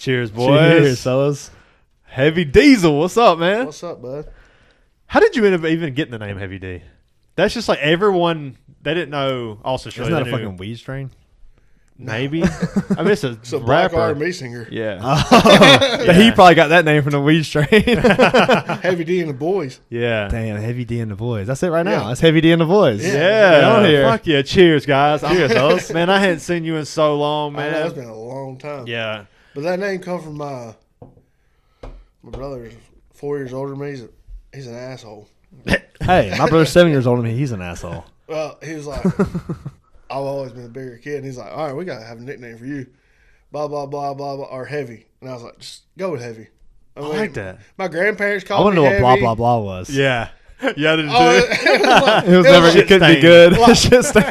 Cheers, boys. Cheers, fellas. Heavy Diesel, what's up, man? What's up, bud? How did you end up even getting the name Heavy D? That's just like everyone, they didn't know also Isn't that a fucking weed strain? Maybe. I mean, it's a black rapper. R&B singer. Yeah. Yeah. He probably got that name from the weed strain. Heavy D and the boys. Yeah. Damn, Heavy D and the boys. That's it right now. Yeah. That's Heavy D and the boys. Yeah. Get on here. Fuck yeah. Cheers, guys. Cheers, fellas. Man, I hadn't seen you in so long, I know, man. it's been a long time. Yeah. But that name come from my brother, 4 years older than me. He's an asshole. Hey, my brother's 7 years older than me. He's an asshole. Well, he was like, I've always been a bigger kid. And he's like, all right, we got to have a nickname for you. Blah, blah, blah, blah, blah, or Heavy. And I was like, just go with Heavy. I like that. My grandparents I called want me to know what Heavy. blah, blah, blah was. Yeah. Yeah, did Oh, it was like, It was never, it couldn't be stain. good. Like- Shit stain.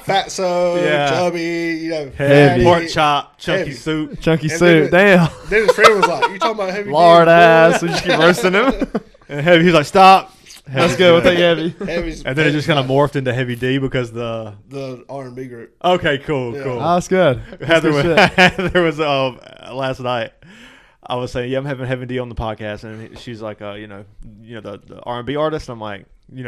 fatso, Yeah. chubby, you know, Heavy. Pork chop, chunky Heavy. soup. Chunky And suit. then Damn. Then his friend was like, you talking about Heavy D? Lard ass. We just keep roasting him. And Heavy, he's like, stop. Let's go. We'll take Heavy. Heavy's And then it just kind of morphed into Heavy D because the. the R&B group. Okay, cool, Yeah. cool. Oh, that's good. Heather That's good was, there was last night. I was saying, yeah, I'm having Heavy D on the podcast, and she's like, the R&B artist. And I'm like,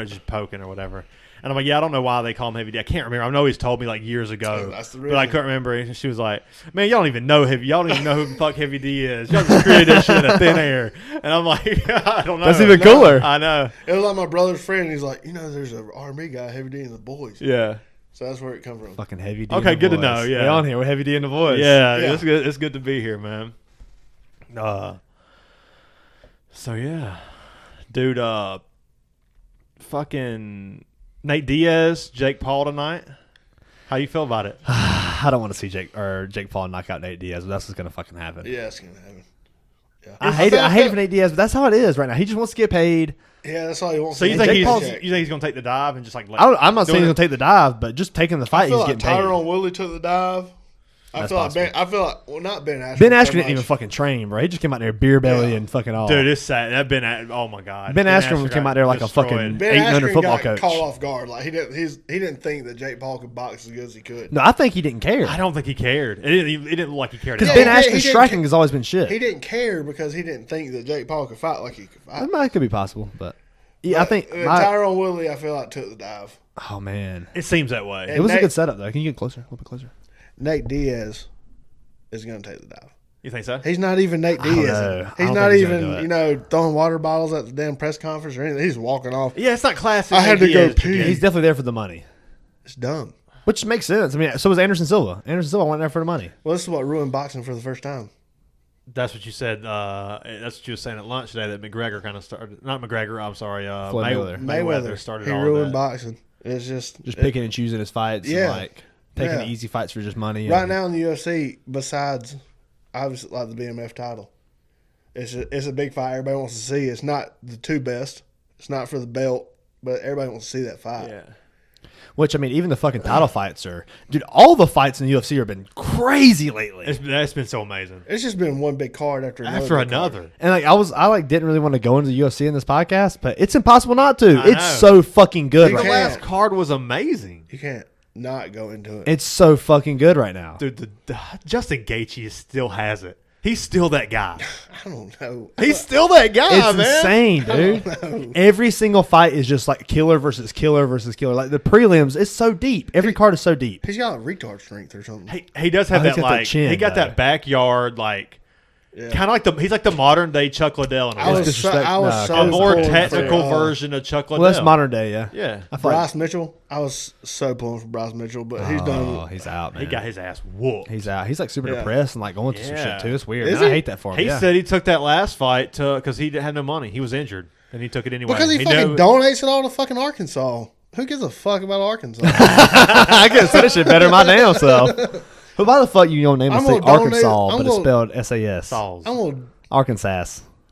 just poking or whatever. And I'm like, yeah, I don't know why they call him Heavy D. I can't remember. I know he's told me like years ago, That's the but I reason. couldn't remember. And she was like, man, y'all don't even know Heavy. Y'all don't even know who the fuck Heavy D is. Y'all just created that shit out of thin air. And I'm like, I don't know. That's even cooler. I know. It was like my brother's friend. He's like, there's an R&B guy, Heavy D and the boys. Yeah. So that's where it come from. Fucking Heavy D. Okay, and the good to boys. know, yeah. They on here with Heavy D and the boys. Yeah, Yeah. it's good. It's good to be here, man. So yeah, dude. Fucking Nate Diaz, Jake Paul tonight. How you feel about it? I don't want to see Jake Paul knock out Nate Diaz, but that's what's gonna fucking happen. Yeah, it's gonna happen. Yeah, I hate it. I hate it for Nate Diaz, but that's how it is right now. He just wants to get paid. Yeah, that's all he wants. So you to think do. he's Paul's- gonna take the dive and just like? I'm not saying he's doing gonna take the dive, but just taking the I fight, feel he's like getting paid. Tyrone Woodley took the dive. I That's feel possible. not Ben Askren. Ben Askren so didn't even much. fucking train, bro. He just came out there beer belly Yeah. and fucking all. Dude, it's sad. That oh my god. Ben Askren came got out there like a destroyed. fucking Ben 800 Askren football got coach. caught off guard. Like he didn't think that Jake Paul could box as good as he could. No, I think he didn't care I don't think he cared. It didn't look like he cared. because at Ben all. he Askren's didn't striking ca- has always been shit. He didn't care because he didn't think that Jake Paul could fight like he could fight. That could be possible, but yeah, I think. Tyrone Woodley, I feel like took the dive. Oh man, It seems that way. it was a Nate- good setup though. Can you get closer? A little bit closer. Nate Diaz is going to take the dive. You think so? He's not even Nate I don't Diaz. know. I He's don't not think he's gonna even, do it. throwing water bottles at the damn press conference or anything. He's walking off. Yeah, it's not classic. I had Nate to go Diaz pee. get- He's definitely there for the money, It's dumb. which makes sense. I mean, so was Anderson Silva. Anderson Silva went there for the money. Well, this is what ruined boxing for the first time. That's what you said. That's what you were saying at lunch today. That McGregor kind of started. Not McGregor. I'm sorry. Floyd Mayweather started he all ruined that. boxing. It's just Picking and choosing his fights. Yeah. And like taking Yeah. the easy fights for just money. right and- now in the UFC. Besides, obviously, like the BMF title, it's a big fight. Everybody wants to see. It's not the two best. It's not for the belt, but everybody wants to see that fight. Yeah. Which I mean, even the fucking title fights are, dude. All the fights in the UFC have been crazy lately. That's been so amazing. It's just been one big card after another. After big card. another. And like I didn't really want to go into the UFC in this podcast, but it's impossible not to. I It's know. so fucking good You right The now. can't. last card was amazing. You can't not go into it. It's so fucking good right now. Dude, Justin Gaethje still has it. He's still that guy. I don't know. He's still that guy, It's man. insane, dude. Every single fight is just like killer versus killer versus killer. Like the prelims, it's so deep. Every card is so deep. He's got like retard strength or something. He does have Oh, he's that got that like chin, he got though. that backyard like Yeah. kind of like he's like the modern day Chuck Liddell in a I way. was so, disrespect- I was no, so a more pulling technical for, version of Chuck Liddell. Well, that's modern day, yeah. Yeah, I feel like, Bryce Mitchell. I was so pulling for Bryce Mitchell, but he's oh, done. he's out, man. he got his ass whooped. He's out. He's like super Yeah. depressed and like going through some Yeah. shit too. It's weird. Is Man, I he? hate that for him. He yeah. said he took that last fight because he had no money. He was injured, and he took it anyway. Because he fucking knew- donates it all to fucking Arkansas. Who gives a fuck about Arkansas? I could have said this shit better than my damn self. But why the fuck you don't name I'm the state gonna donate- Arkansas, I'm but it's gonna- spelled SAS? Sauls. I'm gonna Arkansas.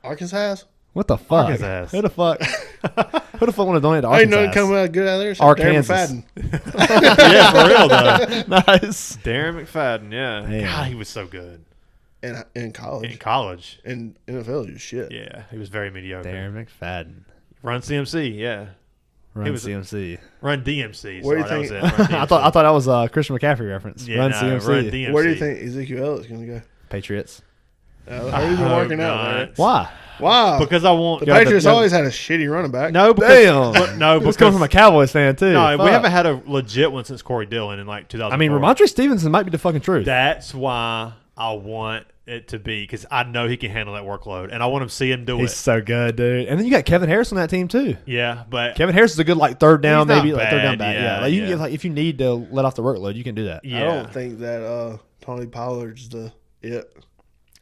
Arkansas. What the fuck? Arkansas. Who the fuck? Who the fuck want to donate to I ain't Arkansas? nothing coming out good out of there. Arkansas. Darren McFadden. Yeah, for real though. Nice. Darren McFadden. Yeah, Man. God, he was so good in in college. college. In NFL, you shit. Yeah, he was very mediocre. Darren McFadden. Run CMC. Yeah, Run was- CMC. Run DMC. What do you Sorry, think- that was it. Run I thought that was a Christian McCaffrey reference. Yeah, Run no, CMC. Run DMC. Where do you think Ezekiel Elliott's gonna go? Patriots. He's been working out, man. Why? Wow. Because I want The Patriots always had a shitty running back. no because Damn. no It's because coming from a Cowboys fan too. no Fuck. we haven't had a legit one since Corey Dillon in like 2000. I mean, Ramondre Stevenson might be the fucking truth. That's why I want it to be because I know he can handle that workload and I want to see him do He's it. so good, dude. And then you got Kevin Harris on that team too. Yeah, but Kevin Harris is a good like third down, He's not maybe like third down bad, back. yeah, like you can yeah. get, like if you need to let off the workload, you can do that. yeah, I don't think that Tony Pollard's the it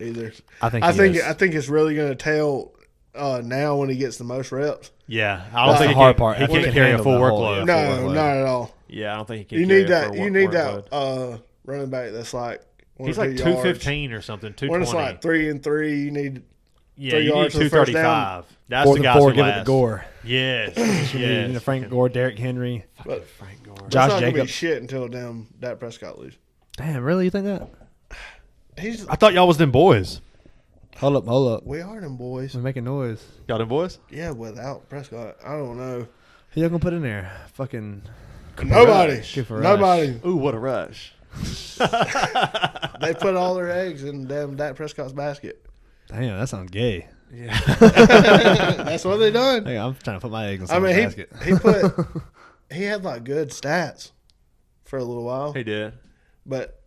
either. I think. I is. think it's really going to tell now when he gets the most reps. yeah. I don't That's think the he hard can, part. He I think can't he carry a can full handle the whole, workload. yeah. No, workload. not at all. Yeah, I don't think he can. You carry need it for that. a You need workload. that running back that's like He's like 215 or something. 220. When it's like 3 and 3, you need yeah, 3 you need yards for the first 235. That's Fourth the and guys four, who give it last. to Gore. Yes, You know, yes. Frank Gore, Derrick Henry, but Frank Gore. it's Josh not gonna be Jacobs. shit until damn Dak Prescott leaves. Damn, really? You think that? He's I thought y'all was them boys. Hold up. we are them boys. We're making noise. Y'all them boys? Yeah, without Prescott, I don't know. Who y'all gonna put in there? Fucking Nobody. Cooper Rush. Nobody. Ooh, what a rush. They put all their eggs in damn Dak Prescott's basket. damn, that sounds gay. Yeah. That's what they done. Hey, I'm trying to put my eggs in I someone's mean, basket. he had like good stats for a little while, he did. but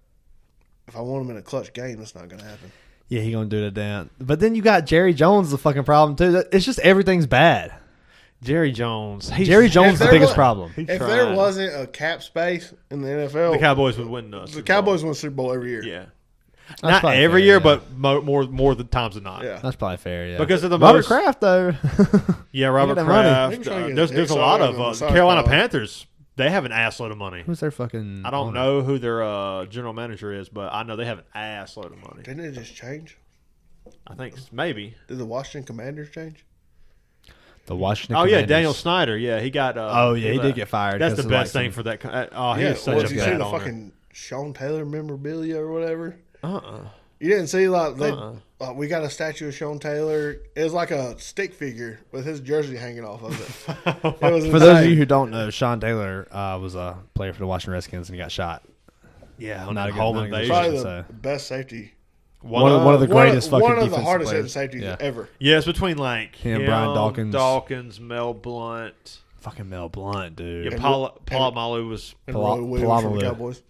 if I want him in a clutch game, that's not gonna happen. Yeah, he gonna do that down. But then you got Jerry Jones, the fucking problem too. It's just everything's bad. Jerry Jones. Jerry Jones is the there biggest was- problem. He's If trying. there wasn't a cap space in the NFL, the Cowboys would win the the Super Cowboys Bowl. win Super Bowl every year. Yeah. That's Not probably every fair, year, yeah. but more the times than not. Yeah. That's probably fair, yeah. Because of the Robert most- Kraft though. Yeah, Robert that money. Kraft. They were trying to get There's a Exxon lot of and Massage Carolina Power. Panthers. They have an ass load of money. Who's their fucking? I don't owner? know who their general manager is, but I know they have an ass load of money. Didn't it just change? I think maybe. Did the Washington Commanders change? The Washington. Oh yeah, Commanders. Daniel Snyder. Yeah, he got. Oh yeah, he did get fired. That's 'cause the of, like, best thing some- for that. Oh, he yeah. is such Well, a did you see bad the owner. fucking Sean Taylor memorabilia or whatever? Uh-uh. You didn't see like they, Uh-uh. we got a statue of Sean Taylor. It was like a stick figure with his jersey hanging off of it. It was For those of insane. you who don't know, Sean Taylor was a player for the Washington Redskins and he got shot. Yeah, Not not a a good- home not a good invasion. probably the so- best safety. One of the greatest fucking one of the defensive hardest hitting players. safeties Yeah. ever. Yeah, it's between like Him, him, Brian Dawkins. Mel Blunt. Fucking Mel Blunt, dude. Yeah, And- Polamalu was. And Pala- Roy Williams from the Palamalu. Cowboys.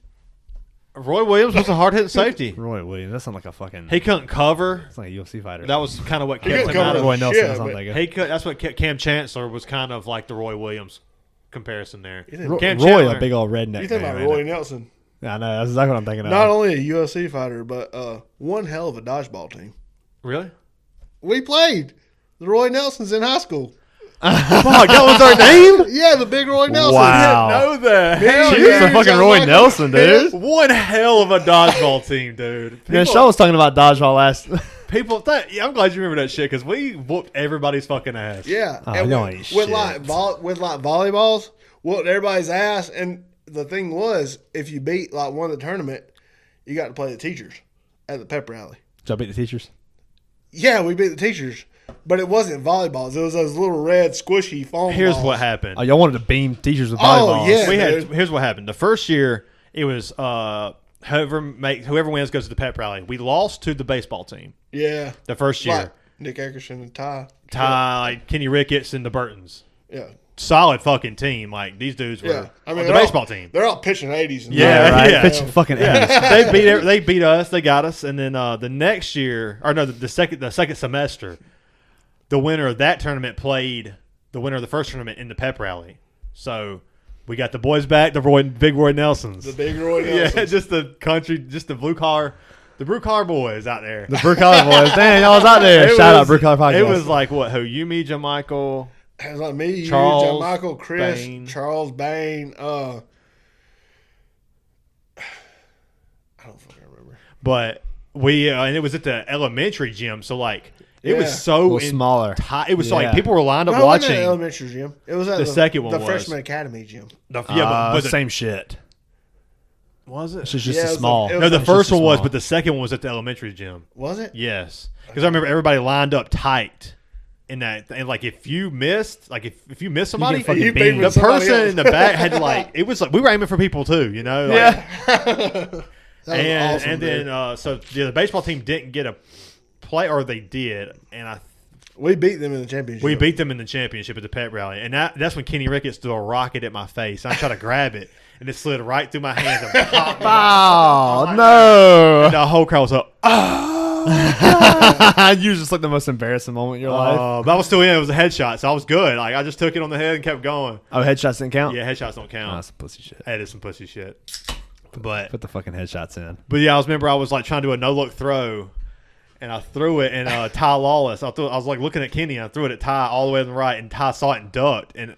Roy Williams was a hard hitting safety. Roy Williams. That sounds like a fucking. He couldn't cover. It's like a UFC fighter. That was kind of what He kept couldn't him out cover of. Roy shit, Nelson. That's but not that good. He could. That's what kept Cam Chancellor was kind of like the Roy Williams comparison there. You think, Roy, Cam Roy, Chandler. a big old redneck. you think man, about ain't Roy it? Nelson. Yeah, I know. That's exactly what I'm thinking of. Not only a UFC fighter, but one hell of a dodgeball team. Really? We played the Roy Nelsons in high school. Fuck, that was our name. Yeah, the big Roy Nelson. Wow. Know that. Hell Jeez, yeah. the fucking Roy Nelson, dude. One hell of a dodgeball team, dude. Man, Shawn was talking about dodgeball last. Yeah, I'm glad you remember that shit because we whooped everybody's fucking ass. Yeah, Oh, and y'all with, ain't with shit. like volleyballs, whooped everybody's ass. And the thing was, if you beat like won the tournament, you got to play the teachers at the pep rally. Did y'all beat the teachers? Yeah, we beat the teachers, but it wasn't volleyballs. It was those little red squishy foam. Here's balls. what happened. Oh, y'all wanted to beam teachers with Oh, volleyballs. yeah. Here's what happened. The first year it was whoever wins goes to the pep rally. We lost to the baseball team Yeah, the first year. like Nick Eckerson and Ty. Ty, Kenny Ricketts, and the Burtons. Yeah, Solid fucking team. Like these dudes were yeah. I mean, on the they're baseball all, team. They're all pitching 80s. And Yeah, Yeah, right. yeah. Pitching fucking ass. They beat us. They got us. And then the next year, or no, the second semester, the winner of that tournament played the winner of the first tournament in the pep rally. So we got the boys back, the big Roy Nelsons. the big Roy Yeah, Nelson. just the country, just the blue car boys out there. The Brew Collar boys. Damn, y'all was out there. It Shout was- out Brew Collar Podcast. It was like what? Who? You, me, Jamichael. It was like me, you, Charles John Michael, Chris, Bain. Charles Bain. I don't fucking remember. But we and it was at the elementary gym, so like it Yeah. was a so little smaller. It was so like Yeah. people were lined up No, it wasn't at watching. the elementary gym. It was at The second one the was. freshman academy gym. But the, Same shit. was it? It's just Yeah, it a was small. a- it No, the It's first just one was, small. but the second one was at the elementary gym. Was it? Yes, because I remember everybody lined up tight in that, and like if you missed, like if you missed somebody, get fucking You beamed. beat the somebody person else. in the back had to like it was like we were aiming for people too, you know? Like, That was awesome, and dude. then so the baseball team didn't get a play, or they did, and we beat them in the championship. we beat them in the championship at the pep rally, and that's when Kenny Ricketts threw a rocket at my face. I tried to grab it, and it slid right through my hands and popped. Oh, no. And the whole crowd was up. You just like the most embarrassing moment in your life. But I was still in. It was a headshot, so I was good. Like I just took it on the head and kept going. Oh, headshots didn't count? Yeah, headshots don't Oh, count. that's some pussy shit. That is some pussy shit. But Put the fucking headshots in. yeah, I was like trying to do a no look throw, and I threw it, and Ty Lawless. I was like looking at Kenny, and I threw it at Ty all the way to the right, and Ty saw it and ducked, and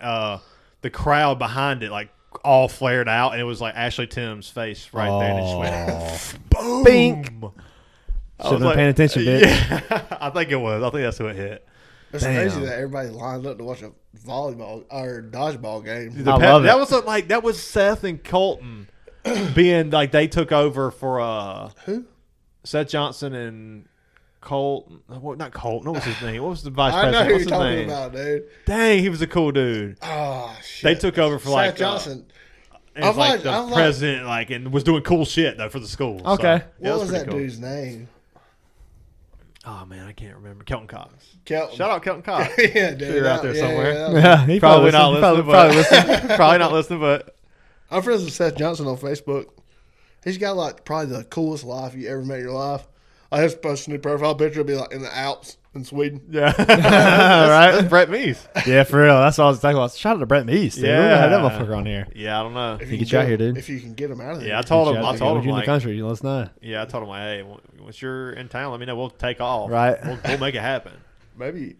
the crowd behind it like all flared out, and it was like Ashley Tim's face right there, and it just went boom. Bink. I Should was have been paying attention, bitch. Yeah, I think it was. I think that's who it hit. It's Damn. crazy that everybody lined up to watch a volleyball or dodgeball game. I love it. That was Seth and Colton being like they took over for Who? Seth Johnson and Colton. Well, not Colton. What was his name? What was the vice I know president? who What's you're his talking name? about, dude. Dang, he was a cool dude. Oh, shit. They took over for Seth like Johnson. and was like the president, like, and was doing cool shit though for the school. So, Okay. yeah, What was pretty that cool. dude's name? Oh man, I can't remember. Kelton Cox. Kelton. Shout out Kelton Cox. Yeah, dude. You're out there somewhere. Yeah, he Probably not listening. Probably listening. Probably not listening, but I'm friends with Seth Johnson on Facebook. He's got like probably the coolest life you ever met in your life. I just post a new profile picture. It'll be like in the Alps in Sweden. yeah, Right? That's Brett Meese. Yeah, for real. That's what I was talking about. Shout out to Brett Meese, dude. Yeah. We had that motherfucker on here. Yeah, I don't know. If He can get you out get- here, dude. If you can get him out of there. Yeah, I told him. Shout I out to told you. him You're in like, the country. You let us know. yeah, I told him like, hey, once you're in town, let me know. We'll take off. Right. We'll make it happen. Maybe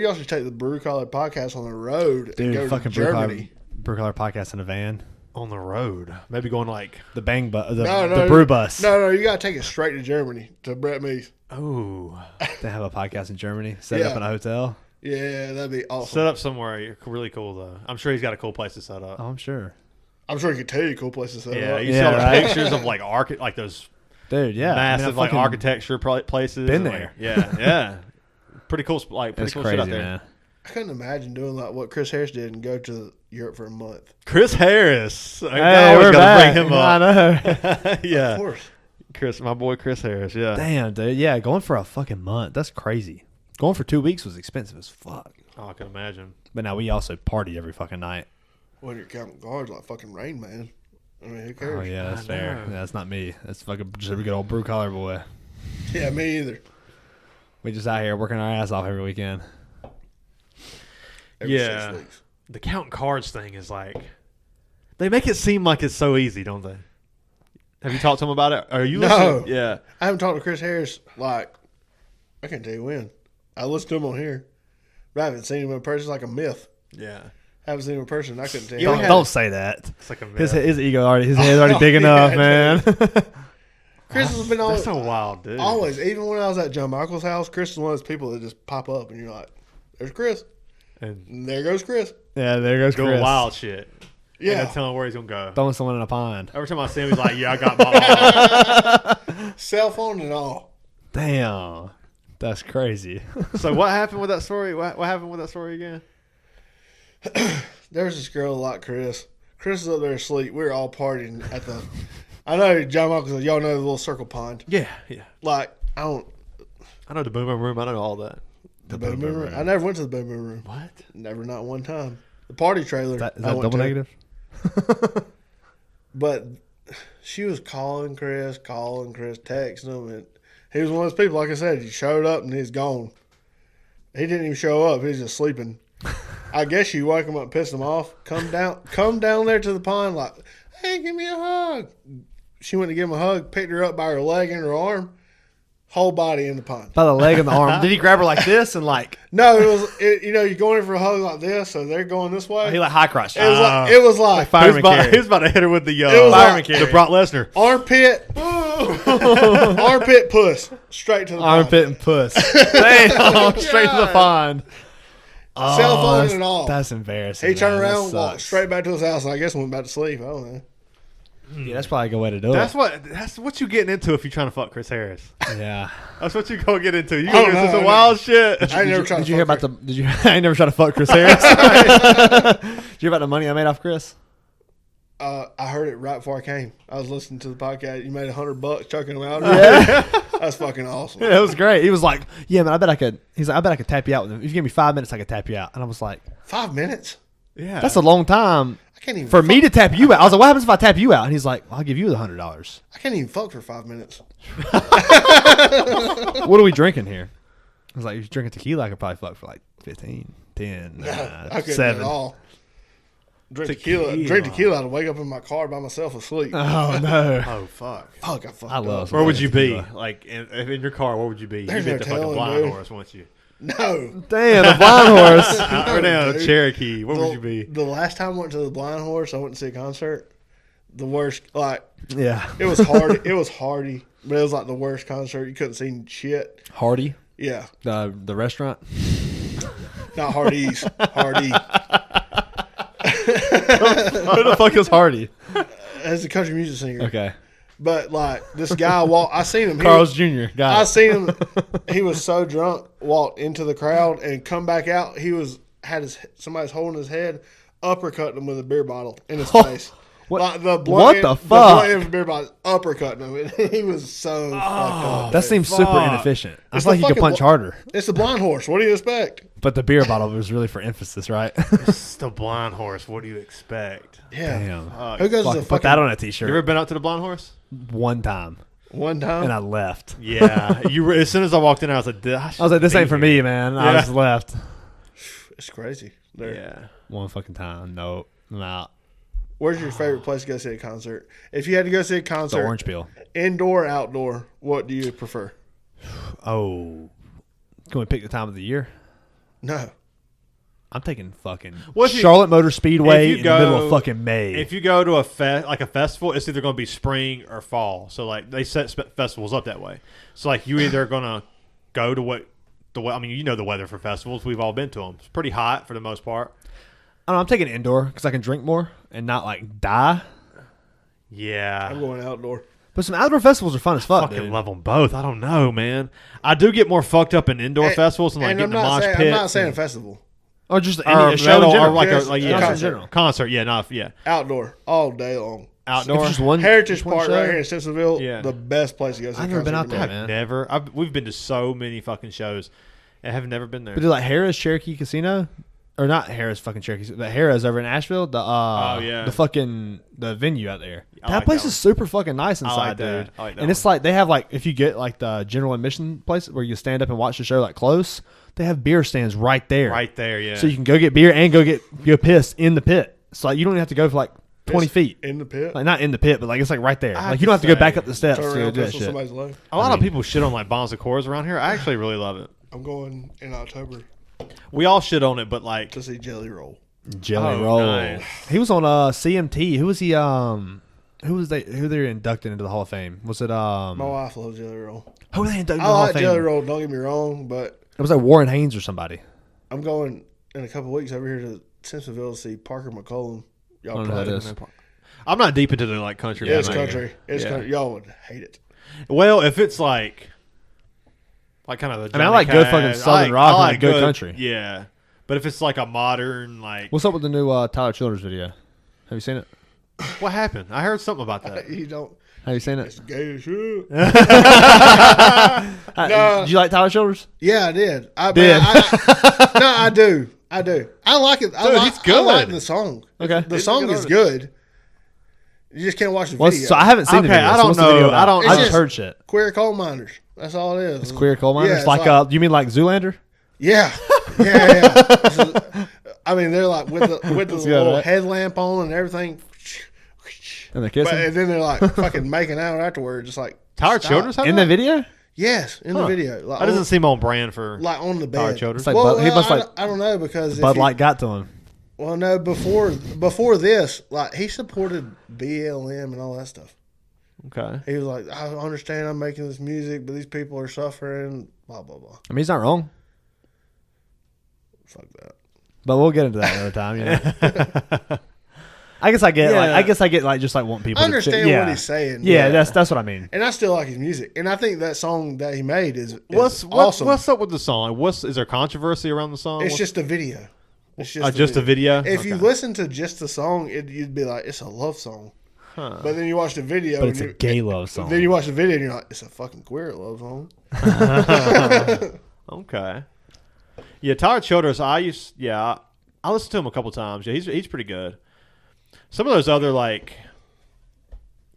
y'all should take the Brew Collar podcast on the road and Dude, go to fucking Germany. Brew Collar podcast in a van. On the road, maybe going like, The bang bus. The No, brew bus. No, you got to take it straight to Germany to Brett Meese. oh, They have a podcast in Germany. Set Yeah. up in a hotel. Yeah, that'd be awesome. set up somewhere really cool though. I'm sure he's got a cool place to set up. Oh, I'm sure. I'm sure he could tell you cool places to set Yeah, up. you Yeah, see all the right. pictures of like those Dude, yeah. massive I like fucking- architecture places. been and, there. like, yeah. Pretty cool. Like pretty It's cool crazy, shit out there. man. I couldn't imagine doing like what Chris Harris did and go to Europe for a month. Chris Harris. Hey, I always we're gotta back. bring him I up. know. Yeah, Of course. Chris, my boy Chris Harris. Yeah. Damn, dude. Yeah, going for a fucking month. That's crazy. Going for 2 weeks was expensive as fuck. Oh, I can imagine. But now we also party every fucking night. When you're counting guards like fucking Rain Man. I mean, who cares? Oh, yeah, that's I fair. know. Yeah, that's not me. That's fucking just a good old brew collar boy. Yeah, me either. We just out here working our ass off every weekend. Every Yeah. 6 weeks. The counting cards thing is like, they make it seem like it's so easy, don't they? Have you talked to him about it? Are you No. listening? Yeah. I haven't talked to Chris Harris like I can't tell you when. I listened to him on here, but I haven't seen him in person. It's like a myth. Yeah. I haven't seen him in person. I couldn't tell you. You Don't, had- don't say that. It's like a His myth. ego already, his head's already big yeah, enough, dude. man. Chris has been That's always, a wild dude. always, even when I was at John Michael's house, Chris is one of those people that just pop up and you're like, "There's Chris, And and there goes Chris." Yeah, there goes doing Chris. wild shit. Yeah, And telling him where he's gonna go. Throwing someone in a pond. Every time I see him, he's like, "Yeah, I got my." cell phone and all. Damn. That's crazy. So what happened with that story? What happened with that story again? There's this girl like Chris. Chris is up there asleep. We were all partying at the. I know John Michael's. Y'all know the little circle pond. Yeah, yeah. Like I don't. I know the boom boom room. I know all that. The boom boom room. I never went to the boom boom room. What? Never, not one time. The party trailer. Is that I went double to. negative? But she was calling Chris, texting him, and he was one of those people. Like I said, he showed up and he's gone. He didn't even show up. He was just sleeping. I guess she woke him up, pissed him off. Come down there to the pond, like, hey, give me a hug. She went to give him a hug, picked her up by her leg and her arm, whole body in the pond. By the leg and the arm. Did he grab her like this and like No, you're going in for a hug like this, so they're going this way. he like high crotch? It was like Fireman carry. He was about to hit her with the It was Fireman like carry. the Brock Lesnar. armpit, armpit puss, straight to the pond. Armpit and puss. Damn, straight to the pond. Cell phone that's- and all. That's embarrassing. He turned man. That around, walked sucks. straight back to his house, and I guess went back to sleep. I don't know. Yeah, that's probably a good way to do That's it. that's what you getting into if you're trying to fuck Chris Harris. Yeah. That's what you gonna get into. You I gonna don't get into know, some I wild shit. I ain't never tried Did to you hear fuck about the? Did you? I ain't never tried to fuck Chris Harris. Did you hear about the money I made off Chris? I heard it right before I came. I was listening to the podcast. You made $100 chucking him out. Yeah. That's fucking awesome. Yeah, it was great. He was like, "Yeah, man, I bet I could." He's like, "I bet I could tap you out with him. If you give me 5 minutes, I could tap you out." And I was like, 5 minutes? Yeah, "That's a long time I can't even for me to tap you out." I was like, "What happens if I tap you out?" And he's like, "I'll give you the $100." I can't even fuck for 5 minutes. What are we drinking here? I was like, "If you're drinking tequila, I could probably fuck for like 15, 10, I couldn't 7. at all. Drink tequila. I'd wake up in my car by myself asleep. Oh no! Oh fuck! Fuck, I fucked I love up. Where would you be? Tequila. Like in your car? Where would you be? There's You'd no be at the fucking telling, blind dude. horse, wouldn't you? No. Damn, the blind horse. Or down dude. Cherokee. Where would you be? The last time I went to the Blind Horse, I went to see a concert. The worst, like, Yeah, it was hard. It was hardy, but it was like the worst concert. You couldn't see shit. Hardy, Yeah. the restaurant. Not Hardee's. Hardy. Who the fuck is Hardy? As a country music singer. Okay, But, like, this guy walked, I seen him. Carl's Jr. Got I it. seen him. He was so drunk, walked into the crowd and come back out. Somebody's holding his head, uppercutting him with a beer bottle in his face. What- Like the what the fuck? blunt end of the beer bottle, uppercutting him. He was so fucked up. That seems super fuck. inefficient. I It's feel like the you could fucking punch harder, It's the Blind Horse. What do you expect? but the beer bottle was really for emphasis, right? It's the blind horse. What do you expect? Yeah. Damn. Who goes Fuck, to the put that fucking on a You t-shirt. ever been out to the blind horse? One time, one time? and I left. Yeah. As soon as I walked in, I was like, I was like, "This ain't for me, man." I Yeah. just left. It's crazy. There. Yeah. One fucking time. Nope, I'm out. Where's your favorite place to go see a concert? If you had to go see a The concert, orange peel. indoor, outdoor, what do you prefer? Oh, can we pick the time of the year? No. I'm taking fucking Well, if you- Charlotte Motor Speedway if you in the middle go- of fucking May. If you go to a festival, it's either going to be spring or fall. So like they set festivals up that way. So like you either going to go to I mean, you know the weather for festivals. We've all been to them. It's pretty hot for the most part. I don't know, I'm taking indoor because I can drink more and not like die. Yeah. I'm going outdoor. But some outdoor festivals are fun as fuck, Fucking dude. love them both. I don't know, man. I do get more fucked up in indoor festivals and like getting the mosh pit. I'm not saying festival. Or just or any a show in metal, general. or like Yes, a like, a yeah, concert. in general. concert. Yeah, Outdoor. All day long. outdoor. If it's just one Heritage just one Park show. right here in Simpsonville, Yeah. the best place to go see a I've never been concert out in there, the man. Never. We've been to so many fucking shows. I have never been there. But do like Harrah's Cherokee Casino, or not Harrah's fucking Cherokee, but Harrah's over in Asheville. yeah. The venue out there. I That like place that is super fucking nice I inside, like that. dude. I like that And it's like they have like if you get like the general admission place where you stand up and watch the show like close, they have beer stands right there. right there, yeah. So you can go get beer and go piss in the pit. So like you don't even have to go for like 20 feet. In the pit. Like not in the pit, but like it's like right there. I Like have you don't have to to go back say, up the steps Turn to around, do that pistol shit. somebody's leg. a lot of people shit on like Bonds of Coors around here. I actually really love it. I'm going in October We all shit on it, but like to see Jelly Roll. Jelly Oh, roll. nice. He was on CMT. Who was he? Who they were inducted into the Hall of Fame? Was it My wife loves Jelly Roll. who were they inducted into I the Hall like of Fame? Jelly Roll, don't get me wrong, but It was like Warren Haynes or somebody. I'm going in a couple of weeks over here to Simpsonville to see Parker McCollum. I Y'all don't know who probably that is. I'm not deep into the like country. Yeah, it's music. country. It's Yeah. country. Y'all would hate it. Well, if it's like kind of the I mean, I like good Johnny fucking southern Cash- rock I and good country. Yeah, but if it's like a modern like, What's up with the new Tyler Childers video? Have you seen it? what happened? I heard something about that. You don't. Have you seen it? It's gay as shit. Did you like Tyler Childers? Yeah, I did. I Did. no, I do. I do. I like it. Dude, he's good. I like the song. Okay. The He's song good is on it. good. You just can't watch the Well, video. so I haven't seen the Okay, video. I so don't what's the video know. about? I don't I know. just heard shit. Queer coal miners. That's all it is. It's queer coal miners. Yeah, it's like, you mean like Zoolander? Yeah, yeah. This is- I mean, they're like with the good, little right? headlamp on and everything. And they're But, kissing and then they're like fucking making out afterwards, just like Tyler stop. Childers had in that? the video. Yes, in the video. Like That doesn't on, seem on brand for like on the Tyler bed. Childers. It's like Well, he must like I don't know because if Bud you- Light got to him. Well, no, before this, like he supported BLM and all that stuff. Okay. He was like, I understand I'm making this music, but these people are suffering, blah, blah, blah. I mean, he's not wrong, Fuck that. but we'll get into that another time. You know. I guess I get like Yeah. I guess I get like just like want people. I understand to, yeah. what he's saying. Yeah, but- that's what I mean. and I still like his music. And I think that song that he made is What's awesome. what's up with the song? Is there controversy around the song? It's just a video. It's just a video. If you Okay. listen to just the song, you'd be like, it's a love song. But then you watch the video. But it's a gay love song. Then you watch the video and you're like, it's a fucking queer love song. Okay. Yeah, Tired Shoulders. I listened to him a couple times. Yeah, he's pretty good. Some of those other like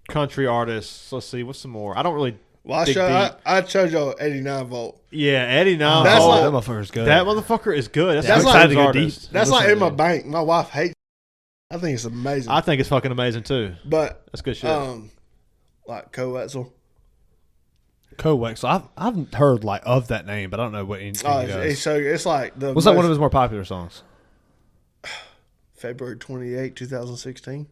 country artists. Let's see, what's some more? I don't really. Well, I showed y'all 89 volt. Yeah, Eddie now. That's like- that motherfucker's good. That motherfucker is good. That's I'm like- excited to go deep. deep. That's like in my bank. My wife hates. I think it's amazing. I think it's fucking amazing too. But That's good shit. like Coetzel. Coex. I've heard like of that name, but I don't know what anything Oh, he does. it's like the. What's that one of his more popular songs? February 28, 2016.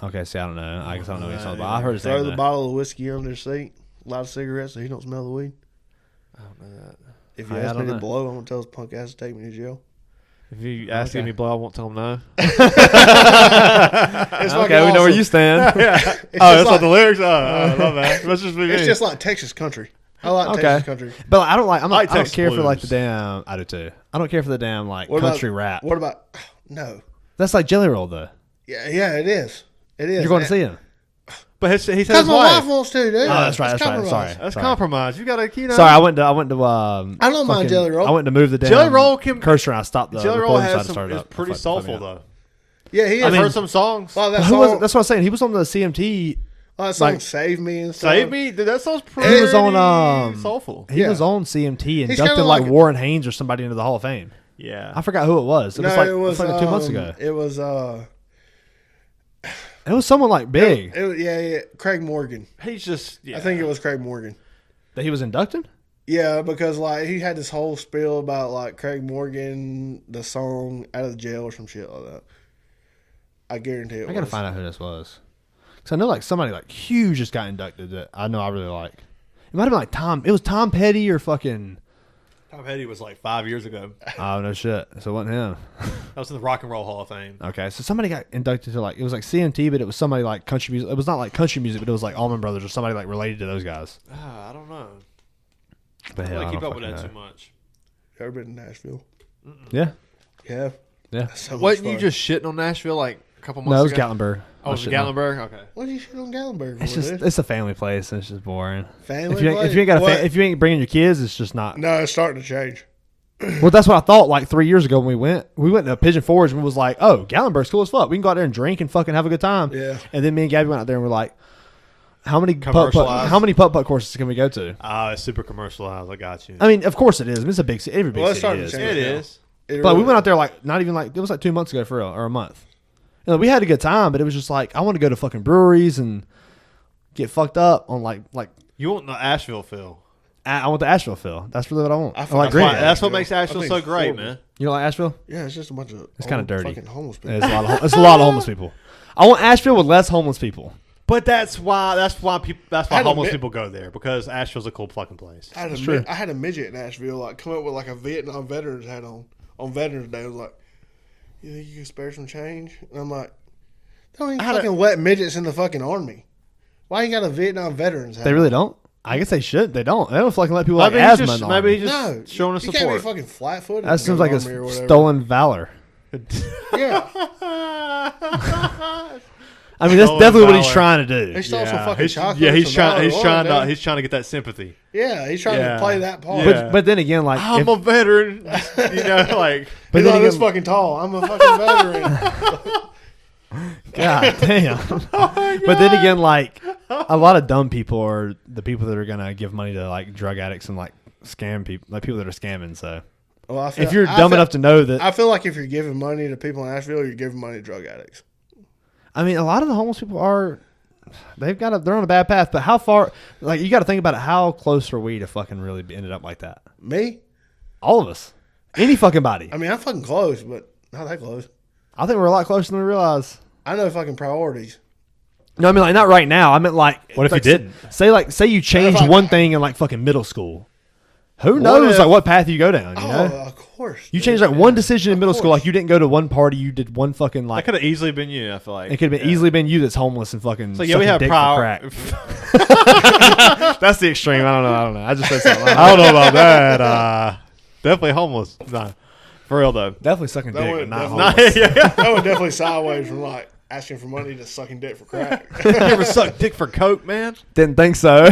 Okay, see, I don't know. I guess I don't know what he's talking about. I heard his Throw name. the though. bottle of whiskey under the seat. Light a cigarette so he don't smell the weed. I don't know that. If you I ask me don't to know. blow, I'm gonna tell his punk ass to take me to jail. If you ask Okay. me blow, I won't tell him no. It's fucking Okay, we know where awesome. you stand. It's Oh, just that's like, not the lyrics. Oh, I love that. That's just me. It's just like Texas country. I like Okay. Texas country. But I don't like. I don't Texas care for like the blues. damn. I do too. I don't care for the damn like What about- country rap. What about no? That's like Jelly Roll though. Yeah, it is. It is. You're going to see him. But he said Because his my wife. wife wants to, dude. Oh, that's right. It's That's right. compromise. Sorry. That's Sorry. compromise. You gotta, you know. Sorry, I went to. I don't mind fucking- Jelly Roll. I went to move the damn Jelly Roll can- cursor and I stopped the Jelly Roll recording, so I has had to start some. it It's up. pretty Fuck me soulful up. though. Yeah, he is. I've mean- heard some songs. Oh, that Who song, was it? That's what I was saying. He was on the CMT. that song like- "Save Me" and stuff. Save me, dude. That sounds pretty. He was on soulful. He Yeah. was on CMT He's inducted kinda like like- Warren Haynes or somebody into the Hall of Fame. Yeah. I forgot who it was. It No, was like it was like 2 months ago. It was It was someone like big yeah, Craig Morgan. He's just. Yeah. I think it was Craig Morgan. that he was inducted. Yeah, because like he had this whole spiel about like Craig Morgan, the song "Out of the Jail" or some shit like that. I guarantee it. I gotta find out who this was because I know like somebody like huge just got inducted that I know I really like. It might have been like Tom. It was Tom Petty or fucking. Tom Petty was like 5 years ago. Oh no shit! So it wasn't him. That was in the Rock and Roll Hall of Fame. Okay, so somebody got inducted to like it was like CMT, but it was somebody like country music. It was not like country music, but it was like Allman Brothers or somebody like related to those guys. I don't know. But I hell, don't I keep don't up with that fucking too much. You ever been to Nashville? know. Yeah, Yeah. yeah. So much Wasn't you fun. just shitting on Nashville like a couple months No, it was ago? Gatlinburg. Oh, it was Gatlinburg? Okay. What did you shit on Gallenberg for, It's just dude? it's a family place and it's just boring. Family If you place? ain't got What? if you ain't bringing your kids, it's just not. No, it's starting to change. Well, that's what I thought like 3 years ago when we went. We went to Pigeon Forge and we was like, oh, Gallenberg's cool as fuck. We can go out there and drink and fucking have a good time. Yeah. And then me and Gabby went out there and we're like, how many Commercialized. putt courses can we go to? It's super commercialized. I got you. I mean, of course it is. I mean, it's a big city. Every big Well, it's city starting is. to change. It now. is. It But we really- went out there like not even like it was like 2 months ago for real or a month. You know, we had a good time, but it was just like I want to go to fucking breweries and get fucked up on like You want the Asheville feel. I want the Asheville feel. That's really what I want. I I, feel like like Green fine. Bay. That's what Asheville. makes I Asheville think so it's great, horrible. man. You don't like Asheville? Yeah, it's just a bunch of It's kinda old dirty. fucking homeless people. It's a lot of it's a lot of homeless people. I want Asheville with less homeless people. But that's why people I had a homeless bit- people go there because Asheville's a cool fucking place. I had, That's true. I had a midget in Nashville like come up with like a Vietnam veterans hat on Veterans Day. I was like, "You think you can spare some change?" And I'm like, "They don't even had a- fucking let midgets in the fucking army. Why you got a Vietnam veterans hat?" They really don't. I guess they should. They don't. They don't fucking let people like Maybe he's asthma. just, in the maybe army. he's just No, showing us you can't support. be fucking flat-footed. That and seems go like to it's the army or whatever. stolen valor. Yeah, I mean, that's Stolen definitely what he's valor. trying to they do. stole some fucking he's, chocolate. yeah, he's some trying. Valor He's Oil, trying to. dude. He's trying to get that sympathy. Yeah, he's trying Yeah. to play that part. Yeah. But then again, like I'm if- a veteran. You know, like but He's then like, this again, fucking tall. I'm a fucking veteran. God damn. But then again, like a lot of dumb people are the people that are gonna give money to like drug addicts and like scam people, like people that are scamming. So Well, I feel, if you're I dumb feel- enough to know that, I feel like if you're giving money to people in Asheville, you're giving money to drug addicts. I mean, a lot of the homeless people are. They're on a bad path. But how far? Like you got to think about it. How close are we to fucking really be ended up like that? Me? All of us, any fucking body. I mean, I'm fucking close, but not that close. I think we're a lot closer than we realize. I know fucking priorities. No, I mean like not right now. I meant like What if like, you didn't? Say you change If I- one thing in like fucking middle school. Who knows if- like what path you go down? You Oh, know, of course. you dude. changed like one decision in middle school. course. Like you didn't go to one party. You did one fucking that like. could have easily been you. I feel like It could have been easily been you that's homeless and fucking. So yeah, we sucking have dick for prior. crack. That's the extreme. I don't know. I just said something. I don't know about that. Definitely homeless. Nah, for real though. Definitely sucking That dick, would but not definitely- homeless. Yeah. That was definitely sideways from like asking for money to sucking dick for crack. You ever sucked dick for coke, man? Didn't think so.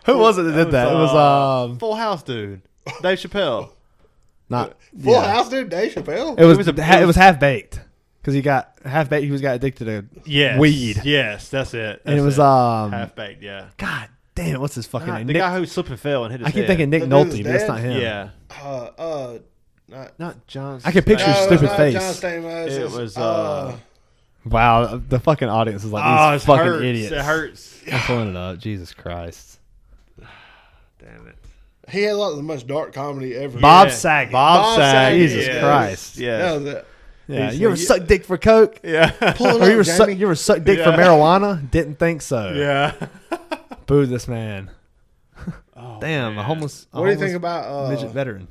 Who was it that did that? It was Full House dude, Dave Chappelle. not Full House dude, Dave Chappelle. It was half baked because he got half baked. He got addicted to weed. Yes, that's it. And it was half baked. Yeah. God damn it! What's his fucking name? The guy who slipped and fell and hit his I keep head. thinking Nick The dude Nolte, that's but it's dead? not him. Yeah. Not John. I can picture his No, stupid not face. John Stamos. It was. Wow, the fucking audience is like these it fucking hurts. idiots. It hurts. I'm pulling it up. Jesus Christ. Damn it. He had like the most dark comedy ever. Bob Saget. Bob Saget. Jesus yes. Christ. Yes. That was it. Yeah, you ever suck dick for coke? Yeah. Pull it Or you up, ever Jamie. suck dick for Yeah. marijuana? Didn't think so. Yeah. Boo this man. Oh, Damn, man. a homeless. What do you think about midget veteran?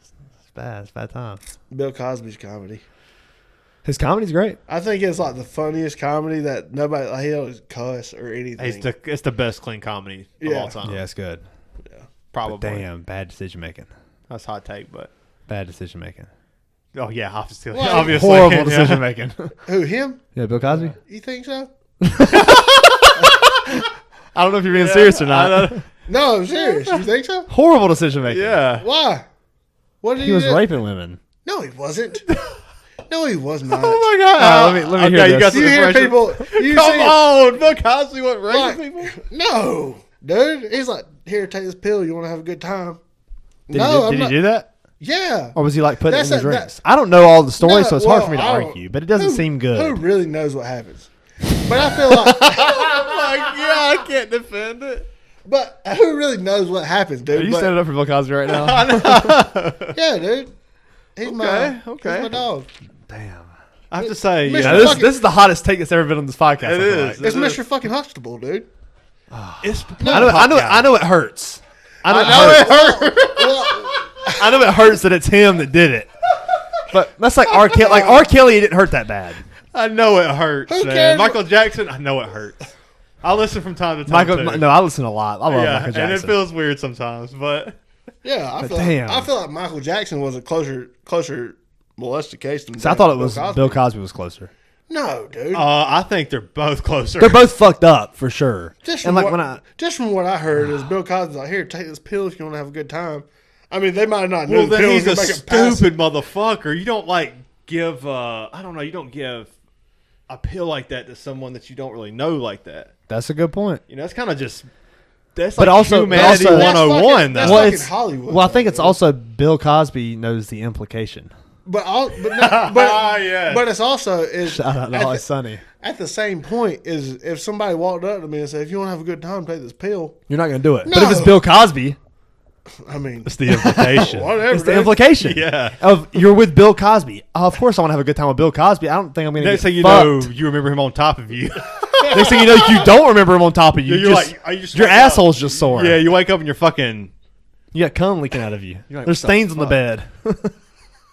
It's bad. It's bad time. Bill Cosby's comedy? His comedy's great. I think it's like the funniest comedy that nobody he doesn't cuss or anything. It's the best clean comedy of Yeah. all time. Yeah, it's good. Probably. But damn, bad decision making. That's a hot take, but. Bad decision making. Oh, yeah, obviously. Well, obviously. Horrible yeah. decision making. Who, him? Yeah, Bill Cosby. You think so? I don't know if you're being serious or not. No, I'm serious. You think so? Horrible decision making. Yeah. Why? What did He was do? raping women. No, he wasn't. No, he was not. Oh, my God. let me hear okay, this. you got some You hear information? people? You Come see, on. Bill Cosby wasn't raping like, people? no, dude. He's like, here, take this pill. You want to have a good time? Did he do that? Yeah. Or was he like putting it in the That's drinks? I don't know all the stories, No, so it's well, hard for me to I don't- argue, but it doesn't seem Who good. really knows what happens? But I feel like, Yeah, I can't defend it. but who really knows what happens, dude? Are you But- standing up for Bill Cosby right now? Yeah, dude. He's my okay. He's my dog. Damn. I have to say, Mr. Now, this is the hottest take that's ever been on this podcast. It I feel is. like. It's Mr. Fucking Huxtable, dude. it's I know it hurts. I know it hurts that it's him that did it. But that's like R. Kelly. Like R. Kelly, it didn't hurt that bad. I know it hurts, Who man. cares? Michael Jackson, I know it hurts. I listen from time to time. too. No, I listen a lot. I love yeah, Michael Jackson. and it feels weird sometimes, but Yeah, But damn. I feel like Michael Jackson was a closer molested case than So I thought it was Cosby. Bill Cosby was closer. No, dude. I think they're both closer. They're both fucked up for sure. just And from like what, just from what I heard is Bill Cosby's like, here, take this pill if you want to have a good time. I mean, they might not know well, the then pill he's a make it pass. stupid motherfucker. You don't give. I don't know. You don't give a pill like that to someone that you don't really know like that. That's a good point. You know, it's kind of just. That's But like also- humanity but also- 101. That's Well, fucking it's Hollywood. Well, I think though, it's dude. also Bill Cosby knows the implication. but Yeah. but it's also is Shout out to at, Always the, Sunny. at the same point is if somebody walked up to me and said, if you want to have a good time, take this pill. You're not going to do it. But if it's No. Bill Cosby, I mean, It's the implication. whatever. it's the dude. implication. Yeah. Of you're with Bill Cosby. Of course, I want to have a good time with Bill Cosby. I don't think I'm going to Next get thing you fucked. know, you remember him on top of you. Next thing you know, you don't remember him on top of you. You're Just- like, are you just your wake up? asshole's just sore. Yeah, you wake up and you're fucking. You got cum leaking out of you. You're like, There's what the stains on the fuck? bed.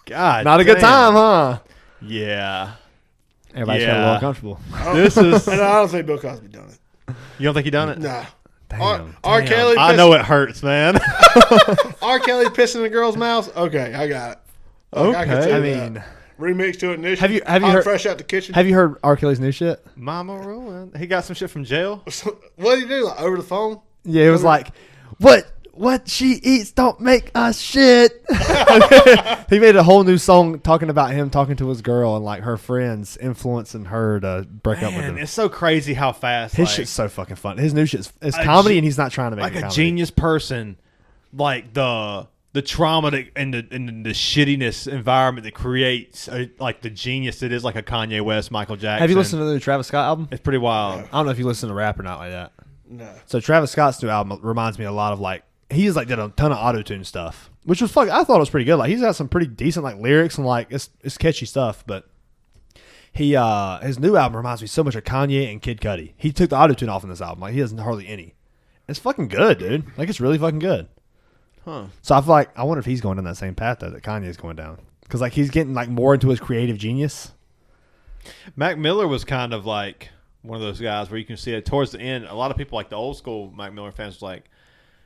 God, Not a good time, huh? Yeah. Everybody's got a Yeah. little uncomfortable. This is. And I don't think Bill Cosby done it. You don't think he done it? Nah. Damn. R. Kelly. I know it hurts, man. R. Kelly pissing in a girl's mouth. Okay, I got it. I can Okay. see I that. mean, Remix to Ignition. Have you Hot heard- fresh out the kitchen? have you heard R. Kelly's new shit? Mama ruined. He got some shit from jail. What did he do? Like over the phone? Yeah, it was like, what she eats don't make us shit. He made a whole new song talking about him talking to his girl and like her friends influencing her to break up with Man, him. it's so crazy how fast His like, shit's so fucking fun. His new shit's it's A comedy ge- and he's not trying to make like it a comedy. genius person, like the trauma that, and the shittiness environment that creates like the genius that is like a Kanye West, Michael Jackson. Have you listened to the new Travis Scott album? It's pretty wild. I don't know if you listen to rap or not like that. No. So Travis Scott's new album reminds me a lot of like he's like did a ton of auto-tune stuff, which was fuck. I thought it was pretty good. Like he's got some pretty decent like lyrics and like it's catchy stuff. But he his new album reminds me so much of Kanye and Kid Cudi. He took the auto-tune off in this album. Like he doesn't hardly any. It's fucking good, dude. Like it's really fucking good. Huh. So I feel like I wonder if he's going down that same path though that Kanye's going down because like he's getting like more into his creative genius. Mac Miller was kind of like one of those guys where you can see it towards the end. A lot of people like the old school Mac Miller fans was like,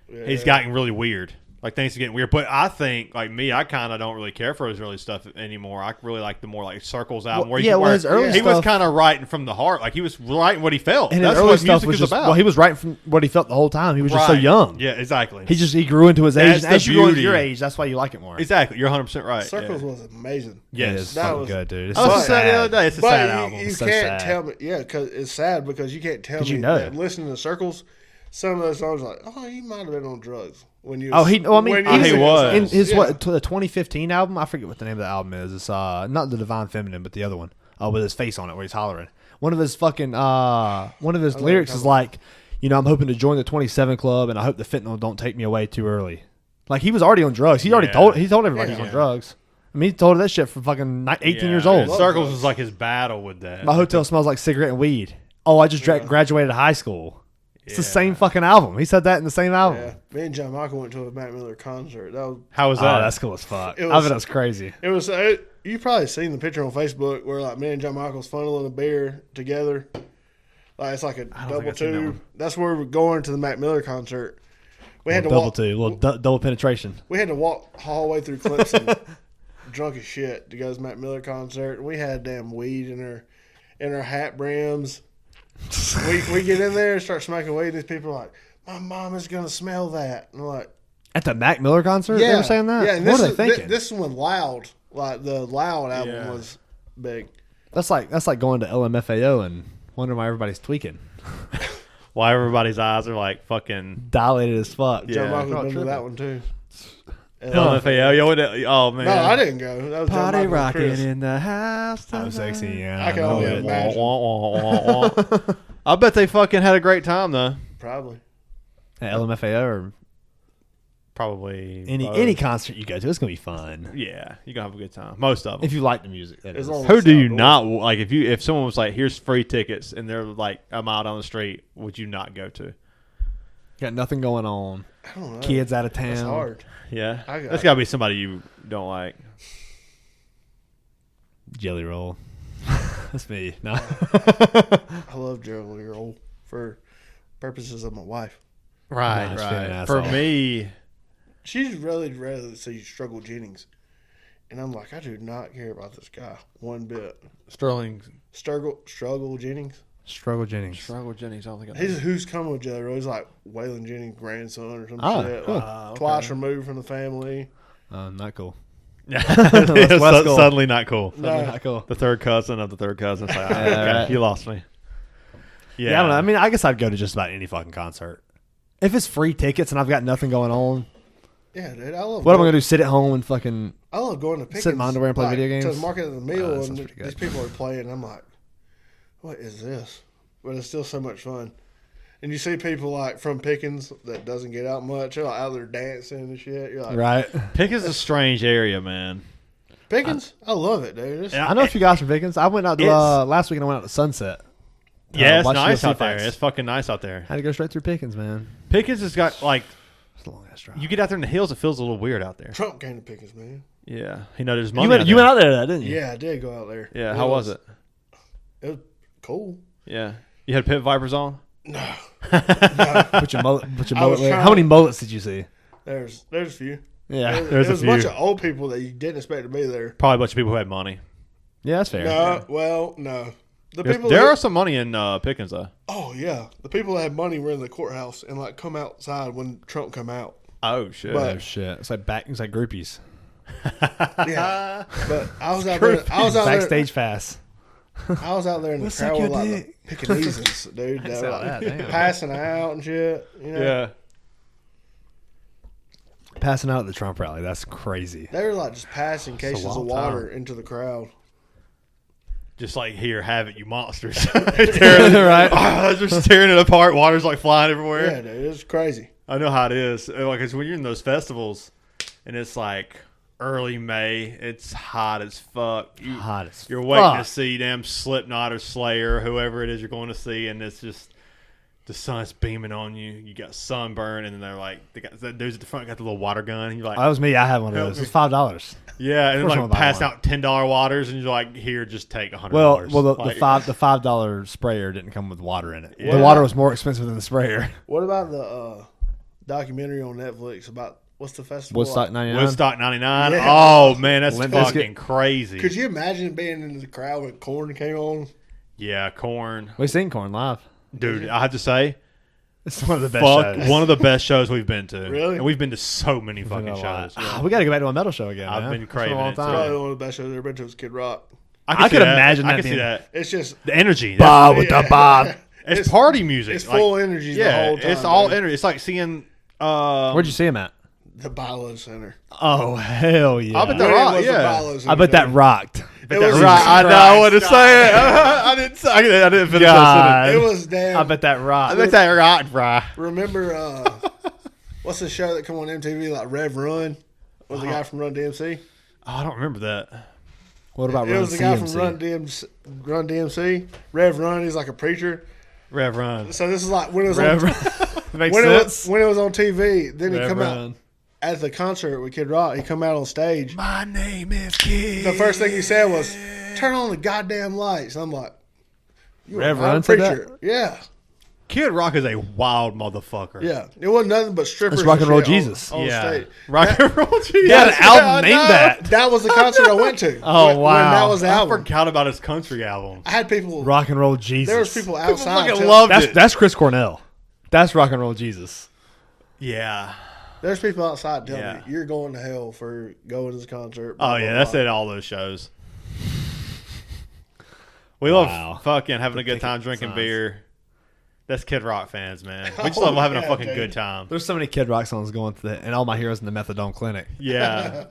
he's gotten really weird. Like things are getting weird. But I think, like me, I kind of don't really care for his early stuff anymore. I really like the more like Circles album. Well, where his early he was stuff- kind of writing from the heart. Like he was writing what he felt. And That's his early what his stuff music was is just about. well, he was writing from what he felt the whole time. He was just so Right. young. Yeah, exactly. He grew into his age. That's And as the you grow into beauty. your age, that's why you like it more. Exactly. You're 100% right. Circles yeah. was amazing. Yes. It's That fucking was- good, dude. It's I was so just saying the other sad. day, it's a But sad you, album. you So can't sad. tell me, yeah, because it's sad because you can't tell 'Cause me you know. that listening to Circles, some of those songs are like, oh, you might have been on drugs when you. Oh, he. Well, I mean, when he singing was. those in songs. his Yeah. the 2015 album. I forget what the name of the album is. It's not the Divine Feminine, but the other one. With his face on it, where he's hollering. One of his fucking one of his lyrics is like, I'm hoping to join the 27 club, and I hope the fentanyl don't take me away too early. Like he was already on drugs. He already told everybody he's on drugs. I mean, he told her that shit from fucking 18 years old. Love Circles drugs. was like his battle with that. My hotel smells like cigarette and weed. Oh, I just graduated high school. It's the Yeah. same fucking album. He said that in the same album. Yeah, me and John Michael went to a Mac Miller concert. That was How was Oh, that? that's cool as fuck. It I was- bet that's crazy. it was. You probably seen the picture on Facebook where like me and John Michael's funneling a beer together. Like it's like a don't think double I've seen that two. one. That's where we're going to the Mac Miller concert. We had to Double walk. two, little double penetration. We had to walk hallway through Clemson, drunk as shit, to go to the Mac Miller concert. We had damn weed in our hat brims. we get in there and start smoking weed. And these people are like, "My mom is gonna smell that." And I'm like, At the Mac Miller concert, they were saying that. Yeah, and what this are they is thinking? this one Loud, like the Loud album Yeah. was big. That's like going to LMFAO and wondering why everybody's tweaking. Why everybody's eyes are like fucking Dilated as fuck. John Yeah. Michael's Not been to tripping. that one too. LMFAO. Oh man. No, I didn't go. That was John Party Michael and rocking Chris. in the house. I'm tonight. sexy. Yeah, I can know only it. imagine. Wah, wah, wah, wah. I bet they fucking had a great time though. Probably. At LMFAO or Probably any concert you go to, it's gonna be fun. Yeah, you gonna have a good time. Most of them. If you like the music, that As is. long as Who it's do you outdoors. not like? If someone was like, "Here's free tickets," and they're like a mile down the street, would you not go to? Got nothing going on. I don't know. Kids out of town. That's hard. Yeah, I got- that's gotta be somebody you don't like. Jelly roll. That's me. No. I love Jelly Roll for purposes of my wife. Right, Nah, she's being an right. For asshole. me, She's really rather see Struggle Jennings, and I'm like, I do not care about this guy one bit. Sterling Struggle Jennings. Struggle Jennings. Struggle Jennings. I don't think I know. He's who's coming with Jelly Roll. He's like Waylon Jennings' grandson or some Oh, shit. cool. Like, twice removed from the family. Not cool. It's less cool. suddenly not cool. No. Not cool. The third cousin of the third cousin. It's like, Yeah, okay, right. you lost me. Yeah. Yeah, I don't know. I mean, I guess I'd go to just about any fucking concert. If it's free tickets and I've got nothing going on, Yeah, dude. I love. what am I going, gonna do? Sit at home and fucking. I love going to Pickens. sit in my underwear and play video games? To the market of the Oh, meal, that and sounds pretty good. these people are playing. And I'm like, what is this? But it's still so much fun. And you see people like from Pickens that doesn't get out much. They're like out there dancing and shit. You're like, Right. Pickens is a strange area, man. Pickens? I love it, dude. It's, I know a few guys from Pickens. I went out to, It's- last weekend. I went out to Sunset. Yeah, it's watch nice UFC out there. fights. It's fucking nice out there. Had to go straight through Pickens, man. Pickens has got like It's a long ass drive. you get out there in the hills, it feels a little weird out there. Trump came to Pickens, man. Yeah, he know there's money. You went out there, didn't you? Yeah, I did go out there. Yeah, how was it? It was cool. Yeah, you had pit vipers on. No, Put your mullet. I was There. trying- How many mullets did you see? there's a few. Yeah. There's It a was a bunch few. of old people that you didn't expect to be there. Probably a bunch of people who had money. Yeah, that's fair. No, well, no. The There people that, are some money in Pickens though. oh yeah, the people that had money were in the courthouse and like come outside when Trump come out. Oh shit! But- Oh shit! It's like it's like groupies. Yeah, but I was out there. I was out Backstage pass. there. I was out there in the Let's crowd suck with your like dick. the Pekingese, dude. That were, saw that, like, damn. passing out and shit. You know? yeah, Passing out at the Trump rally. That's crazy. They were like just passing cases of wild water into the crowd. just like here, have it, you monsters! tearing it, Right. just tearing it apart. Water's like flying everywhere. Yeah, dude, it's crazy. I know how it is. Like, 'cause when you're in those festivals, and it's like early May, it's hot as fuck. Hot as You're waiting to fuck. see them Slipknot or Slayer, whoever it is you're going to see, and it's just the sun's beaming on you. You got sunburn, and then they're like, they got that dudes at the front got the little water gun, and you're like, That was me. I had one of Help those. me. It's $5. yeah, and then course I'm like gonna buy pass one. out $10 waters, and you're like, here, just take $100. Well, the Like, $5 sprayer didn't come with water in it. Yeah. The water was more expensive than the sprayer. What about the documentary on Netflix about what's the festival? Woodstock 99. Woodstock 99. Yeah. Oh, man, that's Limp fucking Bizkit. crazy. Could you imagine being in the crowd when Korn came on? Yeah, Korn. We seen Korn live. Dude, I have to say, It's one of the best fuck, shows. one of the best shows we've been to. Really? And we've been to so many Been fucking a lot. shows. We got to go back to a metal show again. I've man. been It's been a craving long it, too. time. Probably one of the best shows I've ever been to was Kid Rock. I could imagine I that can see being- that. It's just The energy. Bob That's- with the Bob. It's party music. it's like, full energy the yeah, whole time. it's all man. energy. It's like seeing. Where'd you see him at? The Bilo Center. Oh, hell yeah. I bet When that it rock, was the yeah. Bilo Center, I bet that dude. rocked. It was Right, I know. I wanted to Christ. say it. I didn't. I didn't finish God. that It was damn. I bet that sentence. I rocked. bet that rocked, bro. Remember, what's the show that come on MTV like Rev Run? Was the guy from Run DMC? Oh, I don't remember that. What about It Run was the guy CMC? from Run DMC. Rev Run. He's like a preacher. Rev Run. So this is like when it was Rev on, Makes when sense. it was on TV. Then he Rev come out Run. at the concert with Kid Rock. He come out on stage. My name is Kid. The first thing he said was, "Turn on the goddamn lights." And I'm like, "You Rev a Run said preacher?" Yeah, Kid Rock is a wild motherfucker. yeah. It wasn't nothing but strippers. That's rock and roll shit on- Jesus. On Yeah. stage. Rock and roll Jesus. He had an album named that. That was the concert I went to. Oh, when wow. that was the I album. forgot about his country album. I had people. Rock and roll Jesus. There was people People outside. fucking tell- loved it. That's Chris Cornell. That's rock and roll Jesus. Yeah. There's people outside telling Yeah. me you're going to hell for going to this concert. Oh blah, yeah, blah, that's blah." it. All those shows. We Wow. love fucking having a good ticket time drinking signs. beer. That's Kid Rock fans, man. We just love having a yeah, fucking dude. good time. There's so many Kid Rock songs going to the, and all my heroes in the methadone clinic. Yeah.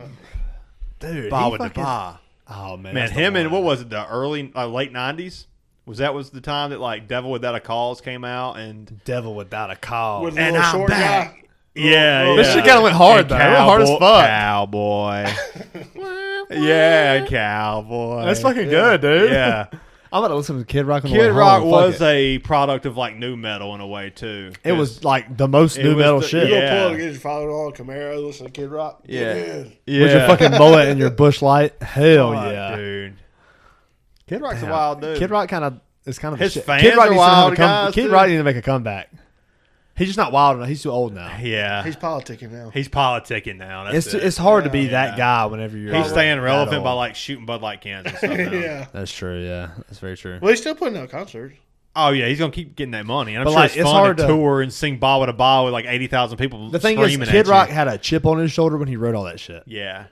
Dude, Bah with the bah. Oh man, Man, that's the him and one. what was it? The early late '90s. Was the time that like Devil Without a Cause came out and Devil Without a Cause. With the And little I'm short back. guy. yeah, This shit kinda went hard, though. It went hard as fuck. Cowboy. Yeah, cowboy. That's fucking good, dude. Yeah. I'm about to listen to Kid Rock. On the Kid way Rock home. was Fuck it. a product of like new metal in a way too. It was like the most It new was metal the- shit. You Yeah. go pull it against your father-in-law Camaro, listen to Kid Rock. Yeah. Yeah. With your fucking mullet and your bush light. Hell Fuck, yeah. dude. Kid Rock's Damn. a wild dude. Kid Rock kind of is kind of His a shit. fans Kid Rock are needs to have wild a come- guys, Kid too. Rock needs to make a comeback. He's just not wild enough. He's too old now. Yeah, He's politicking now. he's politicking now. That's It's hard to be Yeah. that guy whenever you're. He's staying that relevant old. by like shooting Bud Light cans and stuff. Now. Yeah. That's true. Yeah, that's very true. Well, he's still putting out concerts. Oh yeah, he's gonna keep getting that money, and I'm But, sure like, it's it's fun hard to to- tour and sing "Ba with a Ba" with like 80,000 people. The thing is, screaming Kid at you. Rock had a chip on his shoulder when he wrote all that shit. Yeah,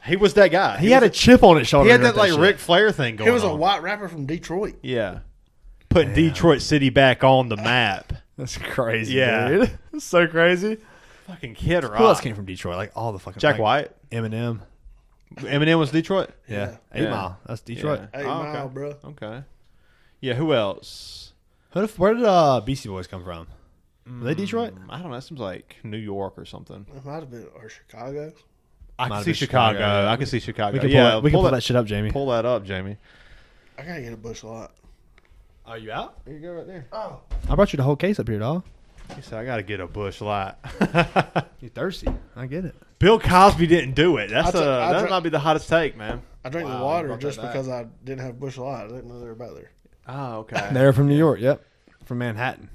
he was that guy. He had a chip on his shoulder. He had when that wrote like shit. Ric Flair thing going. He was a on. white rapper from Detroit. Yeah, putting Detroit City back on the map. That's crazy. Yeah. dude. That's so crazy. Fucking Kid Rock. Who else came from Detroit? Like all the fucking Jack like, White. Eminem. Eminem was Detroit. Yeah, Yeah. 8 Mile. That's Detroit. Yeah. 8 Oh, Mile, okay. bro. Okay. Yeah. Who else? Where did Beastie Boys come from? Were they Detroit? I don't know. That seems like New York or something. It might have been, or Chicago. I Might can have see been Chicago. Chicago, yeah. I can see Chicago. We can yeah, pull that shit up, Jamie. Pull that up, Jamie. I gotta get a bush lot. Are you out? Here you go, right there. Oh, I brought you the whole case up here, dog. He said, "I got to get a bush light." You thirsty? I get it. Bill Cosby didn't do it. That's I that dra- might be the hottest take, man. I drank Wow, the you water brought just that back. because I didn't have bush light. I didn't know they were about there. Oh, okay. They're from New York. Yep, from Manhattan.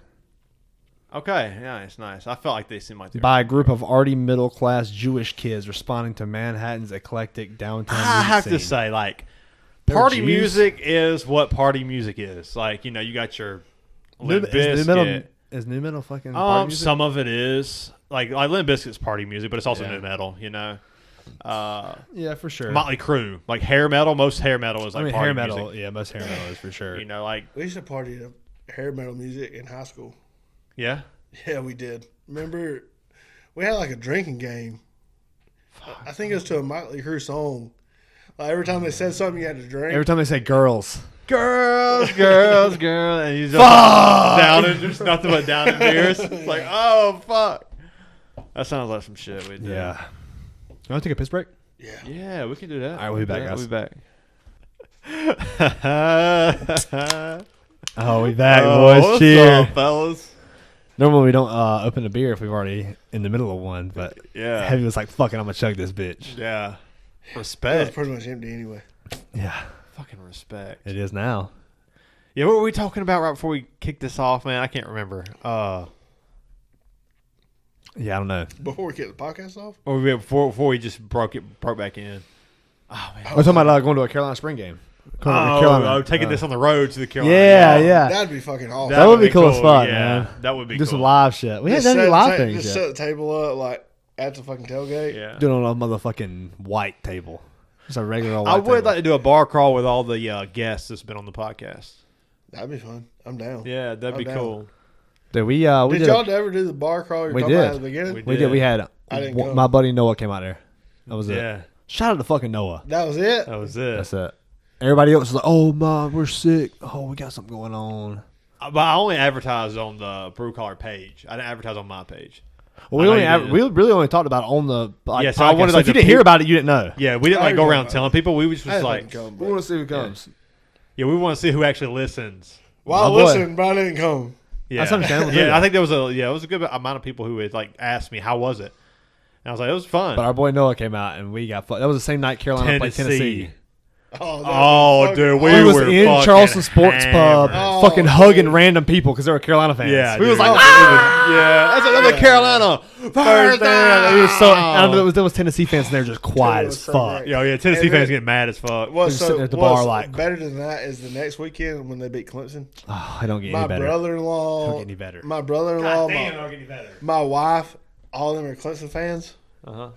Okay, nice, nice. I felt like they seemed like they were. By a group of arty middle class Jewish kids responding to Manhattan's eclectic downtown. I music have to scene. say, like, They're party Jews. music is what party music is. Like, you know, you got your Limp Is new metal, Bizkit. is new metal fucking party music? Some of it is like Limp Bizkit's party music, but it's also Yeah. new metal. You know, Yeah, for sure. Motley Crue, like hair metal. Most hair metal is like I mean, party hair metal. music. Yeah, most hair metal is for sure. You know, like We used to party to hair metal music in high school. yeah. Yeah, we did. Remember, we had like a drinking game. I think it was to a Motley Crue song. Like every time they said something, you had to drink. Every time they say girls, Girls, girls, girls, and you just Fuck! down and just nothing but down in beers. It's like, oh fuck, that sounds like some shit we did. yeah. You want to take a piss break? Yeah. Yeah, we can do that. All right, we'll be back, Yeah, guys. We'll be back. Oh, we back, Oh, boys. what's Cheers. up, fellas? Normally we don't open a beer if we've already in the middle of one, but Yeah. Heavy was like, "Fuck it, I'm gonna chug this bitch." Yeah. It was Respect. pretty much empty anyway. Yeah, Fucking respect. it is now. Yeah, what were we talking about right before we kicked this off, man? I can't remember. Yeah, I don't know. Before we kick the podcast off? Or before we just broke back in. Oh, man. We're talking about going to a Carolina spring game. Taking this on the road to the Carolina. Yeah. That'd be fucking awesome. That would be cool as fuck, yeah. man. That would be Do cool. some live shit. We Just haven't done any live things Just yet. set the table up like at the fucking tailgate. Yeah. Do it on a motherfucking white table. Just a regular old white I would table. like to do a bar crawl with all the guests that's been on the podcast. That'd be fun. I'm down. Yeah, that'd be down. cool. Did we Did y'all ever do the bar crawl you're We talking about did. at the beginning? We We did. We had I didn't go. my buddy Noah came out there. That was it. Yeah, Shout out to fucking Noah. That was it? that was it. That's it. Everybody else was like, "Oh, Mom, we're sick. Oh, we got something going on." But I only advertised on the Brew Collar page. I didn't advertise on my page. Well, I know you did. we really only talked about it on the Yeah, so podcast. I wanted, So like, if you the didn't hear about it, you didn't know. Yeah, we didn't I like go heard around about telling people. We was I just didn't like, fucking come, We but- want to see who comes. yeah, we want to see who actually listens. Well, My boy. listen, but I didn't come. Yeah, That's understandable, too. Yeah, I think there was it was a good amount of people who had like asked me how was it, and I was like, it was fun. But our boy Noah came out, and we got fucked. That was the same night Carolina played Tennessee. Oh, dude, We we was were in fucking Charleston Sports hammered. Pub, Oh, fucking hugging dude. random people because they were Carolina fans. Yeah, we was dude. like, yeah, that's another Carolina first down. It was so. I down. know there was Tennessee fans, and they were just quiet Dude, it as was so fuck. great. Yeah, Tennessee And fans then- get mad as fuck. What's just sitting at the bar like- better than that is the next weekend when they beat Clemson. Oh, I don't get My any better. brother-in-law, Don't get any better. my brother-in-law, don't get any better. my wife, all of them are Clemson fans, Uh-huh.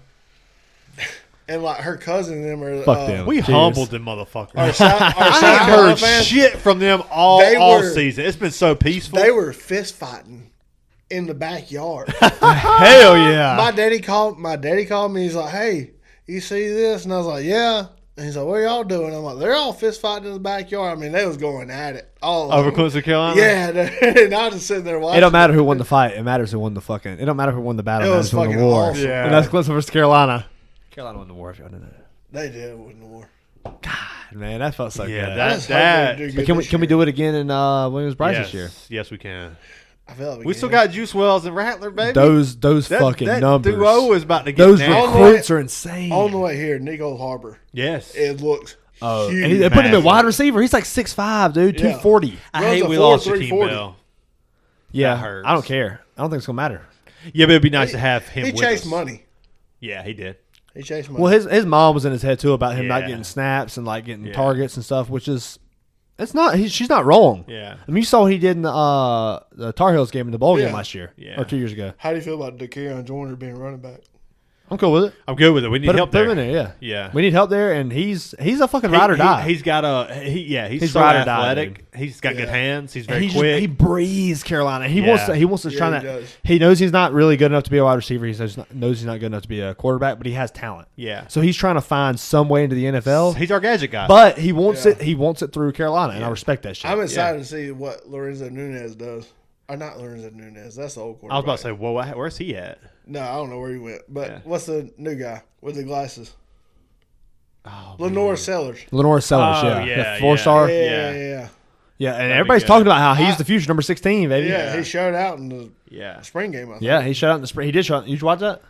and like her cousin and them are. Fuck them. We Cheers. humbled them motherfuckers. Our South I ain't Carolina heard fans, shit from them all They were- season. It's been so peaceful. they were fist fighting in the backyard. Hell yeah. My daddy called me. He's like, "Hey, you see this?" And I was like, "Yeah." And he's like, "What are y'all doing?" I'm like, "They're all fist fighting in the backyard." I mean, they was going at it. All of Over them. Clemson, Carolina. Yeah, dude. And I was just sitting there watching. It don't matter who won the fight. It matters who won the fucking. It don't matter who won the battle. It It was matters who won the fucking war. awesome. Yeah. And that's Clemson versus Carolina. Carolina won the war. If y'all didn't know. They did win the war. Man, that felt so Yeah, good. that- I just hope they do But good can we this can we year. do it again in Williams-Brice this year? Yes, we can. I feel like We can. still got Juice Wells and Rattler, baby. Those that, fucking that numbers. duo is about to get Those down. recruits are insane. on the way here. Nico Harbor. Yes. It looks huge. And they put him at Massive. wide receiver. He's like 6'5", dude, Yeah. 240. I Runs hate a we lost 4.3 Shaquem 40. Bell. Yeah, That hurts. I don't care. I don't think it's gonna matter. Yeah, but it'd be nice to have him He with chased us. money. Yeah, he did. He chased money. Well, his mom was in his head too about him not Yeah. getting snaps and like getting Yeah. targets and stuff, which is it's not. She's not wrong. Yeah. I mean, you saw what he did in the Tar Heels game in the bowl game Yeah. last year, Yeah. or 2 years ago. How do you feel about DeCarron Joyner being running back? I'm cool with it. I'm good with it. We need Put help him there. in there, yeah. Yeah. We need help there, and he's a fucking ride or die. He's got he's He's so ride or die, athletic. He's got good Yeah. hands. He's And very he quick. he breathes Carolina. He Yeah. wants to Yeah, try he that. does. He knows he's not really good enough to be a wide receiver. He knows he's not good enough to be a quarterback, but he has talent. yeah. So he's trying to find some way into the NFL. He's our gadget guy. But he wants Yeah. it. He wants it through Carolina, and I respect that shit. I'm excited to see what Lorenzo Nunez does. Or not Lorenzo Nunez. That's the old quarterback. I was about to say, well, where's he at? No, I don't know where he went. But Yeah. what's the new guy with the glasses? Oh, Lenore Sellers. Lenore Sellers, Oh, yeah, yeah, 4-star, Yeah, yeah, yeah, and That'd be everybody's good. talking about how he's I- the future, number 16, baby. yeah. He showed out in the yeah. spring game, I think. Yeah, he shut out in the spring. He did show out. You watch that?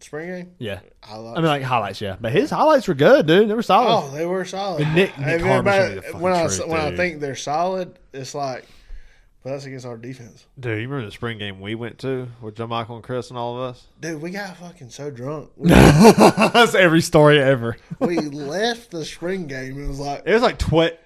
Spring game? Yeah, I I mean like highlights, yeah. But his highlights were good, dude. They were solid. Oh, they were solid. And Nick And Harmon's everybody- gonna be the fucking when truth, when I dude. think they're solid, it's like, but that's against our defense. Dude, you remember the spring game we went to with John Michael and Chris and all of us? Dude, we got fucking so drunk. That's every story ever. We left the spring game. It was like It was like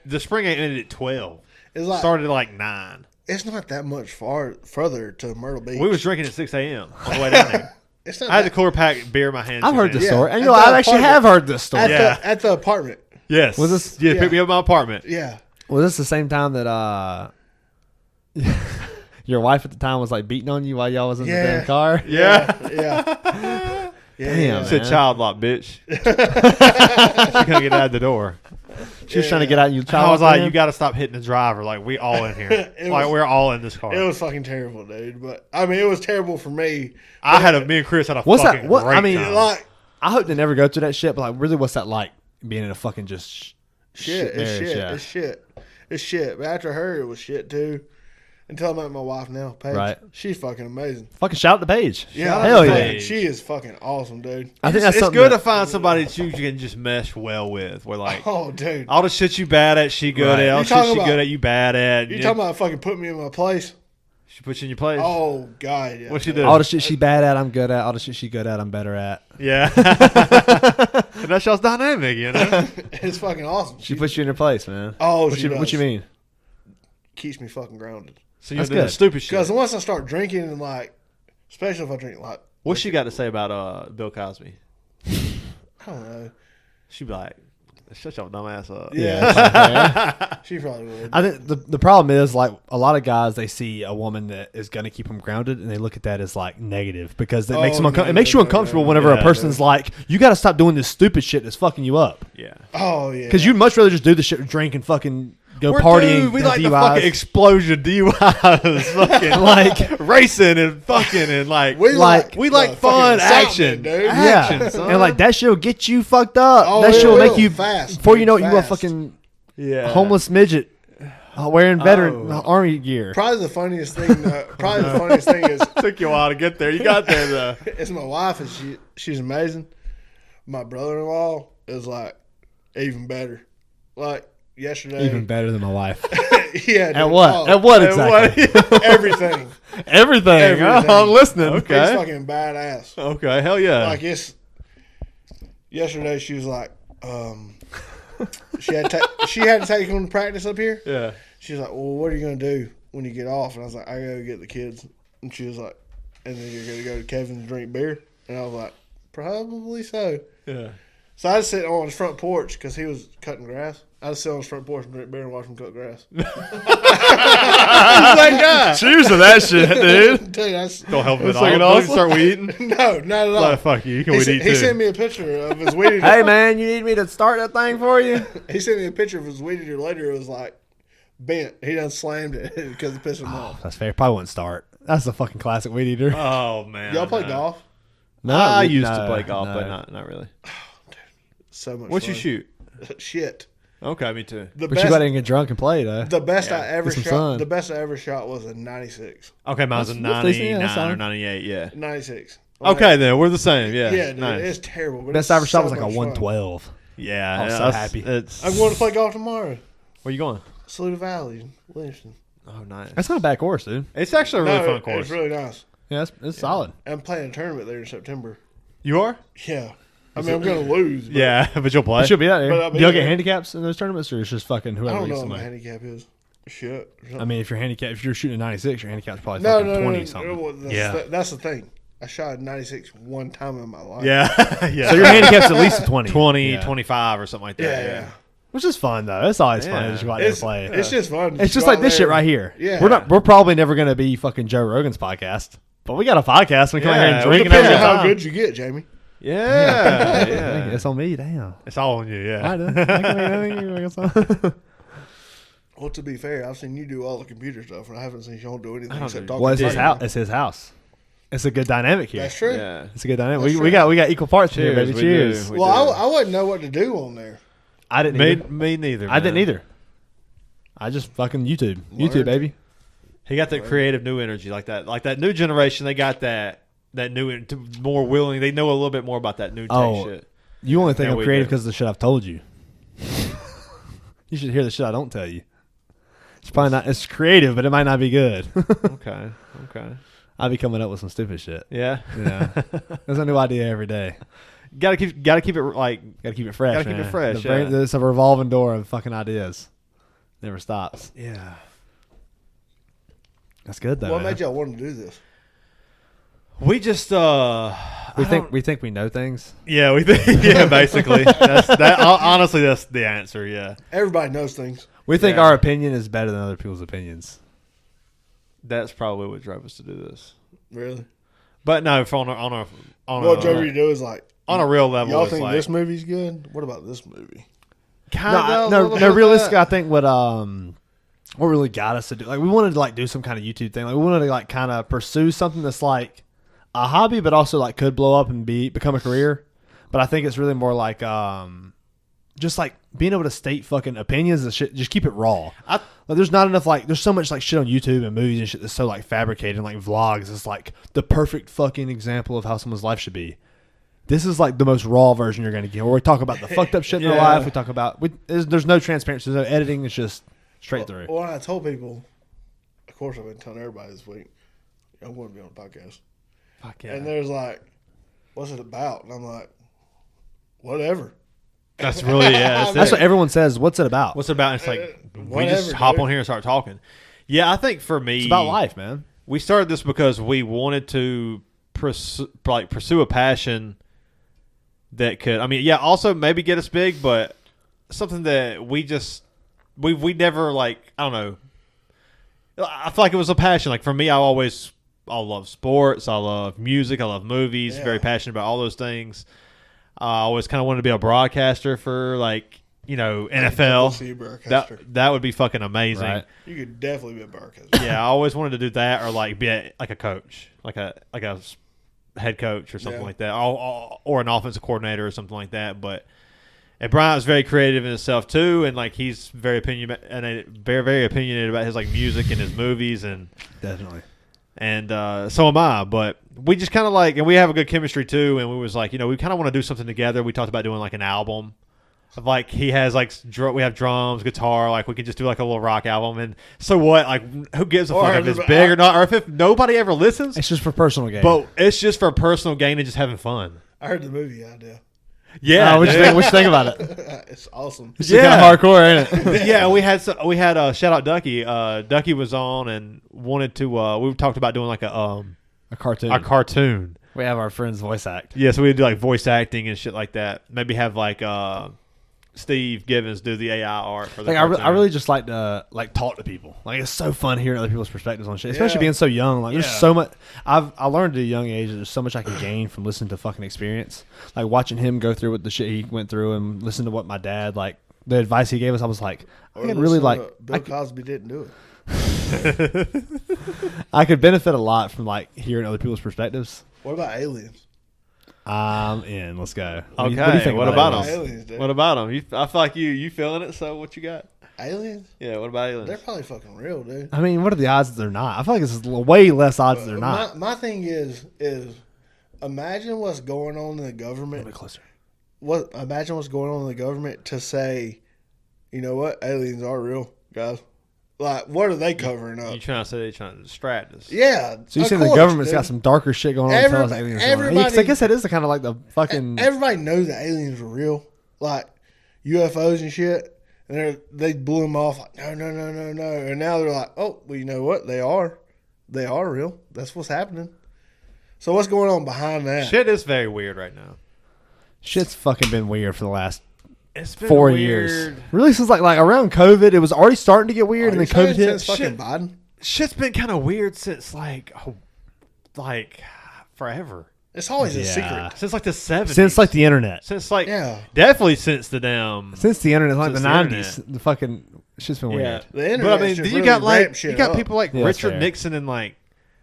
the spring game ended at 12. it's like Started at like 9. it's not that much further to Myrtle Beach. We was drinking at 6 a.m. on the way down there. It's not I had the that, cooler pack beer in my hand. I've heard this Yeah, story, and at you know, the I actually apartment. have heard this story. Yeah. at the apartment. Yes. Was this- Yeah, Yeah. pick me up at my apartment. Yeah. Was this the same time that your wife at the time was like beating on you while y'all was in the Yeah. damn car? Yeah. Yeah. Damn, It's a man. child lock, bitch. She couldn't get out the door. She was trying to get out. And you I was like, man. you got to stop hitting the driver. Like, we all in here. It Like, was- we're all in this car. It was fucking terrible, dude. But I mean, it was terrible for me. Me and Chris had a What's that- fucking what- great I mean, time. Like I hope they never go through that shit. But like, really, what's that like? Being in a fucking just shit, it's marriage, shit, yeah. it's shit, it's shit. But after her, it was shit too. Until I met my wife now, Paige. Right. She's fucking amazing. Fucking shout out to Paige. Yeah, hell fucking- yeah. Paige. She is fucking awesome, dude. I think that's it's something good that- to find somebody that you can just mesh well with. Where like Oh, dude. all the shit you bad at, she good Right. at. All You the shit talking she about- good at, you bad at. You talking about fucking putting me in my place? She puts you in your place. Oh God, yeah. What she do? All the shit she bad at, I'm good at. All the shit she good at, I'm better at. Yeah. And that show's dynamic, you know. It's fucking awesome. She puts you in your place, man. Oh, What you mean? Keeps me fucking grounded. So you That's do that good. stupid shit. Because once I start drinking and like, especially if I drink like, What's she got to say about Bill Cosby? I don't know. She'd be like, "Shut your dumb ass up." Yeah, she probably would. I think the problem is like a lot of guys, they see a woman that is going to keep them grounded and they look at that as like negative because it makes them it makes you uncomfortable whenever a person's like, you got to stop doing this stupid shit that's fucking you up. Yeah. Oh yeah. Because you'd much rather just do the shit, drink and fucking go partying. Dude, we have like the DUIs. fucking explosion DUIs, fucking like racing and fucking and like we like fun fucking action, dude. action, Yeah, son. and like that shit will get you fucked up. Oh, that it shit will make will. you Fast, before you know it, dude, you a fast. fucking yeah, homeless midget wearing veteran army gear. Probably the funniest thing. Probably the funniest thing is Took you a while to get there. You got there though. it's my wife and she's amazing. My brother-in-law is like even better. Like yesterday, Even better than my wife. yeah. Dude, At what? oh, At what exactly? everything. Everything. Everything. Oh, I'm listening. He's Okay. fucking badass. Okay. Hell yeah. Like it's yesterday. She was like, she had to take him to practice up here. yeah. She was like, "Well, what are you gonna do when you get off?" And I was like, "I gotta get the kids." And she was like, "And then you're gonna go to Kevin's and drink beer?" And I was like, "Probably so." Yeah. So I just sit on his front porch because he was cutting grass. I just sit on his front porch and drink beer and watch him cut grass. Who's that guy? Cheers to that shit, dude. Dude, that's Don't help him at That's all. fucking Don't awesome. start weeding. no, not at all. Like, fuck you. You can weed eat He too. sent me a picture of his weed eater. Hey, man, you need me to start that thing for you? He sent me a picture of his weed eater later. It was like bent. He done slammed it because it pissed him off. That's fair. Probably wouldn't start. That's a fucking classic weed eater. Oh man. Y'all play no. golf? No, I we- used no, to play golf, no. but not really. So much. What you fun. shoot? Shit. Okay, me too. The But best. you got to get drunk and play, though. The best Yeah. I ever Get some shot. sun. The best I ever shot was a 96. Okay, mine's a That's decent, yeah, 99 that's or fine. 98. Yeah. 96. Okay, then we're the same. Yeah. Yeah, dude, Nice. it's terrible. But Best it's I ever shot so was like a much fun. 112. Yeah. I was so that's- happy. It's, I'm going to play golf tomorrow. Where you going? Saluda Valley, Livingston. Oh, nice. That's not a bad course, dude. It's actually a really No, fun course. It's really nice. Yeah, it's solid. I'm playing a tournament there in September. You are? Yeah. I mean, I'm going to lose. But Yeah, but you'll play. You should be out there. But I'll Do be y'all get there. handicaps in those tournaments, or it's just fucking I whoever don't know gets what the my money? handicap is. Shit. I mean, if you're shooting a 96, your handicap's probably No, fucking no, 20 no. something. Well, that's, Yeah. That's the thing. I shot a 96 one time in my life. Yeah. yeah. So your handicap's at least a 20. 20, Yeah. 25 or something like that. Yeah. Yeah. Which is fun, though. It's always fun Yeah. to just go out there and It's, play. it's just fun. It's just Go like out this shit there. right here. Yeah. We're probably never going to be fucking Joe Rogan's podcast, but we got a podcast. We come out here and Yeah, drink and Depends have a on good how time. good you get, Jamie. Yeah. yeah. It's on me. Damn. It's all on you. Yeah. I do. Well, to be fair, I've seen you do all the computer stuff, and I haven't seen Shawn do anything I don't except do- talk. Well, it's to his you. house. It's his house. It's a good dynamic here. That's true. Yeah. It's a good dynamic. That's We true. got equal parts here, Cheers, baby. we Cheers. do. We Well, do. I wouldn't know what to do on there. I didn't. Me, either. me neither. I didn't man. either. I just fucking YouTube. Word. YouTube, baby. He got that creative new energy like that. Like that new generation, they got that new, more willing. They know a little bit more about that new tech Oh, shit. You only think Yeah, I'm we creative do. because of the shit I've told you. You should hear the shit I don't tell you. It's probably not. It's creative, but it might not be good. Okay. Okay. I'll be coming up with some stupid shit. Yeah. Yeah, there's a new idea every day. Gotta keep it like. Got to keep it fresh. Gotta keep it man. fresh, The brain- yeah. It's a revolving door of fucking ideas. Never stops. Yeah. That's good though. What man. made y'all want to do this? We just We think we know things. Yeah, we think yeah, basically. That's that honestly that's the answer, yeah. Everybody knows things. We think Yeah. our opinion is better than other people's opinions. That's probably what drove us to do this. Really? But no, for What drove you to do is like, on a real level, y'all it's think like, this movie's good? What about this movie? No, realistically, I think what really got us to do, like, we wanted to like do some kind of YouTube thing. Like, we wanted to like kind of pursue something that's like a hobby, but also like could blow up and become a career. But I think it's really more like just like being able to state fucking opinions and shit. Just keep it raw. Like, there's not enough like there's so much like shit on YouTube and movies and shit that's so like fabricated and like vlogs. It's like the perfect fucking example of how someone's life should be. This is like the most raw version you're going to get. Where we talk about the fucked up shit in their Yeah. life. We talk about there's no transparency. There's no editing. It's just straight through. Well, I told people a of course, I've been telling everybody this week, I'm going to be on a podcast. Fuck yeah. And there's like, what's it about? And I'm like, whatever. That's really That's what everyone says. What's it about? What's it about? It's like we Whatever, just hop dude. on here and start talking. Yeah, I think for me, It's about life, man. we started this because we wanted to pursue a passion that could. I mean, yeah, also maybe get us big, but something that we never like. I don't know. I feel like it was a passion. Like for me, I love sports. I love music. I love movies. Yeah. Very passionate about all those things. I always kind of wanted to be a broadcaster for NFL. See a broadcaster. That would be fucking amazing. Right. You could definitely be a broadcaster. Yeah, I always wanted to do that or like be a coach, like a head coach or something like that, or an offensive coordinator or something like that. But and Bryant was very creative in himself too, and like he's very very opinionated about his like music and his movies and Definitely. And so am I, but we just kind of like, and we have a good chemistry too. And we was like, we kind of want to do something together. We talked about doing like an album of like, he has like, we have drums, guitar, like we could just do like a little rock album. And so what, like who gives a fuck if it's big or not, or if nobody ever listens. It's just for personal gain. But it's just for personal gain and just having fun. I heard the movie idea. Yeah. what you think about it? It's awesome. It's kind of hardcore, ain't it? Yeah, we had shout out Ducky. Ducky was on and wanted to. We talked about doing like a cartoon. A cartoon. We have our friends voice act. Yeah, so we would do like voice acting and shit like that. Maybe have like Steve Givens do the AI art for the Like cartoon. I really just like to like talk to people. Like it's so fun hearing other people's perspectives on shit, especially Yeah. being so young. Like there's so much. I learned at a young age that there's so much I can gain from listening to fucking experience. Like watching him go through what the shit he went through and listen to what my dad like the advice he gave us. I was like, I Or can really listen like. to Bill Cosby didn't do it. I could benefit a lot from like hearing other people's perspectives. What about aliens? I'm in. Let's go. Okay, what about aliens? them? Aliens, dude. What about them? I feel like you feeling it. So what you got? Aliens? Yeah, what about aliens? They're probably fucking real, dude. I mean, what are the odds that they're not? I feel like it's way less odds that they're not. My thing is imagine what's going on in the government. A bit closer. Imagine what's going on in the government to say, you know what, aliens are real, guys. Like, what are they covering up? You trying to say they're trying to distract us? Yeah. So you of saying the course, government's dude. got some darker shit going on to tell us aliens are real? everybody- Yeah, 'cause I guess that is the kind of like the fucking. Everybody knows that aliens are real, like UFOs and shit. And they blew them off like, no. And now they're like, oh, well, you know what? They are real. That's what's happening. So what's going on behind that? Shit is very weird right now. Shit's fucking been weird for the last It's been 4 weird. years. Really, since like around COVID, it was already starting to get weird, and then COVID hit. Since fucking Shit. Biden. Shit's been kind of weird since like forever. It's always a Yeah. secret. Since like the 70s. Since like the internet, Since like Yeah. definitely since the damn since the internet, like Since the the '90s, internet. the fucking shit's been yeah. weird. The internet But I mean, just then you really got like ramped shit you got up. people like Yeah, that's Richard fair. Nixon and like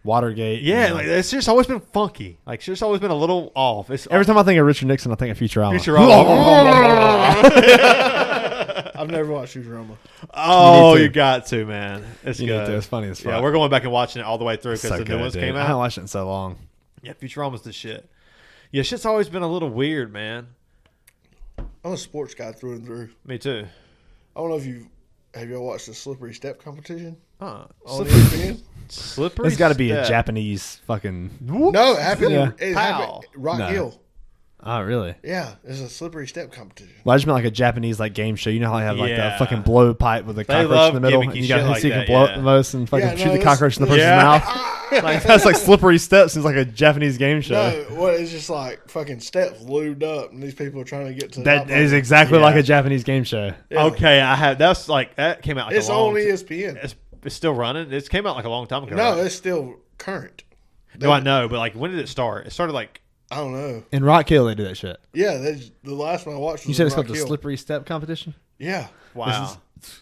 Watergate. yeah, and, like it's just always been funky. Like it's just always been a little off. It's every time I think of Richard Nixon, I think of Futurama. I've never watched Futurama. Oh, You need to. you got to, man. It's You need good. to. It's funny as fuck. Yeah, we're going back and watching it all the way through because So the good, new ones dude. came I haven't out. watched it in so long. Yeah, Futurama's the shit. Yeah, shit's always been a little weird, man. I'm a sports guy through and through. Me too. I don't know if have you ever watched the slippery step competition Huh. on ESPN? Slippery. It's got to be a step. Japanese fucking. No, it happened. Yeah. It Pow. happened. Rock No. Hill. Oh, really? Yeah, it's a slippery step competition. Well, I just meant like a Japanese like game show. You know how they have like Yeah. the fucking blowpipe with the They cockroach love in the middle, gimmicky and you got shit to like see who that, can blow it yeah. the most and fucking Yeah, shoot no, the this- cockroach in the person's Yeah. mouth. Like that's like slippery steps. Seems like a Japanese game show. No, what it's just like fucking steps lubed up, and these people are trying to get to the That top of is it. exactly Yeah. like a Japanese game show. Yeah. Okay, I have. That's like that came out. Like It's a long on ESPN. It's still running. It came out like a long time ago. No, right? it's still current. No, I know, but like when did it start? It started like I don't know. In Rock Hill, they do that shit. Yeah, the last one I watched was You said it's Rock called the Hill. slippery step competition. Yeah, wow. I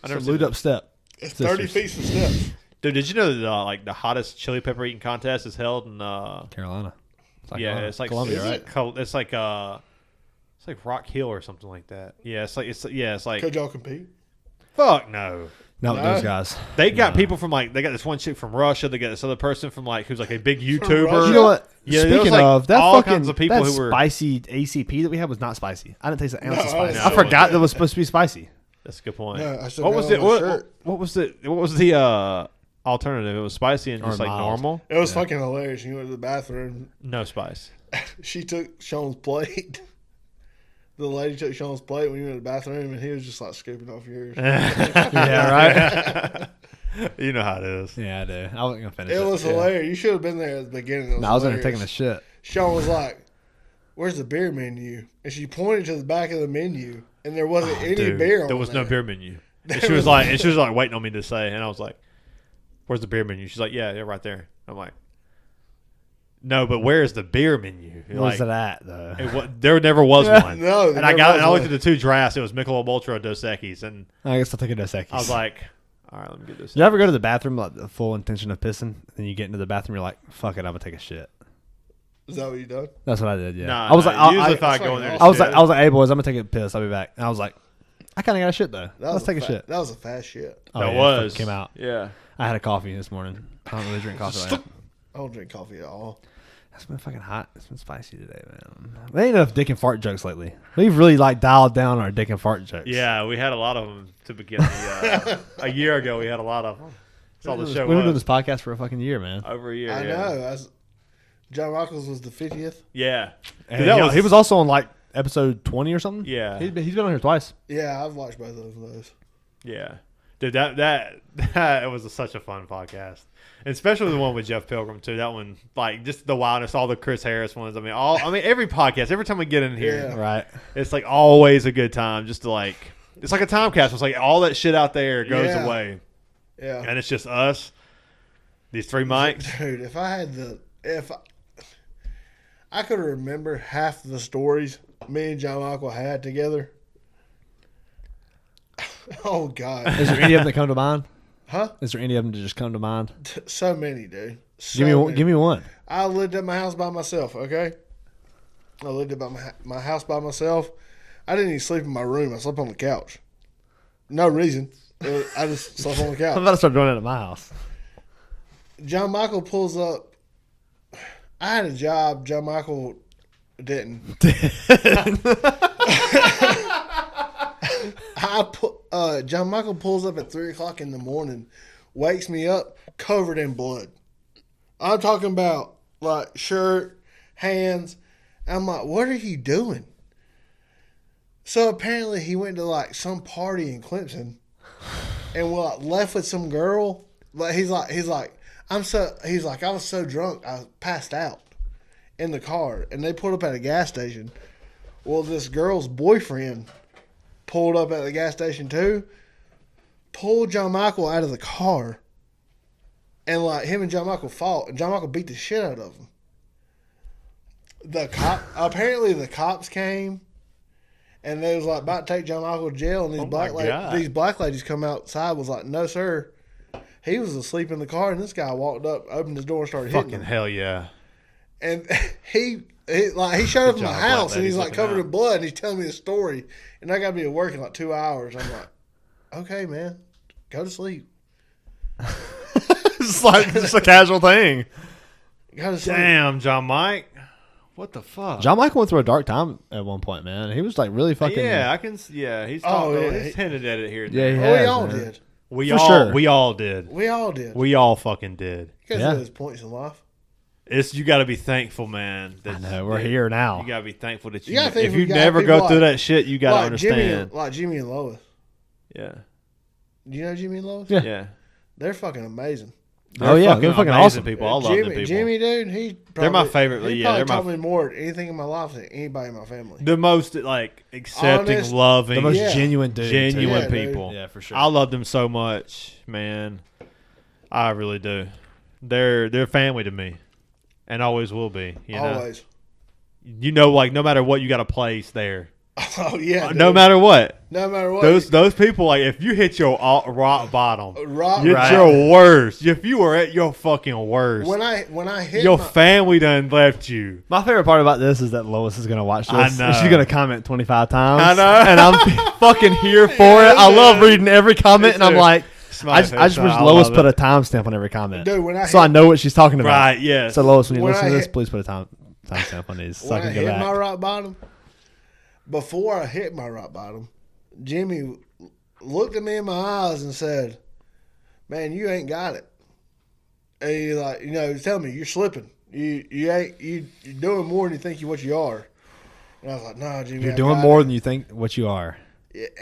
I never never lewd seen up step. it's 30 Sisters. feet of steps. Dude, did you know that like the hottest chili pepper eating contest is held in Carolina. It's like yeah, Columbia. it's like Columbia, Is right? it? It's like Rock Hill or something like that. Yeah, it's like Could y'all compete? fuck no. Not with No. those guys. They got people from like they got this one chick from Russia. They got this other person from like who's like a big YouTuber. Russia? You know what? Yeah, there was, Speaking like, of that, all fucking kinds of people that who were- spicy ACP that we had was not spicy. I didn't taste an ounce No, of I spice. didn't I know forgot that. that was supposed to be spicy. That's a good point. No, I still what got was it it? on my shirt. What was the alternative. It was spicy and Or just like mild. normal. It was fucking hilarious. You went to the bathroom. No spice. She took Sean's plate. The lady took Sean's plate when you went to the bathroom, and he was just like scooping off yours. Yeah, right. You know how it is. Yeah, I do. I wasn't gonna finish it. It was hilarious. You should have been there at the beginning. No, I was in there taking a shit. Sean was like, "Where's the beer menu?" And she pointed to the back of the menu, and there wasn't any Dude, beer on there was there. no beer menu. And she was like waiting on me to say, and I was like, "Where's the beer menu?" She's like, "Yeah, right there." I'm like, "No, but where's the beer menu?" Where's it at though? There never was one. No, And I looked at the two drafts. It was Michelob Ultra Dos Equis, and I guess I'll take a Dos Equis. I was like, "All right, let me get this." you ever go to the bathroom like the full intention of pissing, and then you get into the bathroom, you're like, "Fuck it, I'm gonna take a shit." Is that what you done? That's what I did. Yeah, Nah, I was like, usually if I that's go in there, fucking to I was shit, like, hey boys, I'm gonna take a piss. I'll be back. And I was like, I kind of got a shit though. Let's take a shit. That was a fast shit. Oh, that yeah, was it came out. Yeah, I had a coffee this morning. I don't really drink coffee like that. I don't drink coffee at all. It's been fucking hot. It's been spicy today, man. There ain't enough dick and fart jokes lately. We've really like dialed down our dick and fart jokes. yeah. We had a lot of them to begin the. A year ago, we had a lot of them. That's all the show We've been doing was. this podcast for a fucking year, man. Over a year. I yeah. know. John Michaels was the 50th. Yeah. And That he was also on like episode 20 or something. Yeah. He's been on here twice. Yeah, I've watched both of those. Yeah, dude, that was such a fun podcast, and especially the one with Jeff Pilgrim too. That one, like, just the wildness, all the Chris Harris ones. I mean, every podcast, every time we get in here, Yeah. Right. it's like always a good time. Just to like, it's like a time capsule. It's like all that shit out there goes Yeah. away, Yeah. and it's just us, these three mics. Dude, if I could remember half the stories me and John Michael had together. Oh God. Is there any of them that come to mind? Huh? Is there any of them that just come to mind? So many, dude. Give me one. I lived at my house by myself, okay? I lived at my house by myself. I didn't even sleep in my room. I slept on the couch. No reason. I just slept on the I'm couch. about to start doing it at my house. John Michael pulls up. I had a job. John Michael didn't. John Michael pulls up at 3 o'clock in the morning, wakes me up covered in blood. I'm talking about like shirt, hands. I'm like, what are you doing? So apparently he went to like some party in Clemson, and left with some girl. Like he's like I was so drunk I passed out in the car, and they pulled up at a gas station. Well, this girl's boyfriend pulled up at the gas station too, pulled John Michael out of the car, and like him and John Michael fought, and John Michael beat the shit out of him. Apparently the cops came, and they was like about to take John Michael to jail, and these black ladies come outside, was like, no sir, he was asleep in the car, and this guy walked up, opened his door, and started hitting Fucking him. hell yeah. And he showed up in my job, house, black and he's ladies like looking covered out. in blood, and he's telling me the story, and I got to be at work in like 2 hours. I'm like, okay, man, go to sleep. It's like just a casual thing. Go to sleep. Damn, John Mike. What the fuck? John Michael went through a dark time at one point, man. He was like really fucking. Yeah, I can. Yeah, he's Oh, talked. yeah. He's hinted at it here. and Yeah, there. he Well, we has, all man. did. We For all. sure. We all did. We all did. We all fucking did. Because Yeah. of his points in life. It's you got to be thankful, man. I know we're here now. You got to be thankful that You gotta think if we you got never people go through like- that shit, you got to understand. Like Jimmy and Lois. Yeah. Do you know Jimmy and Lois? Yeah. Yeah. They're fucking amazing. Oh, yeah, they're fucking amazing awesome. people. I love them people. Jimmy, dude, he probably, They're my favorite. He Yeah, probably they're taught my me more than anything in my life than anybody in my family. the most like accepting, Honest, loving, The most Yeah. genuine dude. too. genuine Yeah, dude. people. Yeah, for sure. I love them so much, man. I really do. They're family to me, and always will be. You know, Always. like no matter what, you got a place there. Oh yeah. Dude. No matter what, No matter what. those people, like if you hit your rock bottom, Rock, you're Right. your worst. If you were at your fucking worst, when I hit your my, family done left you. My favorite part about this is that Lois is gonna watch this. I and know. she's gonna comment 25 times. I know. And I'm fucking here for it. I love reading every comment, and I'm too. like, Smiley I just face, wish I Lois love put it. a timestamp on every comment, dude, when I so I know what she's talking about. Right? Yes. So Lois, when you When listen I to this, hit- please put a timestamp on these, so I when I can go hit back. my rock bottom, before I hit my rock bottom, Jimmy looked at me in my eyes and said, "Man, you ain't got it. And he's like, tell me you're slipping. You're doing more than you think what you are. And I was like, no, Jimmy, You're doing more than you think what you are.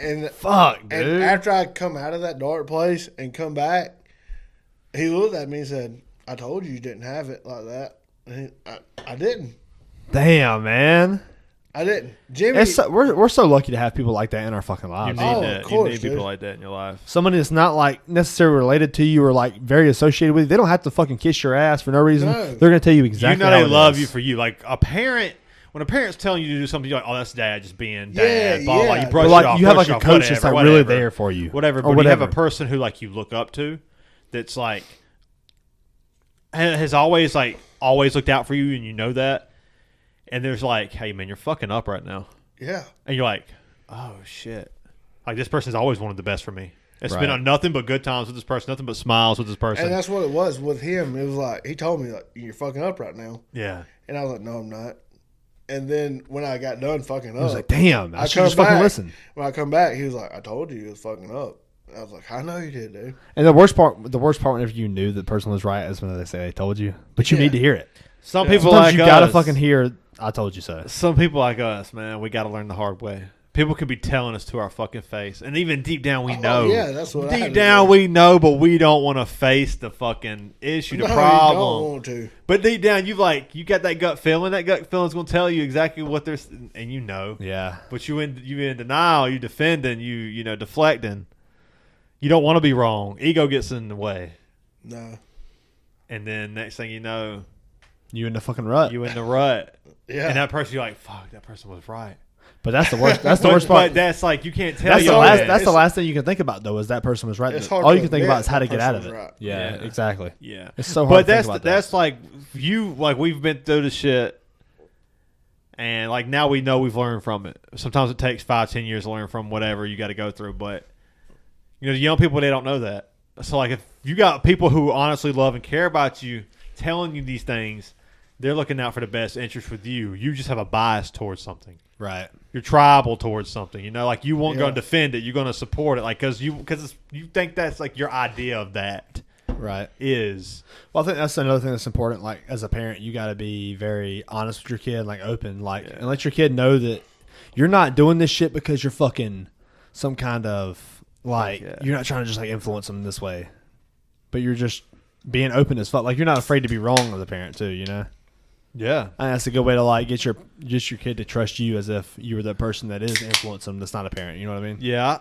And fuck, dude. And after I come out of that dark place and come back, he looked at me and said, I told you didn't have it like that. And I didn't. Damn, man. I didn't. Jimmy. We're so lucky to have people like that in our fucking lives. You need of course, you need people dude. like that in your life. Somebody that's not like necessarily related to you or like very associated with you. They don't have to fucking kiss your ass for no reason. No. They're gonna tell you exactly. You know how they it love is. you for you. Like a parent, when a parent's telling you to do something, you're like, oh, that's dad just being Yeah, dad. Blah, blah, yeah. you brush But it like off, you have brush like it a off, coach that's whatever, like really whatever. there for you. Whatever. Or But you have a whatever. person who like you look up to that's like has always looked out for you, and you know that. And there's like, hey man, you're fucking up right now. Yeah. And you're like, oh shit. Like this person's always wanted the best for me. It's Right. been on nothing but good times with this person, nothing but smiles with this person. And that's what it was with him. It was like, he told me, like, you're fucking up right now. Yeah. And I was like, no, I'm not. And then when I got done fucking I was up, like, damn, I should come just fucking back. listen. When I come back, he was like, I told you was fucking up. I was like, I know you did, dude. And the worst part whenever you knew the person was right is when they say they told you, but you Yeah. need to hear it. Some people Sometimes like you us, gotta fucking hear. I told you so. some people like us, man, we got to learn the hard way. People could be telling us to our fucking face, and even deep down we know. Yeah, that's what I had deep to down do. we know, but we don't want to face the fucking issue, the No, problem. you don't want to. But deep down, you got that gut feeling. That gut feeling's gonna tell you exactly what there's, and you know. Yeah. But you in denial, you defending, you deflecting. You don't want to be wrong. Ego gets in the way, No. and then next thing you know, You in the fucking rut. you in the rut. Yeah. And that person, you're like, fuck, that person was right. But that's the worst. That's the But- worst part. But that's like you can't tell That's you the all last. that. That's the It's- last thing you can think about, though, is that person was right. It's hard All to you can think about admit is how to that get out of person it. was right. Yeah, Yeah. exactly. Yeah, It's so hard But to think that's about that's like you like we've been through the shit, and like now we know we've learned from it. Sometimes it takes 5-10 years to learn from whatever you got to go through, but the young people, they don't know that. So like if you got people who honestly love and care about you telling you these things, they're looking out for the best interest with you. You just have a bias towards something. Right. You're tribal towards something, like you won't go Yeah. and defend it. You're going to support it, like because you think that's like your idea of that Right. is. Well, I think that's another thing that's important. Like as a parent, you got to be very honest with your kid, like open, like Yeah. and let your kid know that you're not doing this shit because you're fucking some kind of like Yeah. you're not trying to just like influence them this way, but you're just being open as fuck. Like you're not afraid to be wrong as a parent too. Yeah. And that's a good way to like get your kid to trust you as if you were the person that is influencing them. That's not a parent. You know what I mean? Yeah.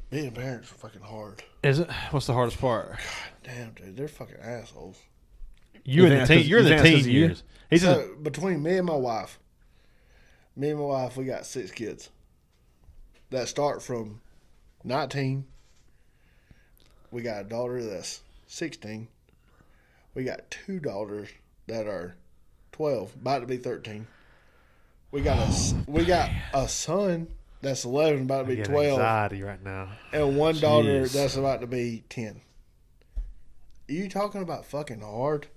Being parents are fucking hard. Is it? What's the hardest part? Damn, dude, they're fucking assholes. You're in think the that's teen. 'cause- You're in you the think that's teen 'cause of you? years. He's in So between me and my wife, we got 6 kids that start from 19. We got a daughter that's 16. We got 2 daughters that are 12, about to be 13. We got a son that's 11, about to be getting 12, anxiety right now. and one daughter Jeez. that's about to be 10. You talking about fucking hard?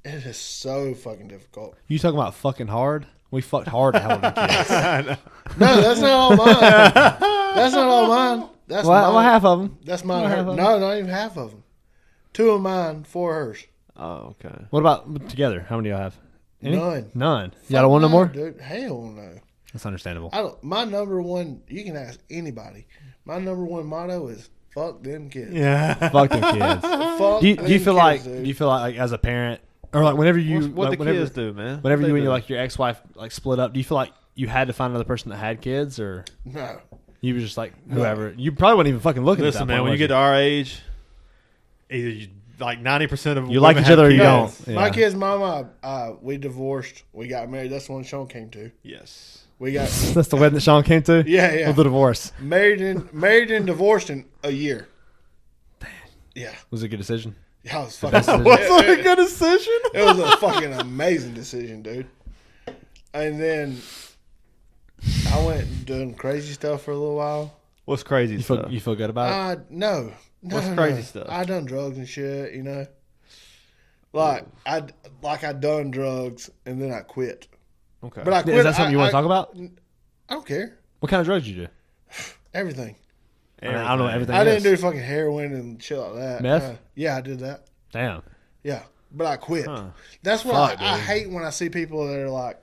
It is so fucking difficult. You talking about fucking hard? We fucked hard to hell with the kids. No, that's not all mine. That's not all mine. That's Well, mine. half of them. That's mine. Well, Her. half of No, not even half of them. 2 of mine, 4 hers. Oh, okay. What about together? How many do y'all have? Any? None. None. Y'all don't want no Fuck more? dude. Hell no. That's understandable. I don't. My number one. You can ask anybody. My number one motto is fuck them kids. Yeah. Fuck them kids. Fuck Do you them feel kids, like dude. do you feel like as a parent or like whenever you What like, the whenever, kids do, man? whenever What you they and your do. like your ex-wife like split up, do you feel like you had to find another person that had kids or No. you were just like whoever? You probably wouldn't even fucking look at Listen, that man. point, When you would get to our age, either you like 90% of You like women each have other or you kids. don't. My Yeah. kid's mama, we divorced. We got married. That's the one Shawn came to. Yes. We got That's the wedding that Shawn came to? yeah. With the divorce. married and divorced in a year. Yeah. Was it a good decision? Yeah, it was fucking. decision. What's a good decision? It was a fucking amazing decision, dude. And then I went doing crazy stuff for a little while. What's crazy You stuff? feel good about it? No. What's crazy stuff? I done drugs and shit, Like I done drugs and then I quit. Okay. But I quit. Is that something you want to talk about? I don't care. What kind of drugs did you do? Everything. I don't know everything. I is. didn't do fucking heroin and shit like that. Meth? Yeah, I did that. Damn. Yeah. but I quit. Huh. That's what Fuck, I dude. hate when I see people that are like,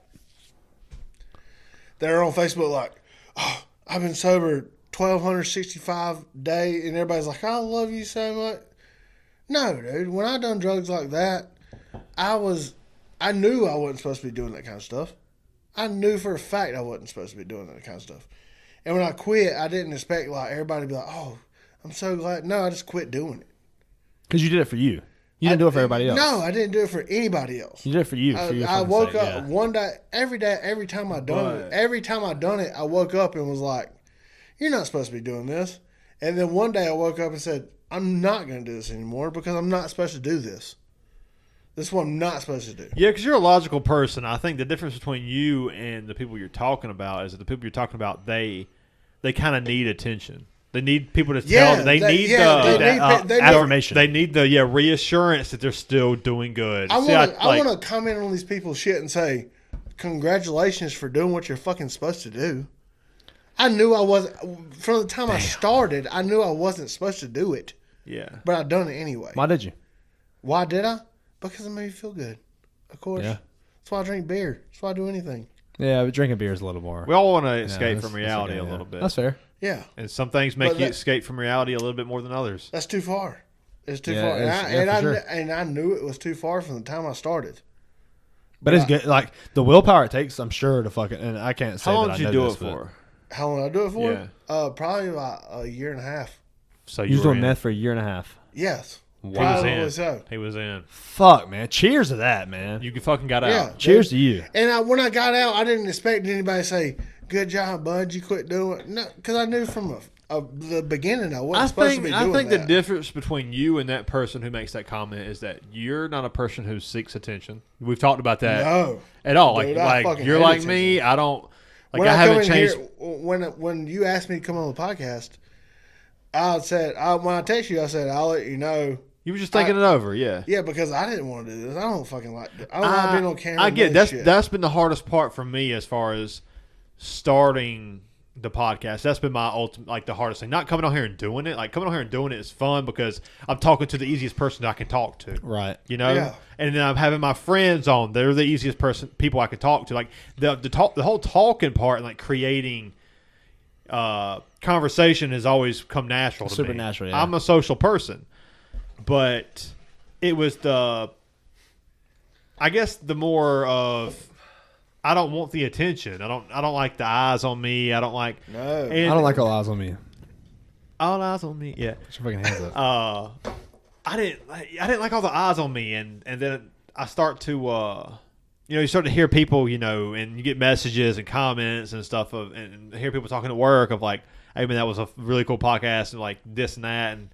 they're on Facebook like, oh, I've been sober 1,265 days, and everybody's like, I love you so much. No, dude. When I done drugs like that, I knew I wasn't supposed to be doing that kind of stuff. I knew for a fact I wasn't supposed to be doing that kind of stuff. And when I quit, I didn't expect like everybody to be like, oh, I'm so glad. No, I just quit doing it. Because you did it for you. You didn't do it for everybody else. No, I didn't do it for anybody else. You did it for you. For your I fucking woke sake, up one day, every time I done it. But- Every time I done it, I woke up and was like, "You're not supposed to be doing this." And then one day I woke up and said, "I'm not going to do this anymore because I'm not supposed to do this. This is what I'm not supposed to do." Yeah, because you're a logical person. I think the difference between you and the people you're talking about is that the people you're talking about, they kind of need attention. They need people to tell them. They need affirmation. They need the reassurance that they're still doing good. I want to comment on these people's shit and say, "Congratulations for doing what you're fucking supposed to do." I knew I wasn't from the time I started. I knew I wasn't supposed to do it, Yeah. but I done it anyway. Why did you? Why did I? Because it made me feel good. Of course. Yeah. That's why I drink beer. That's why I do anything. Yeah, but drinking beer is a little more. We all want to escape that's- from reality that's okay, a yeah. little bit. That's fair. Yeah. And some things make But you that- escape from reality a little bit more than others. That's too far. It's too Yeah, far. it's- for sure. And I knew it was too far from the time I started. But it's good. Like the willpower it takes, I'm sure, to fucking. And I can't say How long that did you I know do this, it but- for? How long did I do it for? Yeah. Probably about a year and a half. So You was were doing in. meth for a year and a half. Yes. He was Probably in. so. He was in. Fuck, man. Cheers to that, man. You fucking got Yeah. out. Cheers to you. And when I got out, I didn't expect anybody to say, "Good job, bud. You quit doing it." No, because I knew from the beginning I wasn't supposed to be doing I think that. the difference between you and that person who makes that comment is that you're not a person who seeks attention. We've talked about that No. at all. Dude, I like fucking you're hate like attention. me. I don't like. When I come haven't in changed. here, when you asked me to come on the podcast, I said when I text you, I said I'll let you know. You were just thinking it over, yeah. Yeah, because I didn't want to do this. I don't fucking like. I don't like being on camera. I and get doing shit. that's been the hardest part for me as far as starting the podcast. That's been my ultimate, like the hardest thing. Not coming on here and doing it. Like coming on here and doing it is fun because I'm talking to the easiest person I can talk to. Right. You know, Yeah. and then I'm having my friends on. They're the easiest people I can talk to. Like the whole talking part and like creating conversation has always come natural to me. Supernatural, yeah. I'm a social person, but it was I guess the more of I don't want the attention. I don't like the eyes on me. I don't like No. and I don't like all eyes on me. all eyes on me. Yeah. Put your fucking hands up. I didn't like all the eyes on me, and then I start to you start to hear people, and you get messages and comments and stuff and hear people talking at work of like, hey man, that was a really cool podcast and like this and that, and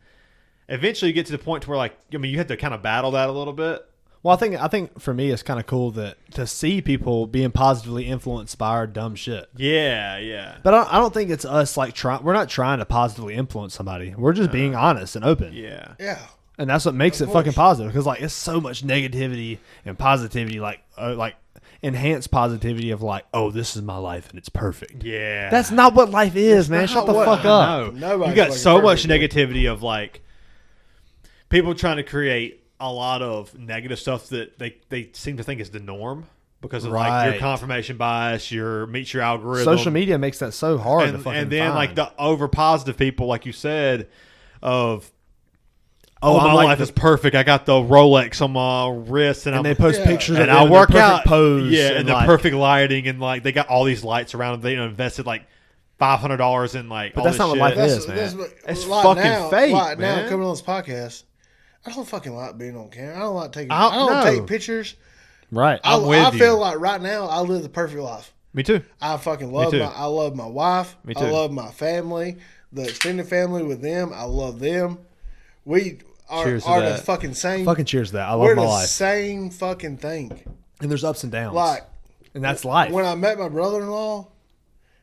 eventually you get to the point to where like, I mean, you have to kind of battle that a little bit. Well, I think for me it's kind of cool that to see people being positively influenced by our dumb shit. Yeah, yeah. But I don't think it's us like we're not trying to positively influence somebody. We're just being honest and open. Yeah. Yeah. And that's what makes Of it fucking course. positive because like it's so much negativity and positivity, like enhanced positivity of like, oh, this is my life and it's perfect. Yeah. That's not what life is, man. Shut the What- fuck I up. know. Nobody's You got fucking so much perfect. negativity of like people trying to create a lot of negative stuff that they seem to think is the norm because of like your Right. confirmation bias, meets your algorithm. Social media makes that so hard to and, fucking and then find. like the over positive people, like you said, of Oh, my I'm like life the- is perfect. I got the Rolex on my wrist, and and I'm they post Yeah. pictures and of I them in work the perfect out pose. yeah, and the like, perfect lighting, and like they got all these lights around them. They invested like $500 in like. But all that's this not what shit. life That's, is, man. It's like fucking now, fake, like man. now, coming on this podcast, I don't fucking like being on camera. I don't like taking. I I don't no. take pictures. Right. I'm with I you. feel like right now I live the perfect life. Me too. I fucking love too. I love my wife. Me I too. love my family, the extended family with them. I love them. We are Cheers to the that. fucking same. Fucking cheers to that. I we're love my the life. same fucking thing. And there's ups and downs. Like and that's life. when I met my brother-in-law,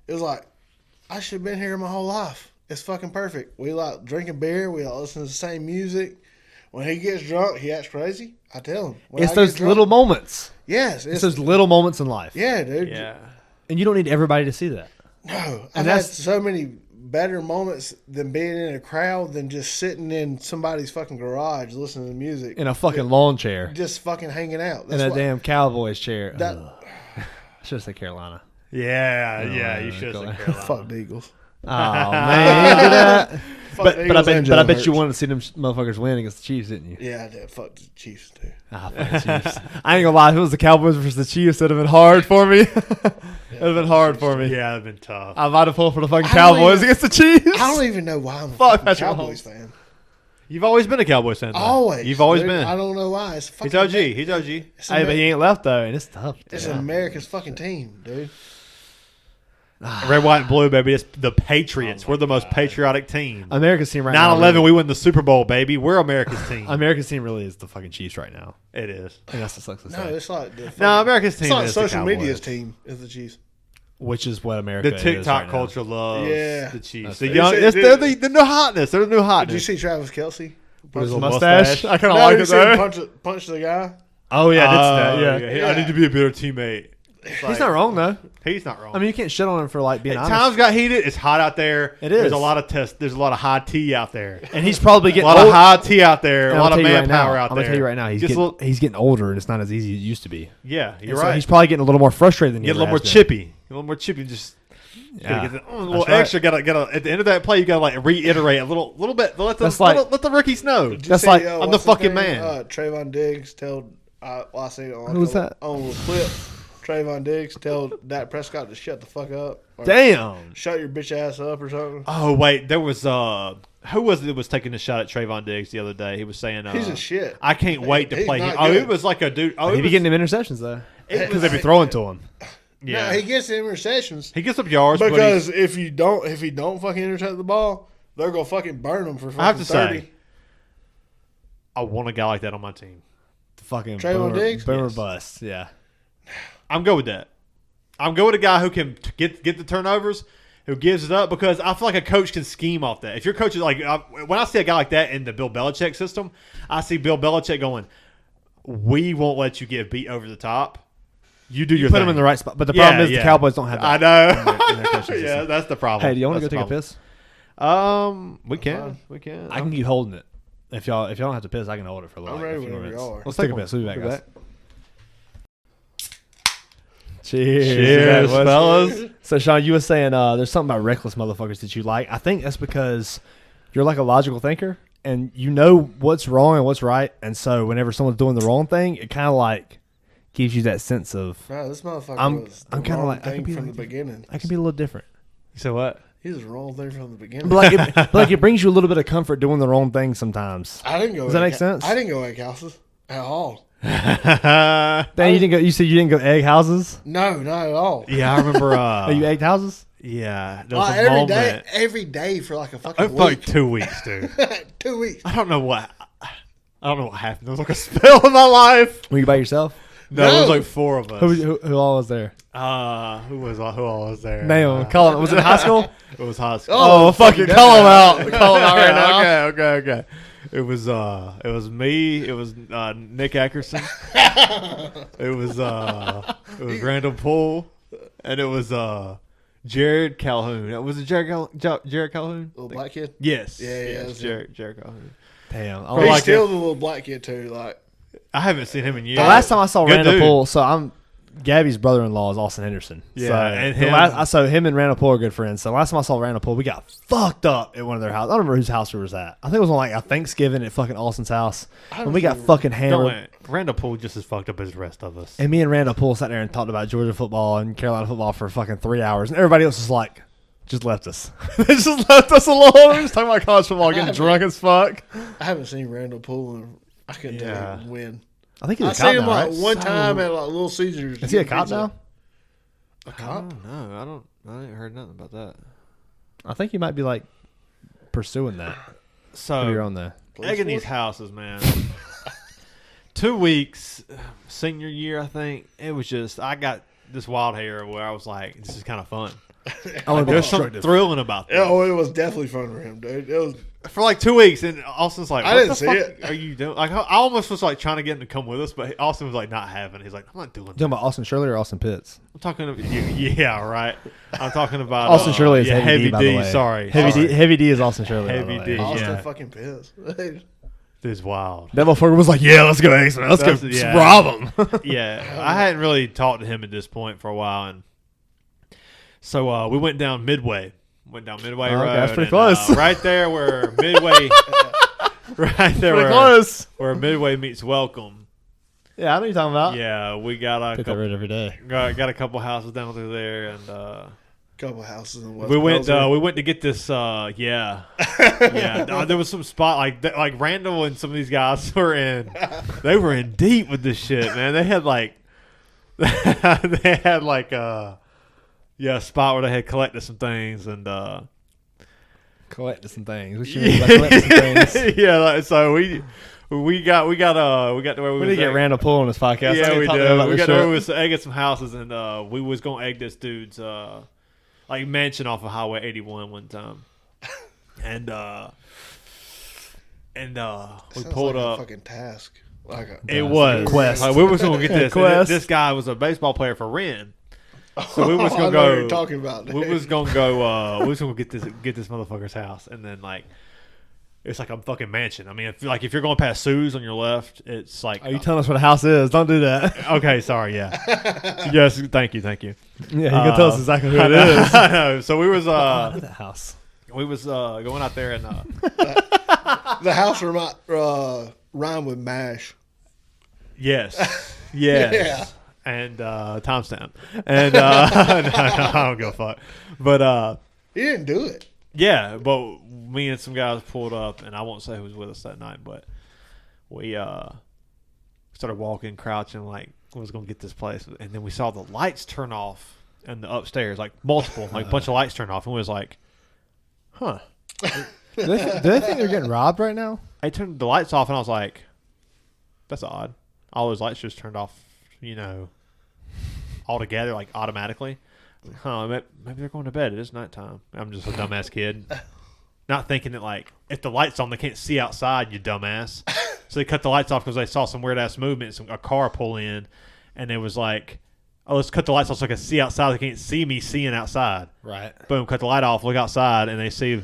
it was like I should have been here my whole life. It's fucking perfect. We like drinking beer. We like listen to the same music. When he gets drunk, he acts crazy. I tell him. When It's I those get drunk- little moments. Yes, It's those little moments in life. yeah, dude. Yeah. And you don't need everybody to see that. No, I've And had that's- so many better moments than being in a crowd than just sitting in somebody's fucking garage listening to music in a fucking lawn chair. just fucking hanging out. In a damn Cowboys chair. That- I should have said Carolina. Yeah, you should have said Carolina. Fuck the Eagles. Oh man, you did that. Fuck But the I Eagles bet and but I Jalen bet you Hurts. wanted to see them motherfuckers win against the Chiefs, didn't you? Yeah, I did. Fuck the Chiefs too. Ah, fuck the Chiefs. I ain't gonna lie. If it was the Cowboys versus the Chiefs, it'd have been hard for me. It'd have been hard for me. Yeah, it'd been tough. I might have pulled for the fucking I don't Cowboys even- against the Chiefs. I don't even know why I'm a Fuck fucking Patrick Cowboys Mahomes. fan. You've always been a Cowboys fan. Though. Always. You've always dude. been. I don't know why. It's fucking He's OG. He's OG. It's, Hey, but he ain't left though, and it's tough. it's dude. America's fucking team, dude. Red, white, and blue, baby. It's the Patriots. We're the most patriotic team. America's team right now. 9/11, really- we win the Super Bowl, baby. We're America's team. America's team really is the fucking Chiefs right now. It is. And that's what sucks to No, say. it's like the fucking, No, America's team it's like is the social Cowboys. media's team is the Chiefs. Which is what America The is TikTok right now. culture loves Yeah. the Chiefs. That's The fair. young, Did you see- they're the new hotness. They're the new Did you hotness. see Travis Kelce? With his His little mustache. I kind of No, like you it see him though. punch the guy. Oh yeah, I did see that. Yeah. Yeah. I need to be a better teammate. He's not wrong though. He's not wrong. I mean, you can't shit on him for like being honest. Times got heated. It's hot out there. It There's is. a lot of There's a lot of high tea out there. And he's probably A getting lot of old. high tea out there. And A lot I'll of tell you right manpower now, out I'm there. gonna tell you right now, he's Gets getting, a little- he's getting older, and it's not as easy as it used to be. Yeah, you're And so right. he's probably getting a little more frustrated than he Get a ever little more has been. chippy. A little more chippy. Just Yeah. gotta get a little That's right. extra. Gotta at the end of that play, you gotta like reiterate a little bit. Let That's like- let the rookies know. Did you That's see, like, I'm the what's his fucking name? man. Trayvon Diggs told I seen it on Who was that? on the clip. Trayvon Diggs told Dak Prescott to shut the fuck up. Or Damn. Shut your bitch ass up or something. Oh wait, there was who was it that was taking a shot at Trayvon Diggs the other day? He was saying He's a shit. I can't wait to He's play him. not Oh, good. it was like a dude. Oh, He it be was, getting them interceptions though, it because was- they be throwing to him. yeah. No, he gets the interceptions He gets up yards because if he don't fucking intercept the ball, they're gonna fucking burn him for fucking I have to 30. say, I want a guy like that on my team. The fucking Trayvon Diggs? boomer Yes. bust. Yeah. I'm good with that. I'm good with a guy who can get the turnovers, who gives it up, because I feel like a coach can scheme off that. If your coach is like, when I see a guy like that in the Bill Belichick system, I see Bill Belichick going, "We won't let you get beat over the top. You do your Put thing." him in the right spot, but the problem is the Cowboys don't have I that. know. in their coaching Yeah, system. that's the problem. Hey, do you want to That's go take the a piss? problem. We can. We can. I can keep holding it. If y'all don't have to piss, I can hold it for a little. I'm like, ready a few more whenever minutes. y'all are. Let's take a piss. We'll be back, We'll be guys. Cheers, Cheers, boys. fellas. So, Shawn, you were saying there's something about reckless motherfuckers that you like. I think that's because you're like a logical thinker, and you know what's wrong and what's right. And so, whenever someone's doing the wrong thing, it kind of like gives you that sense of No, this motherfucker I'm- was I'm the kinda wrong like- I thing can be from like the beginning. I can be a little different. So what? He was the wrong thing from the beginning. But like it brings you a little bit of comfort doing the wrong thing sometimes. I didn't go. Does that egg make sense? I didn't go egg houses at all. Yeah, Dan, you didn't go. You said you didn't go egg houses. No, not at all. I remember. Oh, you egged houses? Yeah, there was Like, a moment. every day for like a fucking For like week. 2 weeks, dude. 2 weeks. I don't know what happened. There was like a spell in my life. Were you by yourself? No, there was No. like 4 of us. Who all was there? Who all was there? Name him. Call him. Was it high school? It was high school. Oh, fucking call him out. Call him out right now. Okay. It was me. It was Nick Ackerson. it was Randall Poole, and it was Jared Calhoun. Was it Jared Calhoun? Little black kid. Yes. Yeah, yes, that's Jared Calhoun. Damn. For He's like still the little black kid too. Like I haven't seen him in years. The last time I saw Good Randall dude. Poole, so Gabby's brother-in-law is Austin Henderson. Yeah, so and him and Randall Poole are good friends. So last time I saw Randall Poole, we got fucked up at one of their houses. I don't remember whose house it was at. I think it was on like a Thanksgiving at fucking Austin's house, and we got fucking hammered. Randall Poole just as fucked up as the rest of us. And me and Randall Poole sat there and talked about Georgia football and Carolina football for fucking 3 hours, and everybody else was like, just left us. They just left us alone. We were just talking about college football, getting drunk as fuck. I haven't seen Randall Poole and I couldn't Yeah. tell you when. I think he's I a seen cop him now, like right? one time at like Little Caesars. Is he a getting cop pizza. now? A cop? No, I ain't heard nothing about that. I think he might be like pursuing that. So Maybe you're on there. egging these houses, man. 2 weeks, senior year, I think. It was just, I got this wild hair where I was like, this is kind of fun. Oh, There's something thrilling about this. Oh, it was definitely fun for him, dude. It was. For like 2 weeks, and Austin's like, I what didn't the see fuck it. are you doing? Like, I almost was like trying to get him to come with us, but Austin was like not having it. He's like, I'm not doing You that. talking about Austin Shirley or Austin Pitts? I'm talking about, yeah, right. I'm talking about Austin Shirley is yeah, Heavy D, by the way. Sorry. Heavy D is Austin Shirley. Heavy by the way. D. Austin Yeah. fucking pissed. This is wild. That motherfucker was like, yeah, let's go X-Men. Let's go Yeah. rob him. Yeah, I hadn't really talked to him at this point for a while, and so we went down Midway. Went down Midway Road. Okay, that's pretty and, close. right there where Midway, right there Pretty where, close. where Midway meets Welcome. Yeah, I know what you're talking about. Yeah, we got a Take that couple, road every day. got a couple houses down through there, and Couple houses in West we went Belzer. we went to get this. Yeah, there was some spot like Randall and some of these guys were in. They were in deep with this shit, man. They had like a spot where they had collected some things and Collecting some things. What you mean by collecting some things? yeah. Like, so we got to where we We was need to get at. Randall Poole on this podcast. Yeah, we did. did. We got to where we was egging some houses and we was gonna egg this dude's like mansion off of Highway 81 one time, and we Sounds pulled like up. a fucking task. Like a, It was Quest. Like, we was gonna get this. Quest. This guy was a baseball player for Ren, so we was I gonna know what go. you're talking about. Dude. We was gonna go. We was gonna get this motherfucker's house, and then like, it's like a fucking mansion. I mean, if you're going past Sue's on your left, it's like. Are you telling us what a house is? Don't do that. Okay, sorry. Yeah. Yes. Thank you. Yeah, you can tell us exactly who I it know, is. I know. So we was that house. going out there and The house rhyme with MASH. yes. Yeah. And timestamp. And no, I don't give a fuck. But He didn't do it. yeah, but me and some guys pulled up, and I won't say who was with us that night, but we started walking, crouching, like we was gonna get this place, and then we saw the lights turn off in the upstairs, like multiple, like a bunch of lights turn off, and we was like, huh. Do they think they're getting robbed right now? I turned the lights off, and I was like, that's odd. All those lights just turned off, all together, like automatically. Huh, maybe they're going to bed. It is nighttime. I'm just a dumbass kid. Not thinking that, like, if the light's on, they can't see outside, you dumbass. So they cut the lights off because they saw some weird-ass movement, a car pull in, and it was like, oh, let's cut the lights off so I can see outside. They can't see me seeing outside. Right. Boom, cut the light off, look outside, and they see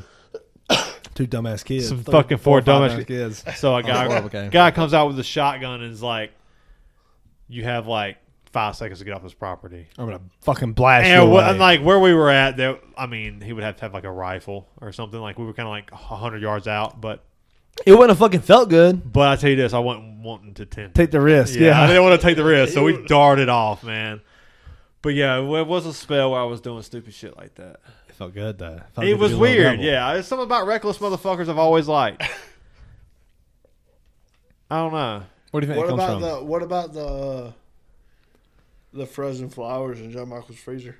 Two dumbass kids. some fucking four dumbass kids. So a horrible game. guy comes out with a shotgun and is like, you have, like, 5 seconds to get off this property. I'm going to fucking blast you And away. like where we were at, there, I mean, he would have to have like a rifle or something. Like we were kind of like 100 yards out, but It wouldn't have fucking felt good. I tell you this, I wasn't wanting to tempt. Take the risk. I Yeah. didn't want to take the risk, so we darted off, man. But yeah, it was a spell where I was doing stupid shit like that. It felt good, though. It was weird, yeah. It's something about reckless motherfuckers I've always liked. I don't know. Where do you think it comes from? What about the frozen flowers in John Michael's freezer?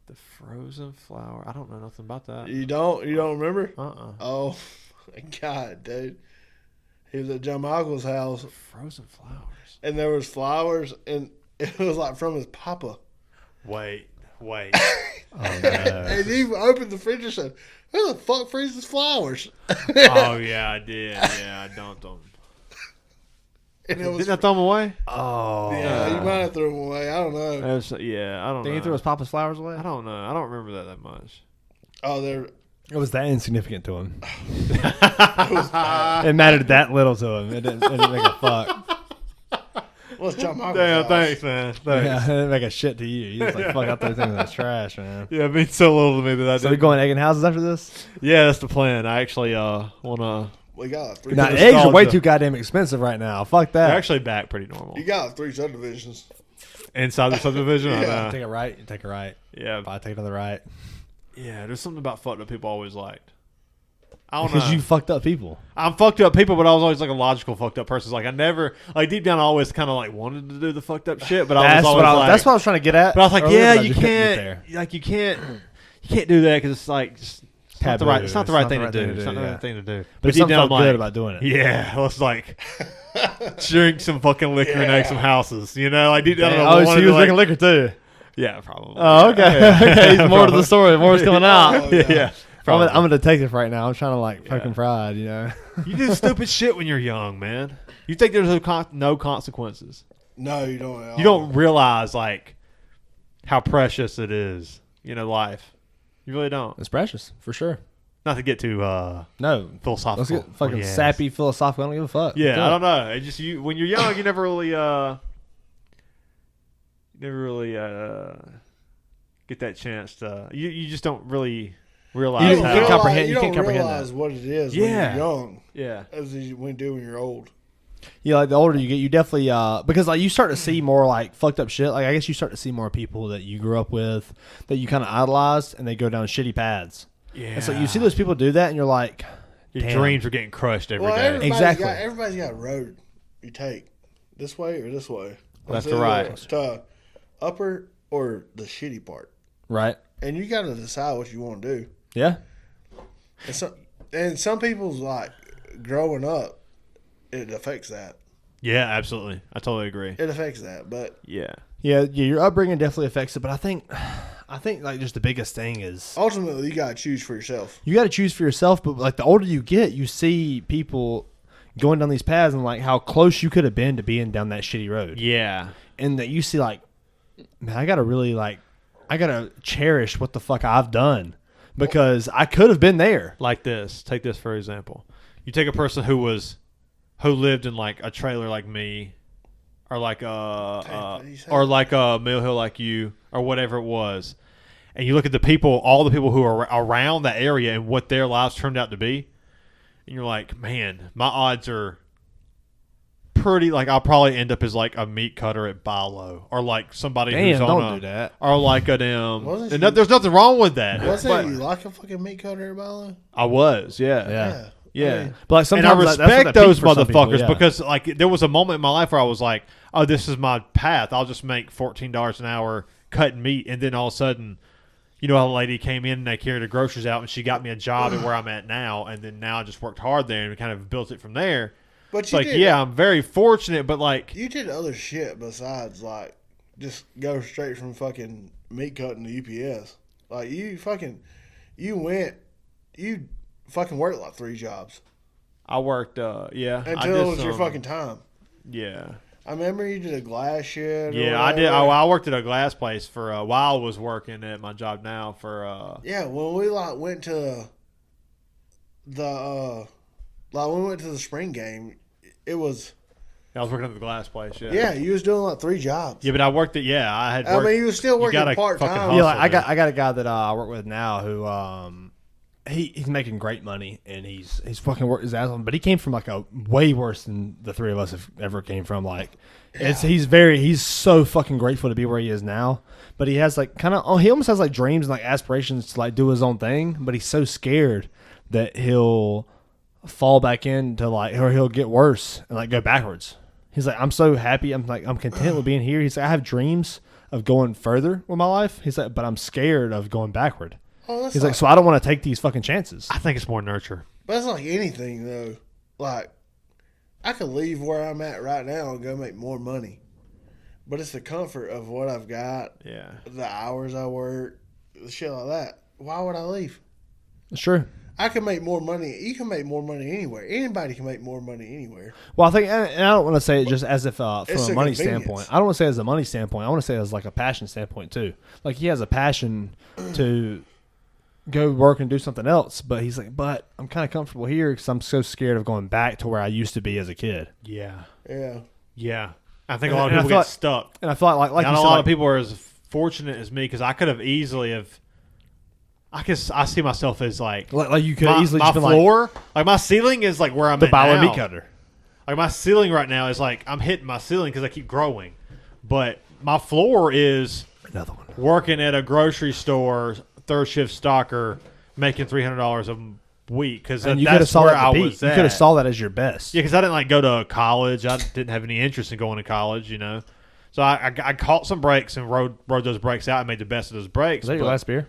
The frozen flower. I don't know nothing about that. You don't remember? Oh, my God, dude. He was at John Michael's house, frozen flowers. and there was flowers, and it was like from his papa. Wait. Oh, no. And he opened the fridge and said, "Who the fuck freezes flowers?" Oh yeah, I did. Yeah, I dumped them. And it was, Didn't I throw them away? Oh. yeah, you might have thrown them away. I don't know. I don't Think know. he threw his papa's flowers away? I don't know. I don't remember that much. Oh, they're It was that insignificant to him. it was bad. It mattered that little to him. It didn't make a fuck. Well, it's John Michael's Damn, house. thanks, man. Thanks. Yeah, it didn't make a shit to you. You just like, fuck out those things that's trash, man. Yeah, it means so little to me that I So we did. going egging houses after this? Yeah, that's the plan. I actually want to. We got three. Nah, Because eggs are way nostalgia. too goddamn expensive right now. Fuck that. They're actually back pretty normal. You got 3 subdivisions. Inside the subdivision, I Yeah. know. Take a right, you take a right. Yeah, If I take another right. yeah. There's something about fucked up people I always liked. I don't know. Because you fucked up people. I'm fucked up people, but I was always like a logical fucked up person. Like I never, like deep down, I always kind of like wanted to do the fucked up shit, but I was always like, that's what I was trying to get at. but I was like, earlier, yeah, but I you just couldn't get can't, there. like you can't do that because it's like just taboo. It's not the right thing to do. It's not the yeah. right thing to do. But deep something down, felt I'm good like, about doing it. yeah, let's like drink some fucking liquor and egg some houses. You know, like I don't know. Oh, so wanted he was to, drinking liquor too. Yeah, probably. Oh, okay. Yeah. Okay, he's more to the story. More's coming out. Oh, yeah. Yeah. I'm Probably. a detective right now. I'm trying to like poke Yeah. and pride, you know. You do stupid shit when you're young, man. You think there's no consequences. No, you don't. At You all. don't realize like how precious it is. You know, life. You really don't. It's precious for sure. Not to get too No, philosophical. let's get fucking Yes. sappy, philosophical. I don't give a fuck. Yeah, Let's do I it. don't know. It just when you're young, you never really get that chance to. You just don't really realize You how. can't comprehend- You you don't can't comprehend realize what it is Yeah. when you're young, Yeah. as you do when you're old. Yeah, like the older you get, you definitely because like you start to see more like fucked up shit. Like I guess you start to see more people that you grew up with that you kind of idolized, and they go down shitty paths. Yeah. And so you see those people do that, and you're like, Your damn. dreams are getting crushed every Well, day. Exactly. Everybody's got a road you take, this way or this way. Left It's or right. either to upper or the shitty part, right? and you got to decide what you want to do. Yeah, And some people's like growing up, it affects that. Yeah, absolutely. I totally agree. It affects that, but Yeah. yeah. Your upbringing definitely affects it, but I think like just the biggest thing is ultimately you got to choose for yourself. you got to choose for yourself. But like the older you get, you see people going down these paths and like how close you could have been to being down that shitty road. Yeah. And that you see like, man, I gotta cherish what the fuck I've done because I could have been there. Like this. Take this for example. You take a person who lived in like a trailer like me, or like what did you say? or like a Mill Hill like you, or whatever it was, and you look at all the people who are around that area and what their lives turned out to be, and you're like, man, my odds are pretty. Like I'll probably end up as like a meat cutter at Bilo, or like somebody who's Damn, on don't a, do that. or like a damn. Wasn't And you- there's nothing wrong with that. Wasn't but you like a fucking meat cutter, Bilo? I was, yeah. Yeah. Yeah. I mean, But like And I sometimes that's what respect that those peaks for some motherfuckers people, yeah. because like there was a moment in my life where I was like, oh, this is my path. I'll just make $14 an hour cutting meat. And then all of a sudden, you know, a lady came in and they carried the groceries out and she got me a job at where I'm at now. And then now I just worked hard there and we kind of built it from there. but It's you like, did, yeah, I'm very fortunate, but like, you did other shit besides like just go straight from fucking meat cutting to UPS. Like you fucking worked like 3 jobs I worked, yeah. I until did it was your some- fucking time. Yeah. I remember you did a glass shed. or Yeah, I did. whatever. I worked at a glass place for a while. I was working at my job now for, Yeah, when we like went to when we went to the spring game, it was I was working at the glass place. Yeah. yeah, you was doing like 3 jobs. Yeah, but I worked at, I had I worked. mean, you was still working gotta part fucking time. hustle. Yeah, like, I dude. got a guy that I work with now who he's making great money and he's fucking worked his ass off. But he came from like a way worse than the 3 of us have ever came from. Like he's so fucking grateful to be where he is now. But he has like he almost has like dreams and like aspirations to like do his own thing. But he's so scared that he'll fall back into like, or he'll get worse and like go backwards. He's like, I'm so happy. I'm content with being here. He's like, I have dreams of going further with my life. He's like, but I'm scared of going backward. Oh, that's He's like, so I don't want to take these fucking chances. I think it's more nurture. but that's like anything though. Like I could leave where I'm at right now and go make more money, but it's the comfort of what I've got, Yeah. the hours I work, the shit like that. Why would I leave? Sure. I can make more money. You can make more money anywhere. Anybody can make more money anywhere. Well, I think, and I don't want to say it just as if from It's a a money convenience. standpoint. I don't want to say it as a money standpoint. I want to say it as like a passion standpoint too. Like he has a passion to go work and do something else, but he's like, but I'm kind of comfortable here because I'm so scared of going back to where I used to be as a kid. Yeah. Yeah. Yeah. I think a And- lot of and I people feel get like- stuck. And I feel like Not you a said, lot like, of people are as fortunate as me because I could have easily have. I see myself as like you could my, easily my just been like floor, like my ceiling is like where I'm the at now. Bilo meat cutter. Like my ceiling right now is like I'm hitting my ceiling because I keep growing, but my floor is Another one. working at a grocery store, 3rd shift stocker, making $300 a week because And you could have that's saw where that I at the peak. was You at. could have saw that as your best. Yeah, because I didn't like go to college. I didn't have any interest in going to college, you know. So I caught some breaks and rode those breaks out and made the best of those breaks. Is that your but- last beer?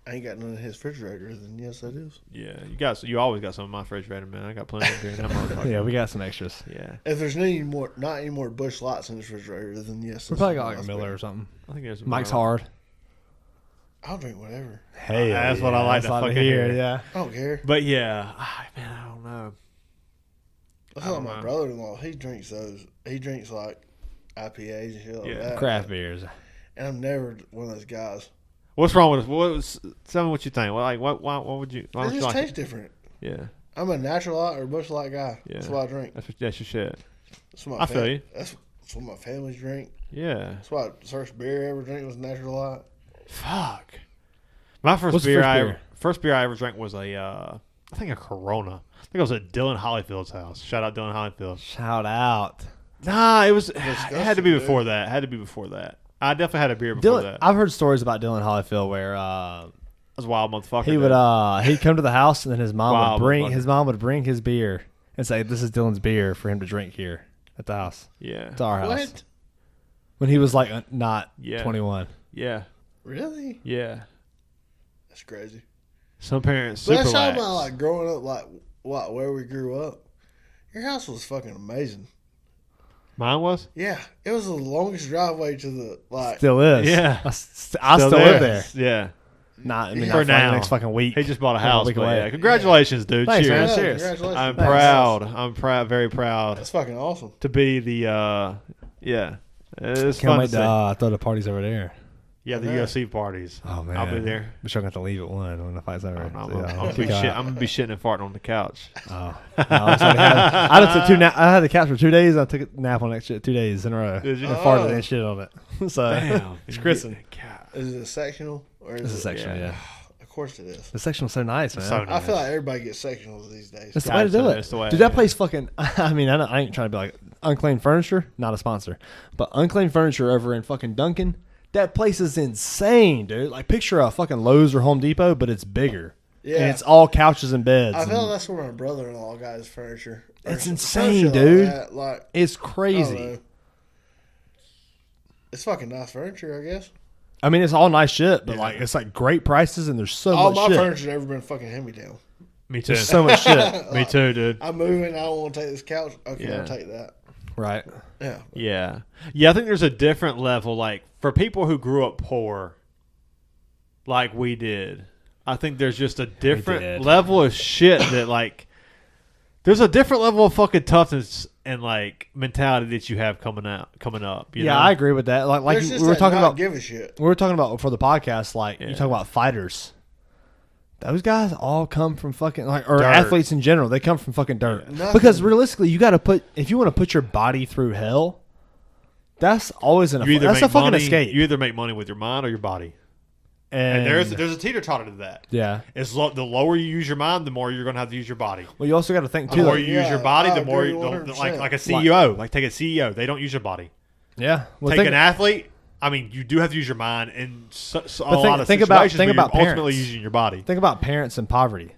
I ain't got none in his refrigerator, then yes, that is. Yeah, you always got some in my refrigerator, man. I got plenty of beer in that motherfucker. Yeah, we got some extras. Yeah, If there's not any more Busch Lights in his refrigerator, then yes. We this probably is got like a nice Miller beer. or something. I think there's Mike's more. hard. I'll drink whatever. Hey, That's what I like to fucking hear. Yeah. I don't care. But yeah, man, I don't know. I I feel don't like my know. brother-in-law, he drinks those. He drinks like IPAs and shit like Yeah. that. Craft beers. And I'm never one of those guys. What's wrong with it? Tell me what you think. What would you? Why It don't you just like tastes it? different. Yeah, I'm a natural light or Busch Light guy. Yeah. That's what I drink. that's your shit. That's what I feel you. That's what my family drink. Yeah. That's why the first beer I ever drank was natural light. Fuck. My first What's the beer, first beer? I ever drank was I think a Corona. I think it was at Dylan Hollyfield's house. Shout out Dylan Hollyfield. Shout out. Nah, it had to be dude. before that. Had to be before that. I definitely had a beer before Dylan, that. I've heard stories about Dylan Hollyfield where I was a wild motherfucker. he would he'd come to the house and then his mom Wild would bring his beer and say, "This is Dylan's beer for him to drink here at the house." Yeah. To our house. What? When he was like not Yeah. 21. Yeah. Really? Yeah. That's crazy. Some parents But super that's talking lax. about like growing up, like where we grew up. Your house was fucking amazing. Mine was? Yeah, it was the longest driveway to the like. Still is. Yeah. I still live there. Yeah. Not, I mean, For not for now. the next fucking week. He just bought a Like a house. week But away. yeah. Congratulations, dude. Thanks, Cheers. man. Yeah, Cheers. congratulations. I'm Thanks. proud. I'm proud. Very proud That's fucking awesome. to be the. Yeah. It's Can't fun wait to to see. throw the parties over there. Yeah, the Yeah. UFC parties. Oh, man. I'll be there. But you're going to have to leave at 1 when the fight's over. I'm So, gonna yeah. be I'm gonna be shitting and farting on the couch. Oh. No, I took I had the couch for 2 days. I took a nap on that shit 2 days in a row. Did you? And farted and shit on it. So Damn. it's christened. God. Is it a sectional or is It's a it? section, yeah. yeah. Of course it is. The section was so nice, man. So I feel nice. like everybody gets sectionals these days. That's the way to do That's it. the way, Dude, that yeah. place fucking. I mean, I ain't trying to be like Unclaimed Furniture, not a sponsor, but Unclaimed Furniture over in fucking Duncan. That place is insane, dude. Like picture a fucking Lowe's or Home Depot, but it's bigger. Yeah. And it's all couches and beds. I feel and that's where my brother-in-law got his furniture. Or It's some insane, shit dude. Like, that. Like it's I don't crazy. know. It's fucking nice furniture, I guess. I mean, it's all nice shit, but Yeah. like it's like great prices and there's so All much my shit. furniture's ever been fucking hand-me-down. Me too. There's so much shit. Me too, dude. I'm moving. I don't want to take this couch. Okay, Yeah. I'll take that. Right. Yeah. Yeah. Yeah, I think there's a different level. Like, for people who grew up poor, like we did, I think there's just a different did. level of shit that, like, there's a different level of fucking toughness and, like, mentality that you have coming up. You Yeah, know? I agree with that. Like There's we just were that talking not about. give a shit. We were talking about for the podcast. Like Yeah. you talk about fighters. Those guys all come from fucking like or Dirt. athletes in general. They come from fucking dirt. Yeah. Because realistically, you got to put if you want to put your body through hell. That's always You either that's make a fucking money, escape. You either make money with your mind or your body. And there's a teeter-totter to that. yeah. The lower you use your mind, the more you're going to have to use your body. Well, you also got to think The too. more Like, you use your body, I the more agree you, 100%. like a CEO. Like, take a CEO. They don't use your body. yeah. Well, Take think, an athlete. I mean, you do have to use your mind in a think- lot of think about- situations. think but about you're ultimately parents. using your body. think about parents in poverty.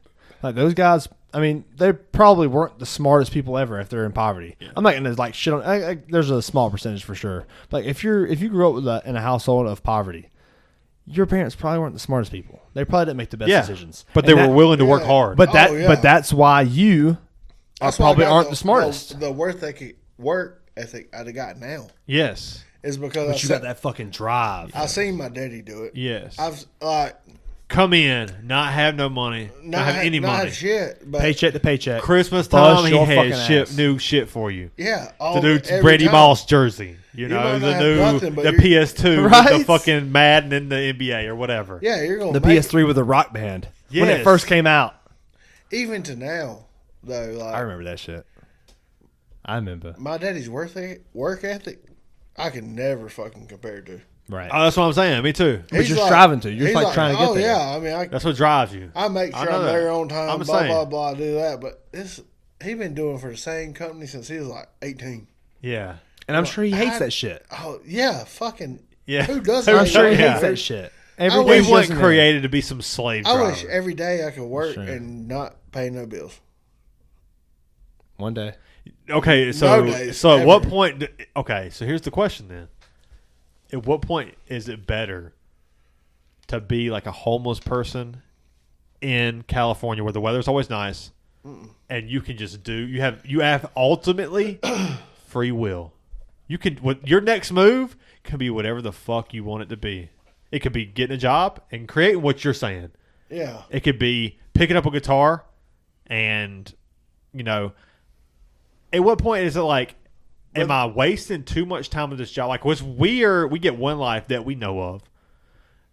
Like those guys. I mean, they probably weren't the smartest people ever if they're in poverty. Yeah. I'm not gonna like shit on. There's a small percentage for sure. But if you grew up with in a household of poverty, your parents probably weren't the smartest people. They probably didn't make the best Yeah, decisions. but And they that- were willing to work Yeah. hard. But Oh, yeah. that's why you That's why I probably got aren't the smartest. The work ethic I'd got now yes, is because But you got that fucking drive. I seen my daddy do it. yes. I've like Come in, not have no money, not have any not money. have shit, but Paycheck to paycheck. Christmas Bust time, he your had fucking ass. new shit for you. yeah, The all new every Brady time. Moss jersey. You You might know, not the have new nothing, but the you're- PS2 with Right? the fucking Madden in the NBA or whatever. Yeah, you're gonna The make PS3 with the Rock Band when it Yes. first came out. even to now though. Like I remember that shit. I remember. my daddy's work ethic, I can never fucking compare to. Right. Oh, that's what I'm saying. Me too. But He's you're like- striving to. You're he's like trying to get oh, there. yeah, I mean, That's what drives you. I make I sure know I'm that. there on time. I'm Blah saying. blah blah. Do that, but he been doing it for the same company since he was like 18. Yeah. And I'm sure he hates I- that shit. Oh yeah, fucking Yeah. who doesn't? I'm hate sure he that? hates that shit. Every I day We wish he weren't doesn't know. created to be some slave I driver. wish every day I could work Sure. and not pay no bills. One day. Okay, so No days, at what ever. point? Okay, so here's the question then: at what point is it better to be like a homeless person in California where the weather's always nice and you can just you have ultimately free will. You can your next move can be whatever the fuck you want it to be. It could be getting a job and creating what you're saying. Yeah. It could be picking up a guitar and, you know, at what point is it like, am I wasting too much time with this job? Like, we get one life that we know of,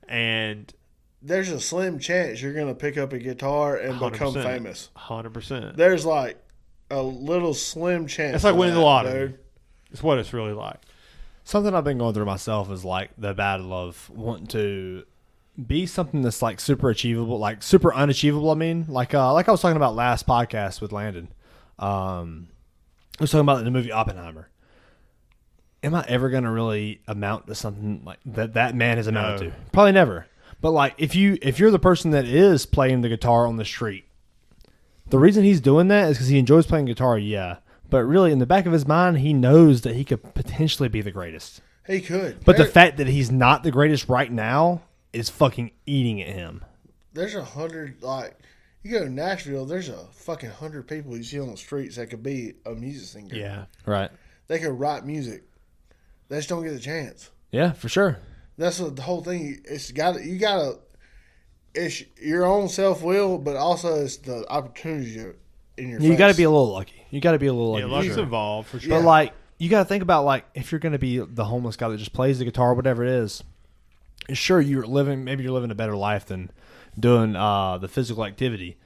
and there's a slim chance you're going to pick up a guitar and become famous. 100%. There's like a little slim chance. It's like winning the lottery. Dude. It's what it's really like. Something I've been going through myself is like the battle of wanting to be something that's like super achievable, like super unachievable. I mean, like I was talking about last podcast with Landon. I was talking about the movie Oppenheimer. Am I ever going to really amount to something like that man has amounted to? Probably never. But like if you're the person that is playing the guitar on the street, the reason he's doing that is because he enjoys playing guitar, yeah. But really, in the back of his mind, he knows that he could potentially be the greatest. He could. But the fact that he's not the greatest right now is fucking eating at him. There's 100, like, you go to Nashville, there's a fucking 100 people you see on the streets that could be a music singer. Yeah. Right. They could write music. They just don't get a chance. Yeah, for sure. That's the whole thing. It's your own self-will, but also it's the opportunities in your face. You got to be a little lucky. You got to be a little lucky. Yeah, luck's sure. involved for sure. But like, you got to think about like if you're going to be the homeless guy that just plays the guitar, whatever it is. Sure, maybe you're living a better life than doing the physical activity.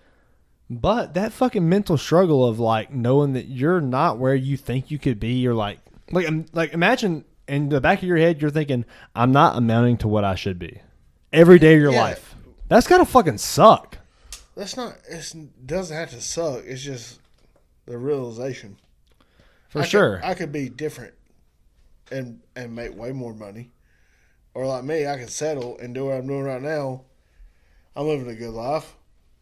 But that fucking mental struggle of like knowing that you're not where you think you could be, you're like imagine in the back of your head you're thinking, I'm not amounting to what I should be every day of your life. That's gotta fucking suck. That's not. It doesn't have to suck. It's just the realization. For sure, I could be different and make way more money, or like me, I could settle and do what I'm doing right now. I'm living a good life.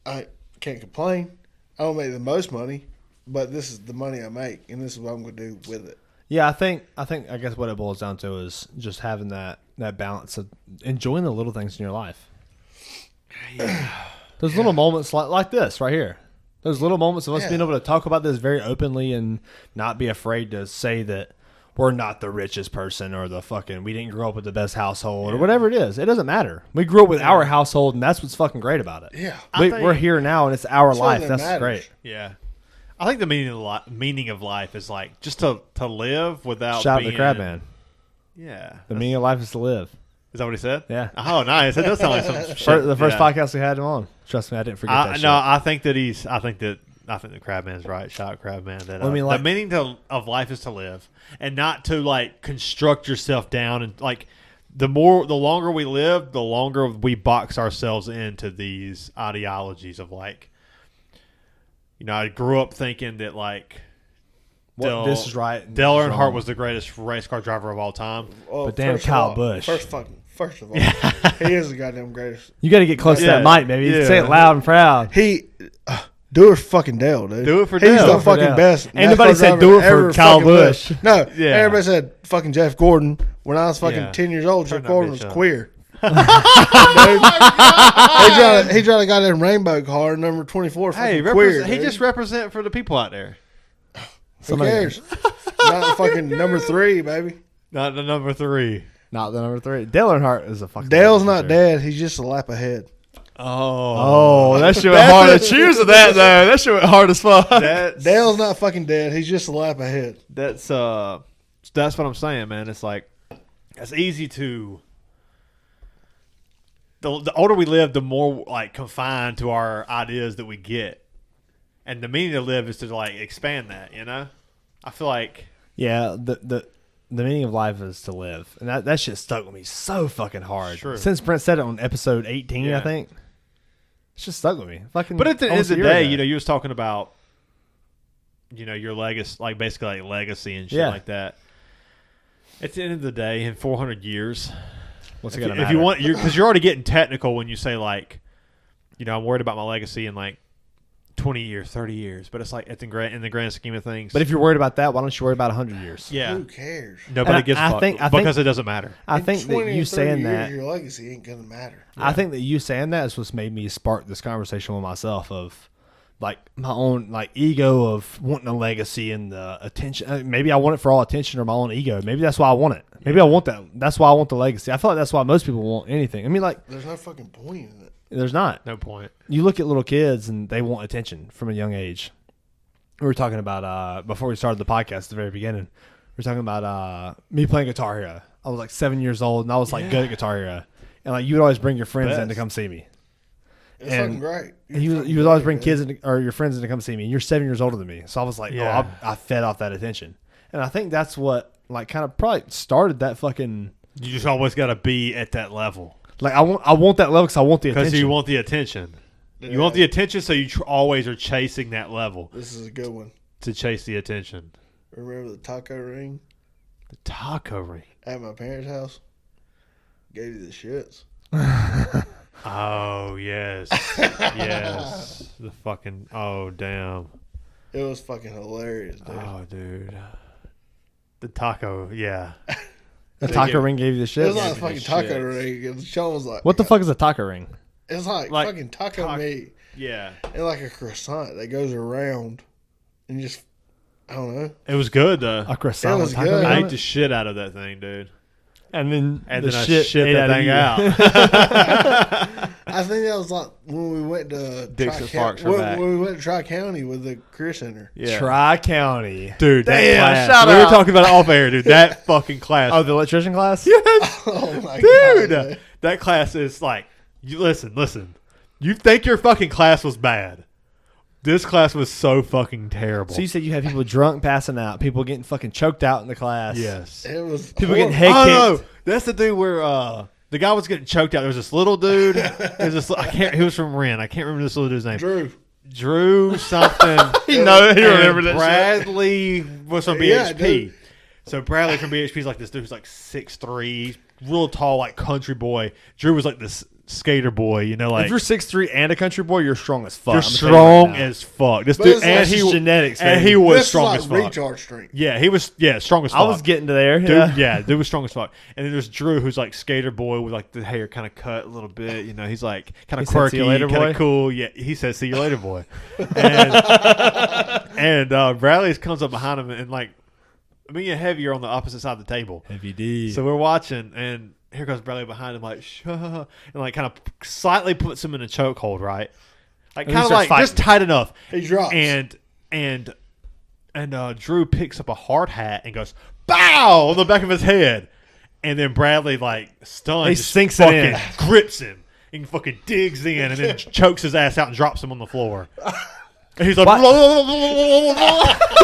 I can't complain. I don't make the most money, but this is the money I make, and this is what I'm going to do with it. Yeah, I guess what it boils down to is just having that balance of enjoying the little things in your life. Yeah. Those little moments like this right here. Those little moments of us being able to talk about this very openly and not be afraid to say that we're not the richest person or we didn't grow up with the best household or whatever it is. It doesn't matter. We grew up with our household, and that's what's fucking great about it. Yeah. We're here now, and it's our life. That's matters. great. Yeah. I think the meaning of life is like just to live without Shout out being... to Crab Man. Yeah. The meaning of life is to live. Is that what he said? Yeah. Oh, nice. That does sound like some shit. The first podcast we had him on. Trust me, I didn't forget that shit. No, I think the Crab Man's right. Shout out Crab Man. That I mean, the meaning of life is to live and not to like construct yourself down and like the longer we live, the longer we box ourselves into these ideologies of like, you know, I grew up thinking that like this is right. Dale Earnhardt was the greatest race car driver of all time. But damn Kyle Busch. First of all, he is the goddamn greatest. You got to get close to that mic, baby. Yeah. Say it loud and proud. Do it for fucking Dale, dude. Do it for He's Dale. the fucking best. Ain't nobody said do it for Kyle Busch. No, Yeah. everybody said fucking Jeff Gordon. When I was fucking 10 years old, Jeff that Gordon bitch was up. queer. He tried to got that rainbow car, number 24. Hey, queer. he dude. just represent for the people out there. Who cares? Not fucking number 3, baby. Not the number 3. Not the number 3. Dale Earnhardt is a fucking. Dale's not dead. He's just a lap ahead. Oh, that shit went hard. Cheers to that, though. That shit went hard as fuck. Dale's not fucking dead. He's just a lap ahead. That's what I'm saying, man. It's like it's easy to. The older we live, the more like confined to our ideas that we get, and the meaning to live is to like expand that. You know, I feel like the meaning of life is to live, and that shit stuck with me so fucking hard. Sure. Since Brent said it on episode 18, Yeah. I think it's just stuck with me. Fucking. But at the end of almost the a year day, ago. you know, you was talking about, you know, your legacy, like basically like legacy and shit like that. At the end of the day, in 400 years, what's it if, gonna you, if matter? you want, because you're already getting technical when you say like, you know, I'm worried about my legacy in like 20 years, 30 years, but it's like in the grand scheme of things. But if you're worried about that, why don't you worry about 100 years? yeah, Who cares? nobody gives a I fuck think- because it doesn't matter. I In think 20 that or you 30 saying years, that, your legacy ain't gonna matter. I think that you saying that is what's made me spark this conversation with myself of like my own like ego of wanting a legacy and the attention. Maybe I want it for all attention or my own ego. Maybe that's why I want it. Maybe I want that. That's why I want the legacy. I feel like that's why most people want anything. I mean, like There's no fucking point in it. there's not. No point. You look at little kids and they want attention from a young age. We were talking about before we started the podcast at the very beginning. We were talking about me playing Guitar Hero. I was like 7 years old and I was like good at Guitar Hero, and like you would always bring your friends in to come see me. It's And- fucking great. And you would always bring kids in, or your friends in to come see me. And you're 7 years older than me, so I was like, Yeah. I fed off that attention, and I think that's what like kind of probably started that fucking You just always got to be at that level like I want that level because I want the because attention. you want the attention. Yeah. You want the attention, so you always are chasing that level This is a good one. to chase the attention. Remember the taco ring The taco ring. at my parents' house? Gave you the shits. Oh yes, yes. The fucking damn. It was fucking hilarious, dude. Oh dude. The taco, yeah. the taco ring gave you the It shit. was like a me fucking the taco shits. ring, and Shawn was like, What the fuck is a taco ring? It's like fucking taco meat Yeah. and like a croissant that goes around and just, I don't know. It was good though. A croissant It with was taco good. ring I on ate it? the shit out of that thing, dude. And then And the then I shit shit ate that of thing you. out. I think that was like when we went to Dixon Tri- Parks are when, back. when we went to Tri County with the career center. Yeah. Tri-County. Dude, that Damn, class. shout We were out. talking about it off air, dude. That fucking class. Oh, the electrician class? Oh my dude, god, that class is like, you listen. You think your fucking class was bad. This class was so fucking terrible. So you said you had people drunk passing out, people getting fucking choked out in the class. yes. it was People getting horrible. head Oh, kicked. no. That's the thing where the guy was getting choked out. There was this little dude. There's this, he was from Ren. I can't remember this little dude's name. Drew something. He And remembered that shit. Bradley was from Yeah, BHP. dude. So Bradley from BHP is like this dude who's like 6'3", real tall, like country boy. Drew was like this skater boy, you know, like If you're 6'3" and a country boy, you're strong as fuck. you're I'm gonna tell you right strong now. as fuck. This But dude, it's and like he just genetics, and baby. he was This strong is as like fuck. recharge strength. Yeah, he was strong as fuck. I was getting to there. Dude, Yeah. dude was strong as fuck. And then there's Drew, who's like skater boy with like the hair kind of cut a little bit. You know, he's like kind He of said, quirky, "See you later, kind boy?" of cool. Yeah, he said, "See you later, boy." And Bradley comes up behind him and like me and Heavy are on the opposite side of the table. Heavy D. So we're watching, and here goes Bradley behind him, like and like kind of slightly puts him in a chokehold, right? Like And he kind of starts like just fighting. tight enough. He drops. And Drew picks up a hard hat and goes bow on the back of his head, and then Bradley like stunned, He just sinks it fucking in. grips him and fucking digs in, and then chokes his ass out and drops him on the floor. And he's like,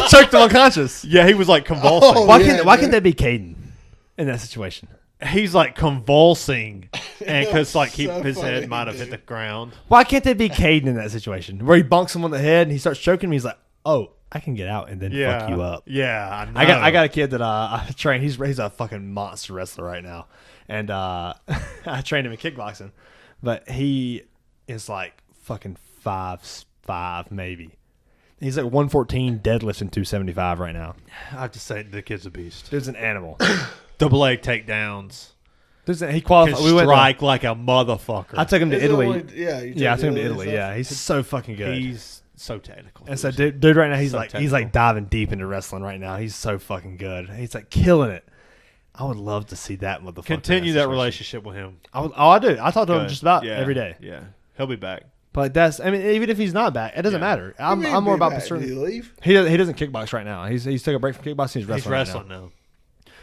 choked him unconscious. yeah, he was like convulsing. Oh, Why yeah, can't Why dude. can't that be Caden in that situation? He's like convulsing, and because like So his funny, head might have hit dude. the ground. Why can't that be Caden in that situation where he bunks him on the head and he starts choking him? He's like, "Oh, I can get out and then Yeah, fuck you up." Yeah, I know. I got a kid that I train. He's a fucking monster wrestler right now, and I trained him in kickboxing, but he is like fucking 5'5" maybe. He's like 114 deadlifting 275 right now. I have to say the kid's a beast. Dude's an animal. Double leg takedowns. He qualified. Can strike like a motherfucker. I took him to Is it Italy. only- Yeah, I took him to and Italy. stuff? Yeah, he's so fucking good. He's so technical. And so, dude, right now he's So like technical. diving deep into wrestling right now. He's so fucking good. He's like killing it. I would love to see that motherfucker. Continue in that situation. relationship with him. I do. I talk to him Good. just about Yeah, every day. Yeah, he'll be back. But that's. I mean, even if he's not back, it doesn't Yeah. matter. You mean I'm more be about back? certain. Did he leave? He doesn't kickbox right now. He's took a break from kickboxing. He's wrestling. He's wrestling right now. now.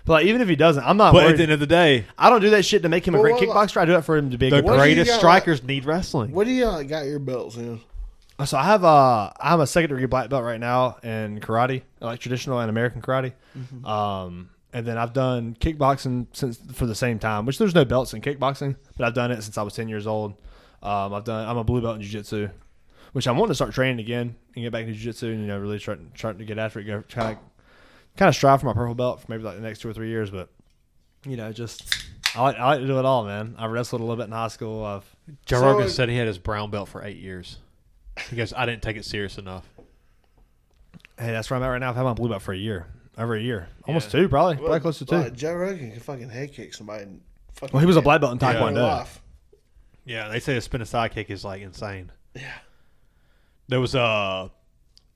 But like, even if he doesn't, I'm not But at worried. the end of the day, I don't do that shit to make him a Well, great what- kickboxer. I do it for him to be a the good What do you greatest got, strikers need wrestling. What do you got your belts in? So I have I'm a second degree black belt right now in karate, like traditional and American karate. And then I've done kickboxing since for the same time, which there's no belts in kickboxing, but I've done it since I was 10 years old. I'm a blue belt in jiu-jitsu, which I'm wanting to start training again and get back into jiu-jitsu and really trying to get after it. Go kind of strive for my purple belt for maybe like the next 2 or 3 years, but just I like to do it all, man. I wrestled a little bit in high school. Joe So Rogan it- said he had his brown belt for 8 years. He goes, I didn't take it serious enough. Hey, that's where I'm at right now. I've had my blue belt for a year. Over a year. Almost Yeah. 2, probably. Probably close to 2. Like, Joe Rogan can fucking head kick somebody. And fucking Well, he was a black belt in Taekwondo. life. Yeah, they say a spin a side kick is like insane. Yeah. There was a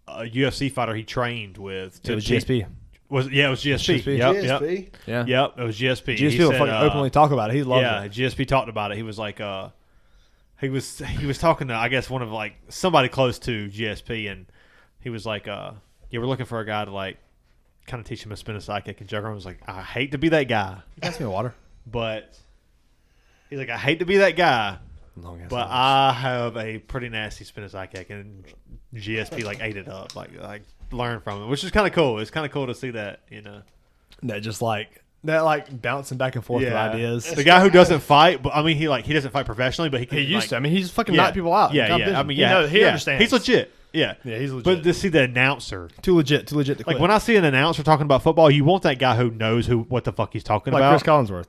UFC fighter he trained with. It was GSP. It was GSP. GSP. Yep, GSP. Yeah. Yep, it was GSP. GSP He will said, fucking openly talk about it. He loved yeah, it. GSP talked about it. He was like, he was talking to, I guess, one of like somebody close to GSP, and he was like, yeah, we're looking for a guy to like kind of teach him a spin a side kick. And Joe Rogan was like, I hate to be that guy, Pass me a water. but he's like, I hate to be that guy, Long ass but legs. I have a pretty nasty spin a side kick, and GSP like ate it up, like learned from it, which is kind of cool. It's kind of cool to see that, you know. That just like bouncing back and forth with ideas. The guy who doesn't fight, but I mean, he doesn't fight professionally, but he can. He used like, to. I mean, he's fucking yeah. knocked people out. in Yeah, yeah. competition. I mean, He yeah, knows- he yeah. understands. He's legit. Yeah, Yeah, he's legit. But to see the announcer, too legit to like quit. when I see an announcer talking about football, you want that guy who knows what the fuck he's talking like about. Chris Collinsworth.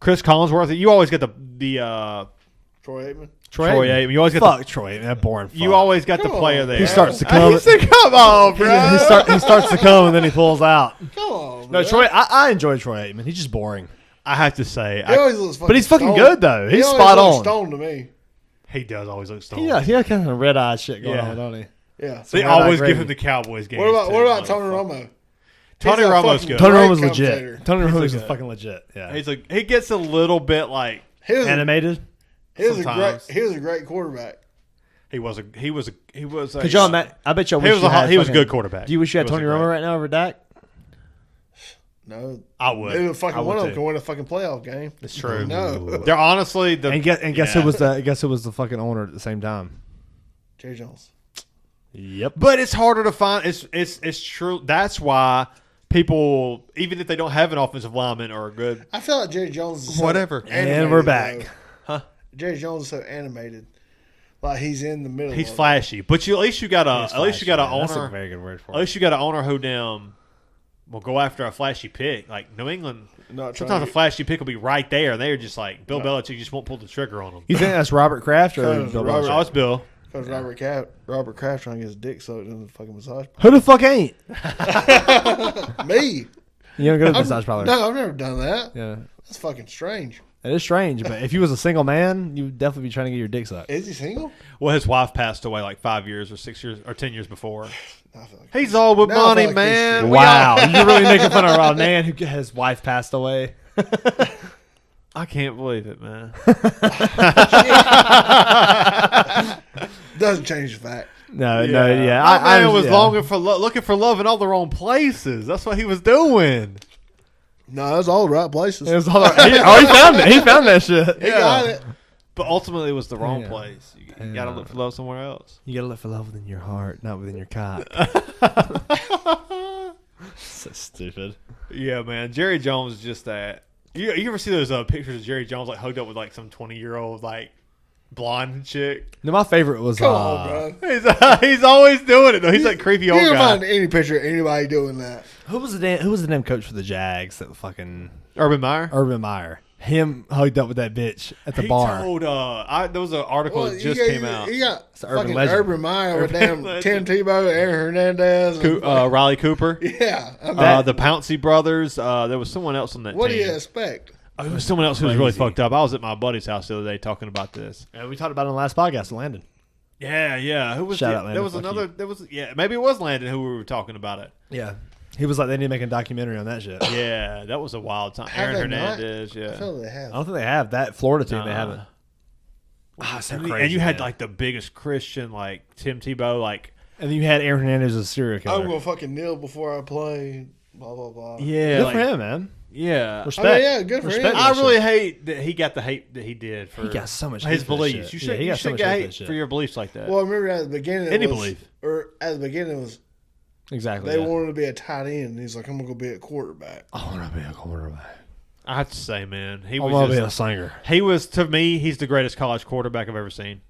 Chris Collinsworth. You always get the Troy Aikman. Troy Aikman. You always get Fuck Troy Aikman. That boring fuck. you always got the Come player on. there. He starts to come. He said, "Come on, bro." He starts to come and then he pulls out. Come on, No, bro. Troy. I enjoy Troy Aikman. He's just boring. I have to say, He always looks fucking But he's fucking stoned. good though. He He's always spot looks on. stoned to me. he does always look stoned. Yeah, he got kind of red eye shit going Yeah. on, don't he? Yeah. They Red-eye always gravy. give him the Cowboys game. What about Tony Romo? Tony He's a Romo's fucking good. Tony great Romo's commentator. legit. Tony He's Romo's legit. is fucking legit. Yeah. He gets a little bit like He was, Animated. he was a sometimes. great quarterback. he was a. Could y'all I bet y'all He wish was you a had he was a fucking- good quarterback. Do you wish you had He was Tony a Romo great- right now over Dak? No. I would. Maybe I fucking would one of them too. can win a fucking playoff game. It's true. No. They're honestly the And guess yeah. who was the fucking owner at the same time? Jerry Jones. Yep. But it's harder to find. It's true. That's why people, even if they don't have an offensive lineman or a good, I feel like Jerry Jones is so Whatever. animated, And we're back. though. huh? Jerry Jones is so animated. Like he's in the middle. He's of it. flashy. But at least you got an That's a owner. very good word for At it. least you got an owner who will go after a flashy pick. Like New England, Not trying sometimes a to- flashy pick will be right there, and they're just like Bill Belichick just won't pull the trigger on them. You think that's Robert Kraft or Because Bill Robert- Belichick? Oh, it's Bill. Because Robert Kraft trying to get his dick sucked in the fucking massage. Who the fuck ain't? Me? You don't go to the I'm- massage parlor. No, I've never done that. Yeah. That's fucking strange. It is strange, but if you was a single man, you would definitely be trying to get your dick sucked. Is he single? Well, his wife passed away like 5 years or 6 years or 10 years before. I feel like He's all with Now I money, feel like man. this We Wow, you're really making fun of a man who his wife passed away. I can't believe it, man. doesn't change the fact. No, My man was yeah. looking for love in all the wrong places. That's what he was doing. No, it's all the right places. It was all right. He found it. He found that shit. He got it. But ultimately, it was the wrong Yeah. place. You Yeah. got to look for love somewhere else. You gotta look for love within your heart, not within your cock. So stupid. Yeah, man. Jerry Jones is just that. You ever see those pictures of Jerry Jones like hugged up with like some 20-year-old like blonde chick? No, my favorite was Come on, bro. He's always doing it though. He's like creepy You old can't guy. find any picture of anybody doing that. who was the damn coach for the Jags that fucking Urban Meyer. Urban Meyer. Him hugged up with that bitch at the He bar. told there was an article that just came out. You got It's an urban fucking legend. Urban Meyer with Urban damn Tim legend. Tebow, Aaron Hernandez. And Riley Cooper. yeah. I mean, The Pouncey brothers. There was someone else on that what do team. you expect? Oh, there was someone else who was really Crazy. fucked up. I was at my buddy's house the other day talking about this. Yeah, we talked about it in the last podcast, Landon. Yeah. Who was Shout the- out, Landon. There was Fuck another. you. There was maybe it was Landon who we were talking about it. Yeah. He was like, they need to make a documentary on that shit. Yeah, that was a wild time. Have Aaron they not? Hernandez. I Yeah. feel they I have. don't think they have. That Florida team, they Nuh-uh. haven't. So And crazy, you had man. like the biggest Christian, like Tim Tebow, like And then you had Aaron Hernandez as a serial killer. I'm gonna fucking kneel before I play. Blah blah blah. yeah, Good like, for him, man. Yeah. Respect. I mean, yeah, good for Respect him. that I shit. really hate that he got the hate that he did for He got so much hate his for that beliefs. shit. You Yeah, should he you got so should much get hate for hate that shit. for your beliefs like that. Well, I remember at the beginning, Any it was, belief. or at the beginning, it was Exactly. they yeah. wanted to be a tight end. And he's like, I'm gonna go be a quarterback. I want to be a quarterback. I have to say, man, he I want to was be a just, singer. he was to me. He's the greatest college quarterback I've ever seen.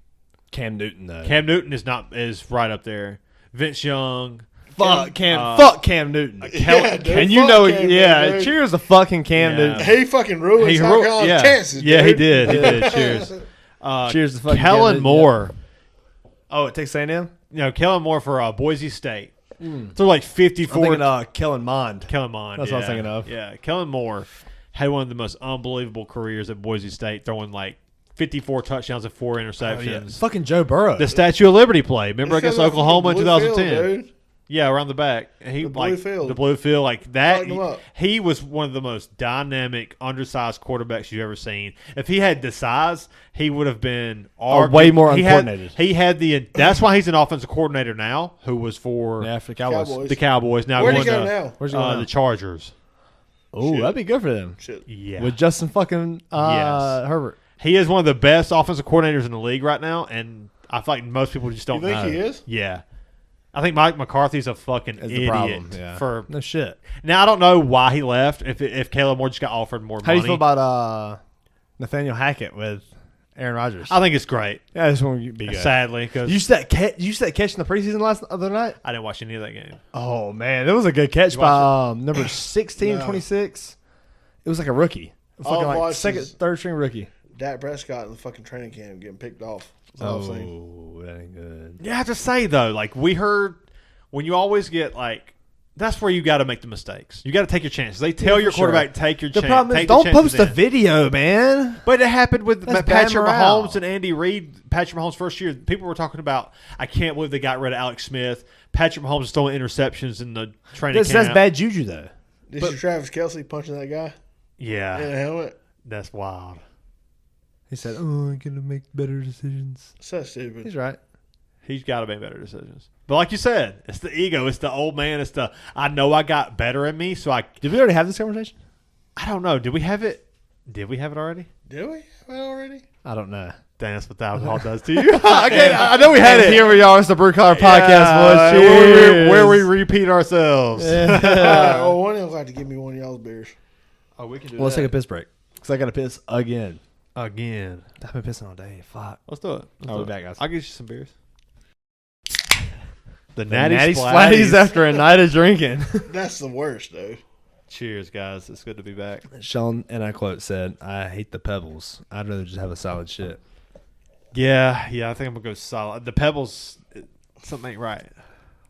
Cam Newton, though. Cam Newton is right up there. Vince Young. Fuck Cam. uh, Fuck Cam Newton. Yeah, dude, and you fuck know, Cam yeah. Newton, dude. Cheers to fucking Cam Yeah. Newton. He fucking ruined He South ru- Carolina's yeah. chances. Yeah, he dude. did. He did. Cheers. Cheers to fucking Cam Kellen Newton, Moore. Oh, at Texas A&M? Kellen Moore for Boise State. They're like 54. I'm thinking Kellen Mond. Kellen Mond. That's what I was thinking of. Yeah, Kellen Moore had one of the most unbelievable careers at Boise State, throwing like 54 touchdowns and 4 interceptions. Fucking Joe Burrow. The Statue of Liberty play. Remember against Oklahoma in Blue 2010? Field, dude. Yeah, around the back. The blue field. The blue field, like that. Lighten 'em up. He was one of the most dynamic, undersized quarterbacks you've ever seen. If he had the size, he would have been way more uncoordinated. He had the. That's why he's an offensive coordinator now, who was for for the Cowboys. the Cowboys. Now Where'd he going go to now? Where's he going now? the Chargers. Oh, that'd be good for them. Shit. Yeah, With Justin fucking Yes. Herbert. he is one of the best offensive coordinators in the league right now, and I feel like most people just don't You think know. he is? Yeah. I think Mike McCarthy's a fucking Is the idiot. problem. Yeah. For No shit. now, I don't know why he left. If Caleb Moore just got offered more How money, do you feel about Nathaniel Hackett with Aaron Rodgers? I think it's great. Yeah, I just want to be good. Sadly, because You see that catch in the preseason other night? I didn't watch any of that game. Oh man, it was a good catch You by number 16, No. 26. It was like a rookie, All fucking I've like watched second, is- third string rookie. Dak Prescott in the fucking training camp getting picked off. That's all I've seen. that ain't good. Yeah, I have to say though, like we heard when you always get like. That's where you got to make the mistakes. You got to take your chances. They tell your for sure. quarterback, take your The chance. problem is, take the don't chances post a in. video, man. But it happened with That's bad Patrick morale. Mahomes and Andy Reid. Patrick Mahomes' first year, people were talking about, I can't believe they got rid of Alex Smith. Patrick Mahomes is throwing interceptions in the training camp. That's bad juju though. Did you Travis Kelsey punching that guy Yeah, in the helmet? that's wild. He said, "Oh, I'm gonna make better decisions." So stupid. He's right. He's got to make better decisions. But like you said, it's the ego. It's the old man. It's the, I know I got better in me, so I Did we already have this conversation? don't know. Did we have it? Did we have it already? Did we have it already? I don't know. Dang, that's what the alcohol does to you. I know we had And it. here we are. It's the Brew Collar Podcast, Yeah, boys. where we repeat ourselves. All right, well, one of y'all got to give me one of y'all's beers. Oh, we can do Well, let's take a piss break because I got to piss again. again. I've been pissing all day. Fuck. Let's do it. I'll be back, guys. I'll get you some beers. The Natty Natty Splatties Splatties. after a night of drinking. That's the worst, dude. Cheers, guys. It's good to be back. Shawn, and I quote, said, "I hate the pebbles. I'd rather just have a solid shit." Yeah. I think I'm gonna go solid. The pebbles, something ain't right.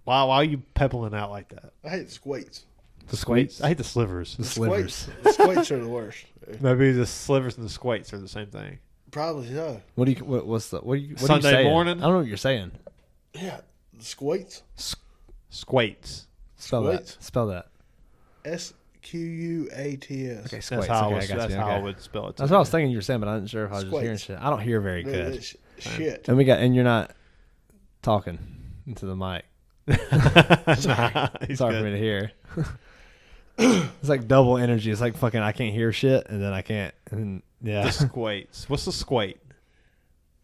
Why are you pebbling out like that? I hate the squates. The squates? I hate the slivers. The slivers. The squates are the worst. Dude. Maybe the slivers and the squates are the same thing. Probably so. What do you? What's the? What do you? What Sunday are you saying? morning? I don't know what you're saying. Yeah, the squates. Squates. Spell that. Squates? Spell that. SQUATS. Okay, That's squates. how, Okay, I, I was, got that's you. how I Okay. would spell it. That's what I was thinking you were saying, but I wasn't sure if I was just hearing Squates. shit. I don't hear very Dude, good. it's shit. And you're not talking into the mic. Nah, It's he's hard for good. me to hear. It's like double energy. It's like fucking I can't hear shit, and then I can't. And yeah. The squates. What's the squate?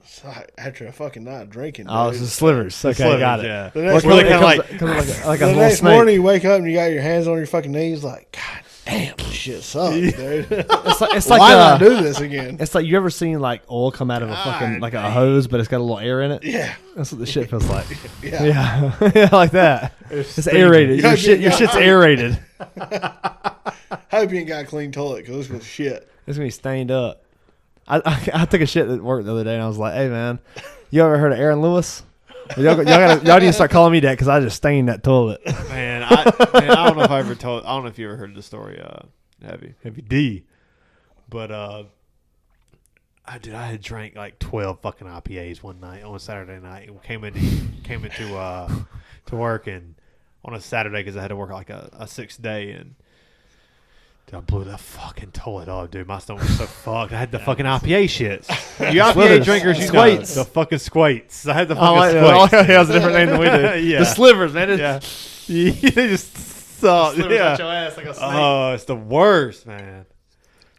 It's like after a fucking night of drinking, dude. Oh, it's the slivers. Okay, Slivers, got it. Yeah. The next Where they morning- kinda like, like a the little next snake. morning you wake up and you got your hands on your fucking knees, like, God damn, this shit sucks, dude. It's like Why did I do this again? It's like you ever seen like oil come out of a fucking God like a hose, but it's got a little air in it. Yeah, That's what the shit feels like. yeah. Yeah, yeah, like that. It's steaming. aerated. Yeah, Your yeah. shit's aerated. Hope you ain't got a clean toilet because this was shit. It's gonna be stained up. I took a shit at work the other day and I was like, "Hey man, you ever heard of Aaron Lewis? Y'all need to start calling me that because I just stained that toilet." Man, I don't know if I ever told. I don't know if you ever heard the story. Heavy D, but I had drank like 12 fucking IPAs one night on a Saturday night and came into to work and on a Saturday because I had to work like a 6th day and. Dude, I blew the fucking toilet off, dude. My stomach was so fucked. I had the fucking IPA shits. You IPA Slithers. drinkers, you Squates. know. The fucking squates. I had the I fucking like that. squates. He has a different name than we do. Yeah. The slivers, man. Yeah. They just suck. Yeah. ass like a snake. Oh, it's the worst, man.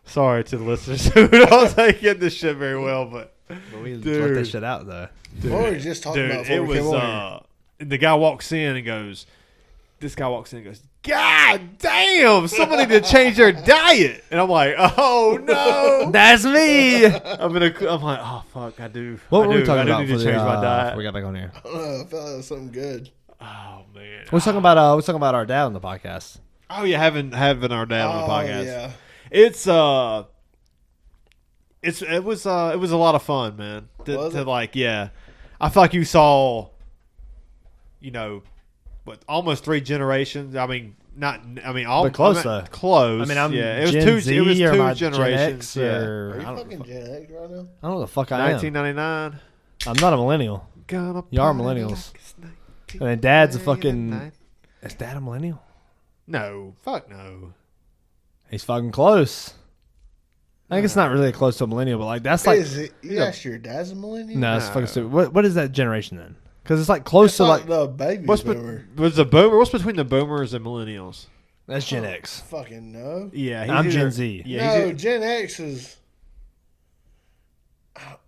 Sorry to the listeners who don't get this shit very well, but But we let Dude. that shit out though. dude, What were we just talking about before it we came was. on here? The guy walks in and goes. This guy walks in and goes, God damn! Somebody need to change their diet, and I'm like, oh no, That's me. I'm like, oh fuck, I do. What I were do. we talking I do about need for to change my diet. we got back on here? I don't know. I felt like it was something good. Oh man. We're talking about our dad on the podcast. Oh yeah, having our dad on the podcast. Yeah. It was a lot of fun, man. Was it? Like, yeah. I feel like you saw, almost 3 generations. I mean, all But close, though. though. Close. I mean, I'm it was Gen two. Z It was or 2 my generations. Gen X yeah. Are or you I don't fucking know. Gen X right now? I don't know what the fuck I am. 1999. I'm not a millennial. Gonna You are party millennials. like it's And then Dad's a 1999. fucking. Is Dad a millennial? No, fuck no. He's fucking close. I think it's not really close to a millennial, but like that's like Is it? You asked your dad's a millennial? no, it's No. fucking stupid. What is that generation then? Because it's like close It's to like like the baby What's boomer. was the boomer? What's between the boomers and millennials? that's Gen X. Fucking no. Yeah, I'm Gen Z. Yeah, No, Gen X is.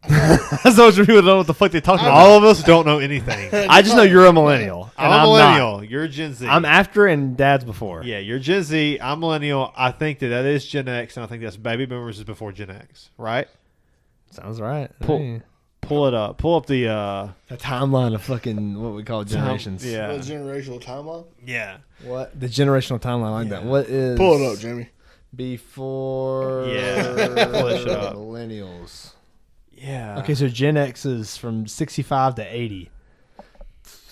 That's those people don't know what the fuck they talking about. all of us don't know anything. I just know you're a millennial. I'm and a not. millennial. You're Gen Z. I'm after and Dad's before. Yeah, you're Gen Z. I'm millennial. I think that is Gen X, and I think that's baby boomers is before Gen X, right? Sounds right. Pull- Hey. Pull it up. Pull up the. The timeline of fucking what we call generations. Yeah. What generational timeline? Yeah. What the generational timeline like that? What is Pull it up, Jamie. before? Yeah. Pull that shit up. Millennials. Yeah. Okay, so Gen X is from 65 to 80.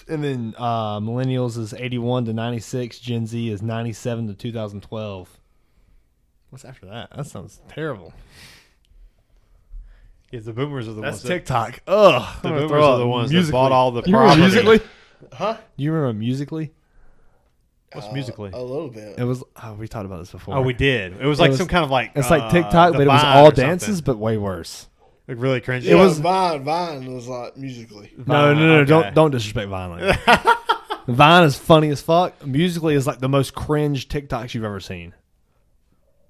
And then millennials is 81 to 96. Gen Z is 97 to 2012. What's after that? That sounds terrible. Yeah, the boomers are the That's ones. TikTok. Ugh. The I'm gonna boomers throw are up. the ones Musically. that bought all the You remember property. Musically? Huh? Do you remember Musically? What's Musically? A little bit. It was. Oh, we talked about this before. Oh, we did. It was like was- some kind of like. It's like TikTok, the but it was Vine all or something. dances, but way worse. Like really cringy. Yeah, it was- Vine was like Musically. No, okay. don't disrespect Vine like that. Vine is funny as fuck. Musically is like the most cringe TikToks you've ever seen.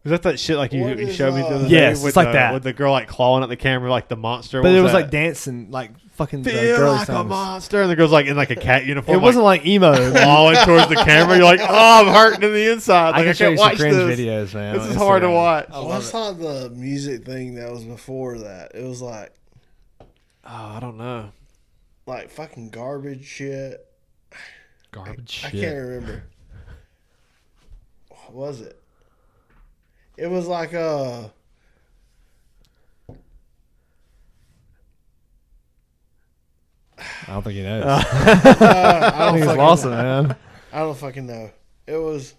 Was that shit like you, What you is, showed me the other Yes, day? it's like the, that. With the girl like clawing at the camera like the monster. But What it was that? like dancing, like fucking the Feel girly like a songs. monster. And the girl's like in like a cat uniform. It wasn't like emo. clawing towards the camera. You're like, oh, I'm hurting in the inside. Like, I can show can't you some watch cringe this. videos, man. This on is hard to Instagram. watch. I love What's it. not the music thing that was before that? It was like Oh, I don't know. fucking garbage shit. Garbage I shit. can't remember. What was it? It was like I don't think he knows. I I don't think he's fucking lost know. it, man. I don't fucking know. It was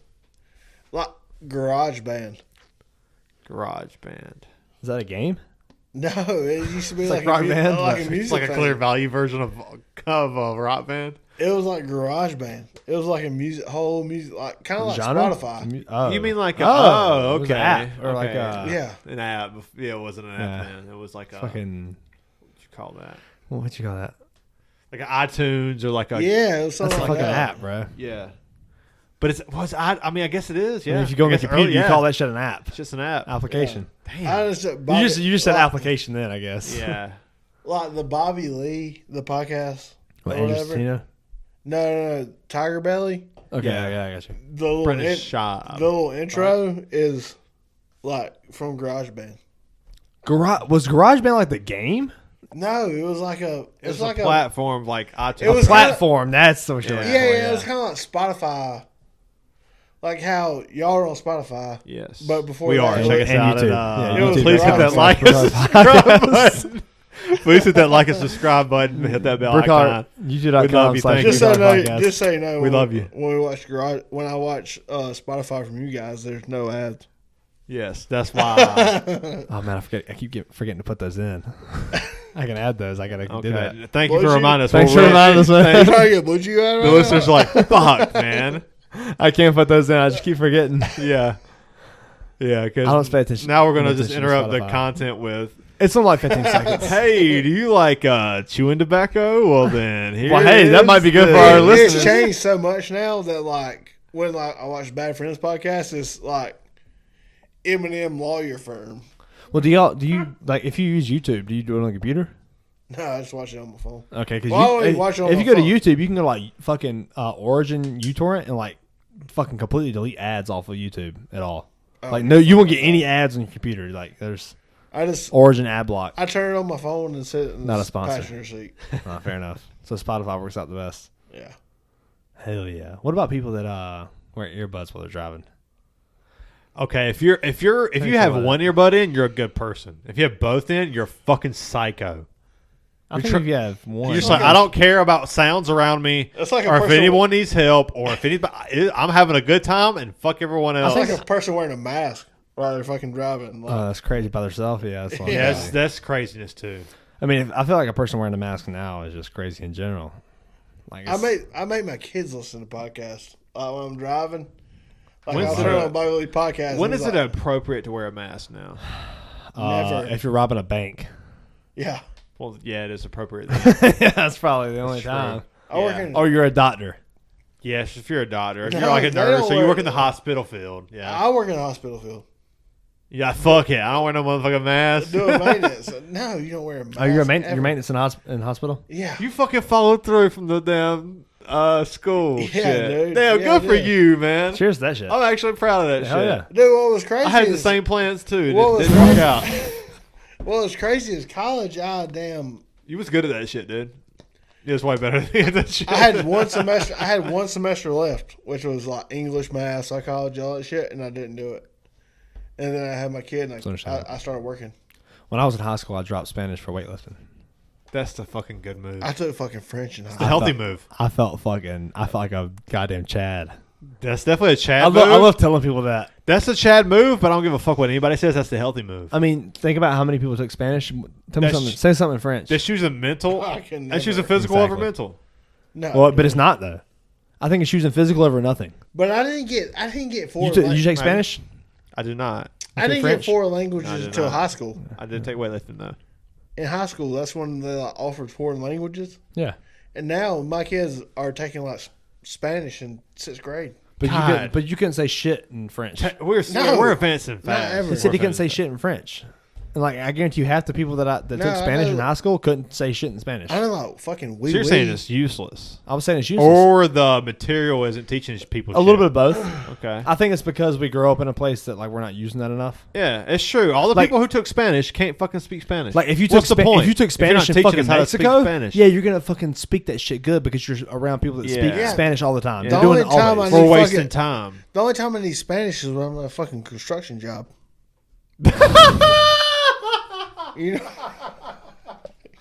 like Garage Band. Garage band. Is that a game? No, it used to be It's like, like Rock a, Band, like but a it's music It's like a thing. clear value version of a rock band. It was like Garage Band. It was like a whole music, like kind of like Genre? Spotify. Oh. You mean like it a, was an okay. app, or like Okay. a Yeah, An app. Yeah, it wasn't an app Yeah. then. It was like a fucking what you call that? what you call that? Like an iTunes or like a yeah, it was That's something a like fucking that. app, bro. yeah. But I mean I guess it is, yeah. I mean, if you go on I the guess computer, early- you yeah. call that shit an app, It's just an app. application. Damn. I just, You just said application then, I guess. Yeah. like the Bobby Lee, the podcast. What, or Andrew whatever. Tina? No, Tiger Belly. Okay, Yeah. yeah, I got you. The little, Brendan Schaub. the little intro is like from Garage Band. Was GarageBand like the game? No, it was like a. It was like a platform like iTunes. It was Platform. That's the shit. Yeah. Yeah, it was kind of like Spotify. Like how y'all are on Spotify. Yes. But before we that- are. And Check us out YouTube. at Yeah, YouTube. please hit that Right. like and subscribe button. Please hit that like and subscribe button. Hit that bell icon. YouTube.com. We love you. Thank Just so, podcast. just so you know, We love you. When we watch Garage, when I watch Spotify from you guys, there's no ads. Yes, that's why. Oh man, I keep forgetting to put those in. I can add those. I gotta do that. Okay. Thank you Well, for you- reminding us. Thanks We're for really- reminding us, man. You trying to get blue chew out of The it? listeners are like, fuck, man. I can't put those in. I just keep forgetting. Yeah. Yeah, I don't pay attention. now we're going to pay just attention to interrupt the Spotify. content with, It's only like 15 seconds. hey, do you like chewing tobacco? Well, then here Well, hey, it that is. might be good for The- our It's listeners. changed so much now that like when I watch Bad Friends podcast, it's like Eminem lawyer firm. Well, do you like if you use YouTube? Do you do it on a computer? No, I just watch it on my phone. Okay, because Well, I only watch it on if my you go to phone. YouTube, you can go to like fucking Origin uTorrent and like fucking completely delete ads off of YouTube at all. Like no, you won't get any ads on your computer. Like there's I just Origin ad block. I turn it on my phone and sit in Not a the sponsor. passenger seat. Fair enough. So Spotify works out the best. Yeah. Hell yeah. What about people that wear earbuds while they're driving? Okay, if you have for that. one earbud in, you're a good person. If you have both in, you're a fucking psycho. I think if you have one, You're just like, I don't care about sounds around me, It's like a or if person- anyone needs help, or if anybody, I'm having a good time, and fuck everyone else. It's like a person wearing a mask while they're fucking driving. Like, that's crazy by themselves. Yeah, that's like, Yeah. that's craziness too. I mean, I feel like a person wearing a mask now is just crazy in general. Like I make my kids listen to podcasts when I'm driving. Like When's I'll it turn a- on Bible podcast. When and is it's it like, appropriate to wear a mask now? Never. if you're robbing a bank. Yeah. Well, yeah, it is appropriate. Yeah, that's probably the only true. time. I work Yeah. in. Or you're a doctor. Yes, if you're a doctor, if No, you're like a they don't nurse, or you wear- work in the hospital field. Yeah, I work in a hospital field. yeah, fuck it. I don't wear no motherfucking mask. Doing maintenance. No, you don't wear a mask. Oh, you're ever. maintenance in hospital? Yeah. You fucking followed through from the damn school. Yeah, shit. dude. Damn, Yeah, good for dude. you, man. Cheers to that shit. I'm actually proud of that Hell shit. yeah. Dude, what was crazy I had the is, same plans too. What It was didn't work crazy- out. what was crazy is college, You was good at that shit, dude. You was way better than me at that shit. I had one semester left, which was like English, math, psychology, all that shit, and I didn't do it. And then I had my kid, and I started working. When I was in high school, I dropped Spanish for weightlifting. That's the fucking good move. I took fucking French in high The school. healthy move. I felt like a goddamn Chad. That's definitely a Chad I move. love telling people that. That's a Chad move, but I don't give a fuck what anybody says. That's the healthy move. I mean, think about how many people took Spanish. Tell me That's- something. Say something in French. That's choosing mental. I can That's choosing never. physical over Exactly. mental. No, Well, but it's not though. I think it's choosing physical over nothing. but I didn't get four. You take lang- Spanish? I do not. I took didn't French? get four No, I languages did until not. high school. I did take weightlifting though. In high school, that's when they like, offered foreign languages. Yeah. And now my kids are taking like Spanish in 6th grade. God. But you couldn't say shit in French. We're advancing fast. ever. He said he couldn't say shit in French. And like I guarantee you, half the people that No, took Spanish I know. in high school couldn't say shit in Spanish. I don't know, fucking So you're saying wee. it's useless, I was saying it's useless. or the material isn't teaching people A little bit of both. Okay. I think it's because we grow up in a place that like we're not using that enough. Yeah, it's true. All the Like- people who took Spanish can't fucking speak Spanish. Like if you took What's the point? if you took If you're not Spanish in teaching fucking us how to speak Mexico, Spanish. yeah, you're gonna fucking speak that shit good because you're around people that speak Yeah. Spanish all the time. Yeah. They're The doing it only time always. I we're need wasting fucking- time. The only time I need Spanish is when I'm on a fucking construction job. You know,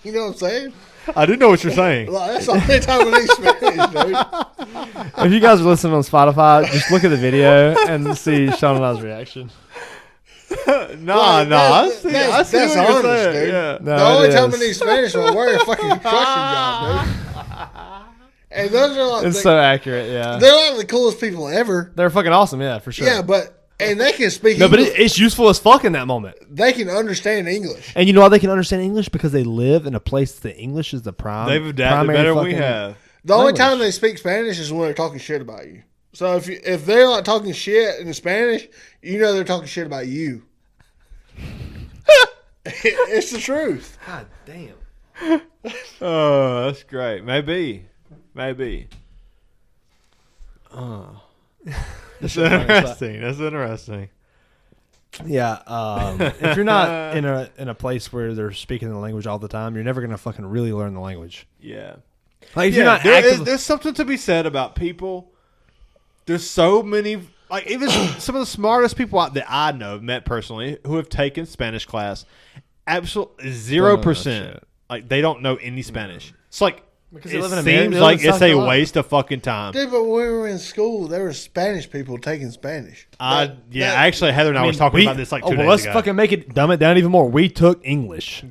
you know what I'm saying? I do know what you're saying. Like, that's the only time I need Spanish, dude. If you guys are listening on Spotify, just look at the video and see Shawn and I's reaction. Nah, I see what that's you're honest, saying. dude. Yeah. No, The only it time I is. need Spanish is when I work a fucking construction job, dude. And those are like It's so accurate. Yeah, they're like the coolest people ever. they're fucking awesome. Yeah, for sure. Yeah, but and they can speak no, but English. it's useful as fuck in that moment. They can understand English. And you know why they can understand English? Because they live in a place that English is the They've adapted primary better than we fucking- have. The only Language. time they speak Spanish is when they're talking shit about you. So if they're like talking shit in Spanish, you know they're talking shit about you. It's the truth. God damn. Oh, that's great. Maybe. Oh. That's interesting. That's interesting. Yeah, if you're not in a place where they're speaking the language all the time, you're never gonna fucking really learn the language. Yeah. Like if you're not there's something to be said about people. There's so many, like even some of the smartest people that I know, met personally, who have taken Spanish class, absolutely 0%. shit. Like they don't know any Spanish. It's like Because they it live in America- seems they live like in South it's a Carolina. waste of fucking time. Dude, but when we were in school, there were Spanish people taking Spanish. Actually, Heather and I was talking about this like 2 days let's ago. fucking dumb it down even more. We took English.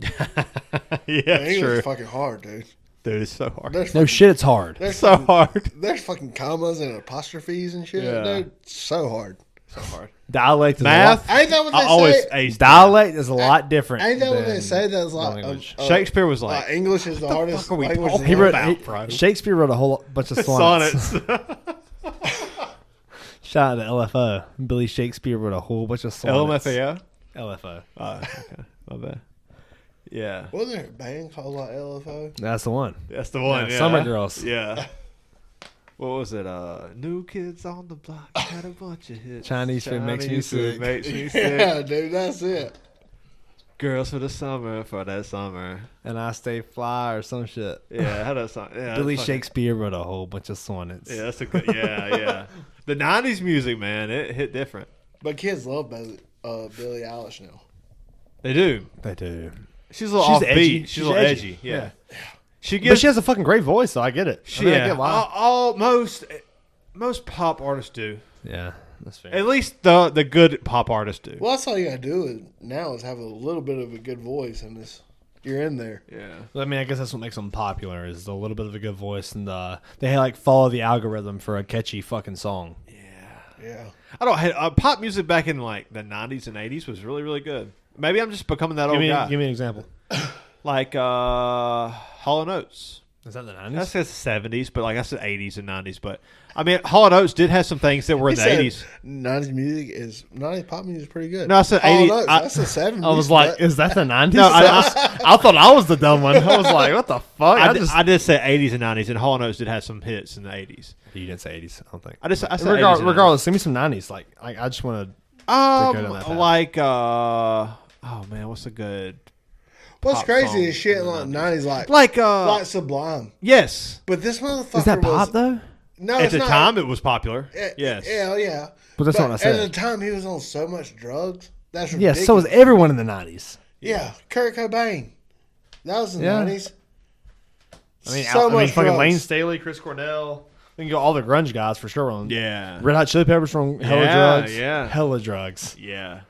Yeah, English true. is fucking hard, dude. Dude, it's so hard. There's No shit, it's hard. There's so hard. There's fucking commas and apostrophes and shit, Yeah. dude. It's so hard. So hard. Dialect is Math. Ain't that what they I always say? aced. Dialect is a lot different. Ain't that what they than say? That's like language. Shakespeare was like, English is the hardest fuck are we language. talking in the about? world. bro. Shakespeare wrote a whole bunch of sonnets. sonnets. Shout out to LFO. Billy Shakespeare wrote a whole bunch of sonnets. LMFAO? LFO. Oh, okay. My bad. Yeah. Wasn't there a band called like LFO? That's the one. That's the one. Yeah, Yeah, Summer Girls. Yeah. What was it? New Kids on the Block had a bunch of hits. Chinese food makes me sick. Makes me sick. Yeah, dude, that's it. Girls for the summer, for that summer. And I Stay Fly or some shit. Yeah, how that song? Yeah, Billy that's fucking- Shakespeare wrote a whole bunch of sonnets. Yeah, that's a good. Yeah. The '90s music, man, it hit different. But kids love Billie Eilish now. They do. They do. She's a little She's offbeat. edgy. She's a little edgy. Yeah. She But gives. she has a fucking great voice, so I get it. I get why. All most pop artists do. Yeah, that's fair. At least the good pop artists do. Well, that's all you gotta do now is have a little bit of a good voice, and you're in there. Yeah. I mean, I guess that's what makes them popular is a little bit of a good voice, and they like follow the algorithm for a catchy fucking song. Yeah. I don't. Pop music back in like the 90s and 80s was really, really good. Maybe I'm just becoming that old guy. Give me an example. Like Hall & Oats. Is that the I 90s? said 70s, but like I said 80s and 90s. But I mean, Hall & Oats did have some things that were in the 80s. 90s pop music is pretty good. No, I said Hall 80s. & Oats, that's the 70s. I was like, is that the 90s? No, I thought I was the dumb one. I was like, what the fuck? I did say 80s and 90s, and Hall & Oats did have some hits in the 80s. You didn't say 80s, I don't think. I said 80s and Regardless, give me some 90s. Like I just want to. go down that path. Like oh man, what's a good? What's pop crazy song is shit in the in the 90s like Sublime. yes. But this motherfucker Is that pop was, though? No, At it's the not. time, it was popular. Yes. Yeah. But that's not what I said. At the time, he was on so much drugs. That's Yeah, ridiculous. so was everyone in the 90s. Yeah, Kurt Cobain. That was the Yeah. 90s. I mean, So much fucking drugs. Lane Staley, Chris Cornell. We can go all the grunge guys for sure on. Yeah. Red Hot Chili Peppers from hella Yeah, drugs. yeah. Hella drugs. Yeah.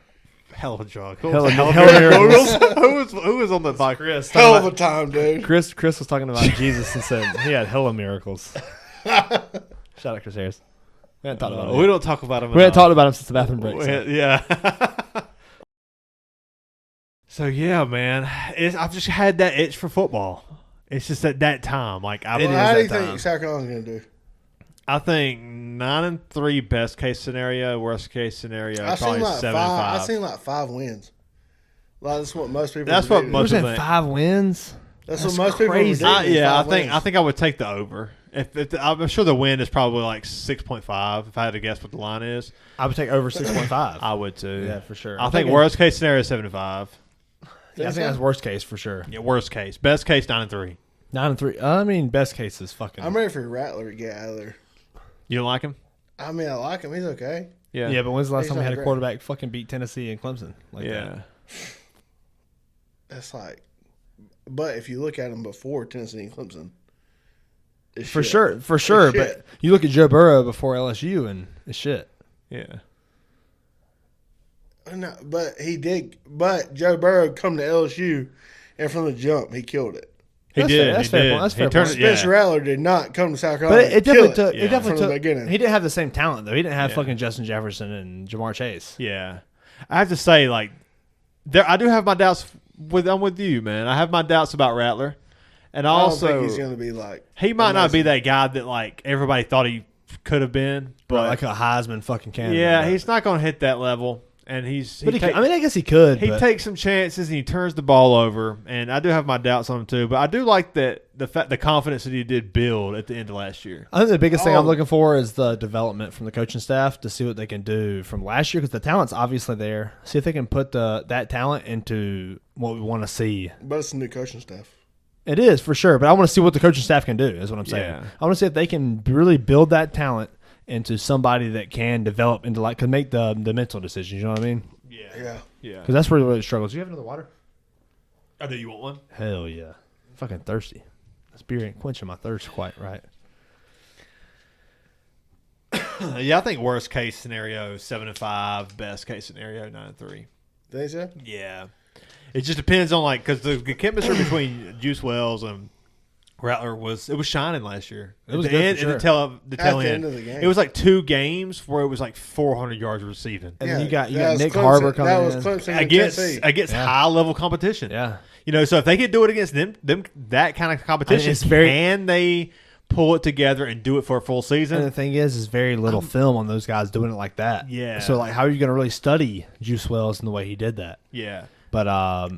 Hell of a drug. Hella miracles. miracles. who was on the bike? Chris, Hell of a time, dude. Chris was talking about Jesus and said he had hella miracles. Shout out Chris Harris. We haven't talked about him. We don't talk about him. We haven't talked about him since the bathroom break. So. Yeah. So yeah, man, I've just had that itch for football. It's just at that time, like Well, is how do you that time. think South Carolina's going to do? I think 9-3 best case scenario, worst case scenario I probably seen like 7-5. five. I seen like 5 wins. Like, that's what most people. That's what predicted. most- We're of saying it. 5 wins. That's That's what most people. crazy. predicted, Yeah, I 5 think wins. I would take the over. If I'm sure the win is probably like 6.5. If I had to guess what the line is, I would take over 6.5. I would too. Yeah, for sure. I I'm think thinking- worst case scenario is 7-5. Yeah, I think that's worst case for sure. Yeah, worst case. Best case 9-3. 9-3. I mean, best case is fucking. I'm ready for Rattler to get out of there. You don't like him? I mean, I like him. He's okay. Yeah, but when's the last He's time we not had a great. quarterback fucking beat Tennessee and Clemson? Like yeah. that? That's like. But if you look at him before Tennessee and Clemson, it's For shit. sure. It's But shit. you look at Joe Burrow before LSU and it's shit. Yeah. No, but he did. But Joe Burrow come to LSU, and from the jump, he killed it. He That's did. fair. That's he fair did. point. That's He fair turned point. it- yeah. Spencer Rattler did not come to South But Carolina. it Kill definitely took. Yeah. It definitely From the took. beginning. He didn't have the same talent though. He didn't have Yeah. fucking Justin Jefferson and Jamar Chase. Yeah. I have to say, like, I do have my doubts I'm with you, man. I have my doubts about Rattler. And I don't also, think he's going to be like. he might not be amazing. that guy that, like, everybody thought he could have been. But, Like a Heisman fucking candidate. yeah, but- he's not going to hit that level. And But he could, I mean, I guess he could. he but takes some chances and he turns the ball over. And I do have my doubts on him, too. But I do like the confidence that he did build at the end of last year. I think the biggest thing I'm Oh. looking for is the development from the coaching staff to see what they can do from last year because the talent's obviously there. See if they can put that talent into what we want to see. But it's a new coaching staff. It is for sure, but I want to see what the coaching staff can do. Is what I'm saying. Yeah. I want to see if they can really build that talent into somebody that can develop into like can make the mental decisions. You know what I mean? Yeah. Yeah. Because that's where it struggles. Do you have another water? Oh, do you want one? Hell yeah, fucking thirsty. This beer ain't quenching my thirst quite right. Yeah, I think worst case scenario 7-5, best case scenario 9-3. Think so? Yeah, it just depends on like because the chemistry between Juice Wells and Rattler was shining last year. It was At the good end, for sure. at the tail At the end. end of the game. It was like 2 games where it was like 400 yards receiving And then you got that was Nick Clemson. Harbor coming That was in. Clemson and against Tennessee. Yeah. high level competition. Yeah. You know, so if they could do it against them that kind of competition, it's very- can they pull it together and do it for a full And the season? thing is very little film on those guys doing it like that. Yeah. So like, how are you going to really study Juice Wells and the way he did that? Yeah. But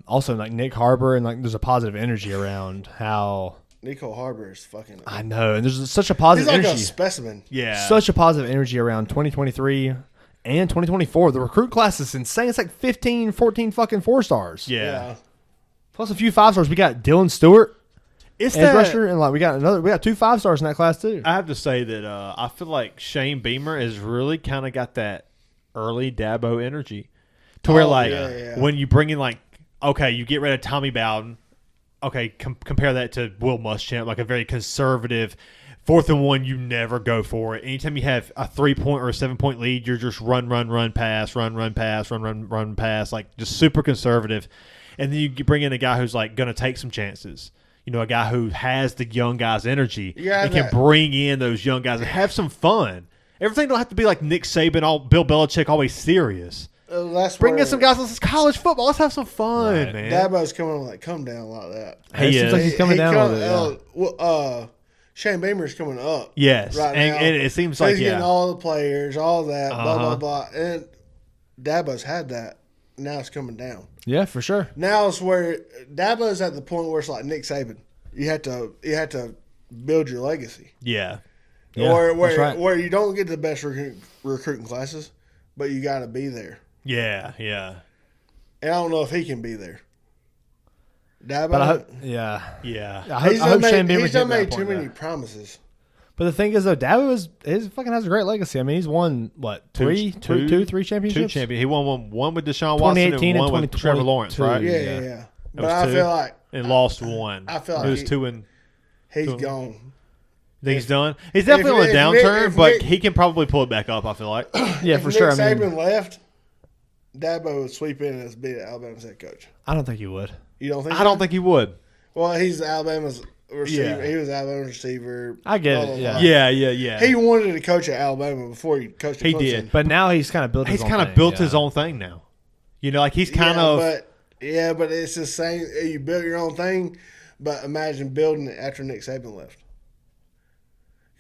also like Nick Harbor and like there's a positive energy around how Nico Harbor is fucking. I know, and there's such a He's positive like a energy, specimen. Yeah. such a positive energy around 2023 and 2024. The recruit class is insane. It's like 15, 14 fucking 4-stars. yeah. Plus a few 5-stars. We got Dylan Stewart, It's edge rusher, and like we got 2 5-stars in that class too. I have to say that I feel like Shane Beamer has really kind of got that early Dabo energy to where Oh, like yeah. when you bring in like okay, you get rid of Tommy Bowden. Okay, compare that to Will Muschamp, like a very conservative 4th and 1. You never go for it. Anytime you have a 3-point or a 7-point lead, you're just run, pass, run, pass, like just super conservative. And then you bring in a guy who's like going to take some chances. You know, a guy who has the young guys' energy and can bring in those young guys and have some fun. Everything don't have to be like Nick Saban, Bill Belichick, always serious. Bring in some guys. This is college football. Let's have some fun, man. Dabo's coming on like come down like that. He seems like he's coming down a little bit. Shane Beamer's coming up. Yes, right now. And it seems so like he's getting all the players, all that, blah blah blah. And Dabo's had that. Now it's coming down. Yeah, for sure. Now it's where Dabo's at the point where it's like Nick Saban. You have to build your legacy. Yeah. Where you don't get the best recruiting classes, but you got to be there. Yeah. And I don't know if he can be there. Dabo, But I hope Shane Beamer he's done made too many promises. But the thing is, though, Dabo fucking has a great legacy. I mean, he's won what three championships. 2 champions. He won one with Deshaun Watson and one with Trevor Lawrence, right? Yeah. But I feel like and lost one. I feel like it was 2 and he's gone. Think he's done? He's definitely on a downturn, but he can probably pull it back up, I feel like. Yeah, for sure. If Nick Saban left, Dabo would sweep in as be Alabama's head coach. I don't think he would. You don't think? I don't think he would. Well, he's Alabama's receiver. Yeah. He was Alabama's receiver. I get it. Yeah. He wanted to coach at Alabama before he coached at Clemson. He did. But now he's kind of built his own thing now. You know, like he's kind of. But it's the same. You built your own thing, but imagine building it after Nick Saban left.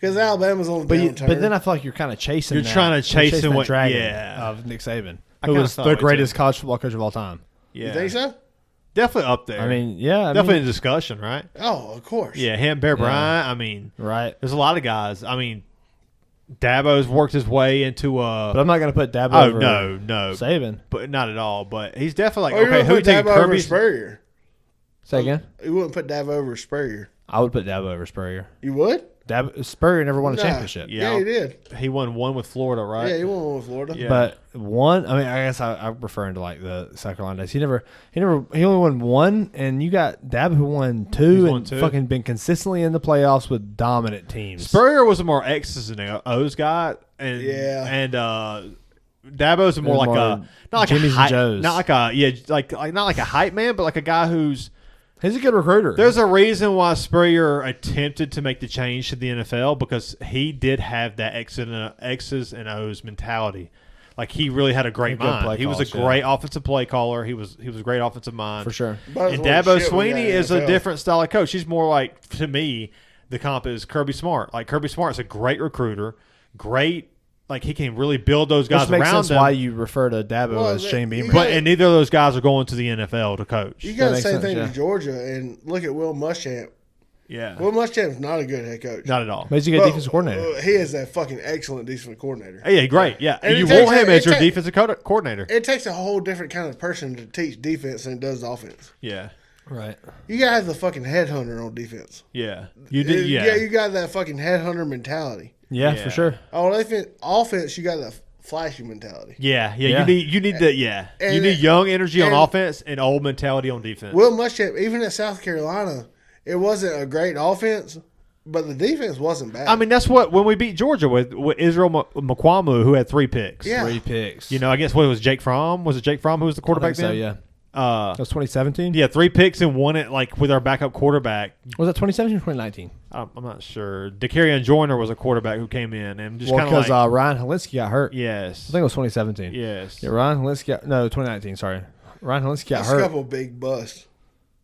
Because Alabama's on the downturn. But then I feel like you're kind of chasing. You're trying to chase the dragon yeah. of Nick Saban, who was the greatest college football coach of all time. Yeah. You think so? Definitely up there. I mean, yeah. Definitely in discussion, right? Oh, of course. Yeah, him, Bear Bryant. I mean, right. There's a lot of guys. I mean, Dabo's worked his way into But I'm not going to put Dabo over no. Saban. But not at all. But he's definitely Who okay, who put take Dabo over Kirby? Spurrier? Say again? You wouldn't put Dabo over Spurrier. I would put Dabo over Spurrier. You would? Spurrier never won a championship. Yeah, he did. He won one with Florida, right? Yeah, he won one with Florida. Yeah. But one, I mean, I guess I'm referring to like the South Carolina days. He only won one, and you got Dabo who won two fucking been consistently in the playoffs with dominant teams. Spurrier was a more X's and O's guy, and Dabo's more like not like Jimmy's and Joe's, not like not like a hype man, but like a guy who's. He's a good recruiter. There's a reason why Spurrier attempted to make the change to the NFL because he did have that X's and O's mentality. Like he really had a great mind. He was a great offensive play caller. He was a great offensive mind for sure. And Dabo Swinney is a different style of coach. He's more like, to me, the comp is Kirby Smart. Like Kirby Smart's a great recruiter, great. Like he can really build those guys around around them. Why you refer to Dabo as Shane Beamer? And neither of those guys are going to the NFL to coach. You got the same thing to Georgia, and look at Will Muschamp. Yeah, Will Muschamp's not a good head coach. Not at all. But he's a good defensive coordinator. He is a fucking excellent defensive coordinator. Yeah, great. Yeah, and you want him as your defensive coordinator. It takes a whole different kind of person to teach defense than it does offense. Yeah. Right. You gotta have the fucking headhunter on defense. Yeah. You did. Yeah, you got that fucking headhunter mentality. Yeah, for sure. Oh, offense, you got that flashy mentality. Yeah. You need that. Yeah, you need young energy on offense and old mentality on defense. Will Muschamp, even at South Carolina, it wasn't a great offense, but the defense wasn't bad. I mean, that's what when we beat Georgia with Israel Mukwamu, who had 3 picks. Yeah, 3 picks. You know, I guess what was Jake Fromm? Was it Jake Fromm who was the quarterback then? So yeah. That was 2017? Yeah, 3 picks and won it like with our backup quarterback. Was that 2017 or 2019? I'm not sure. DeCarrion Joyner was a quarterback who came in and just kind of because Ryan Helinski got hurt. Yes. I think it was 2017. Yes. Yeah, Ryan Helinski 2019, sorry. Ryan Helinski got hurt. A couple big busts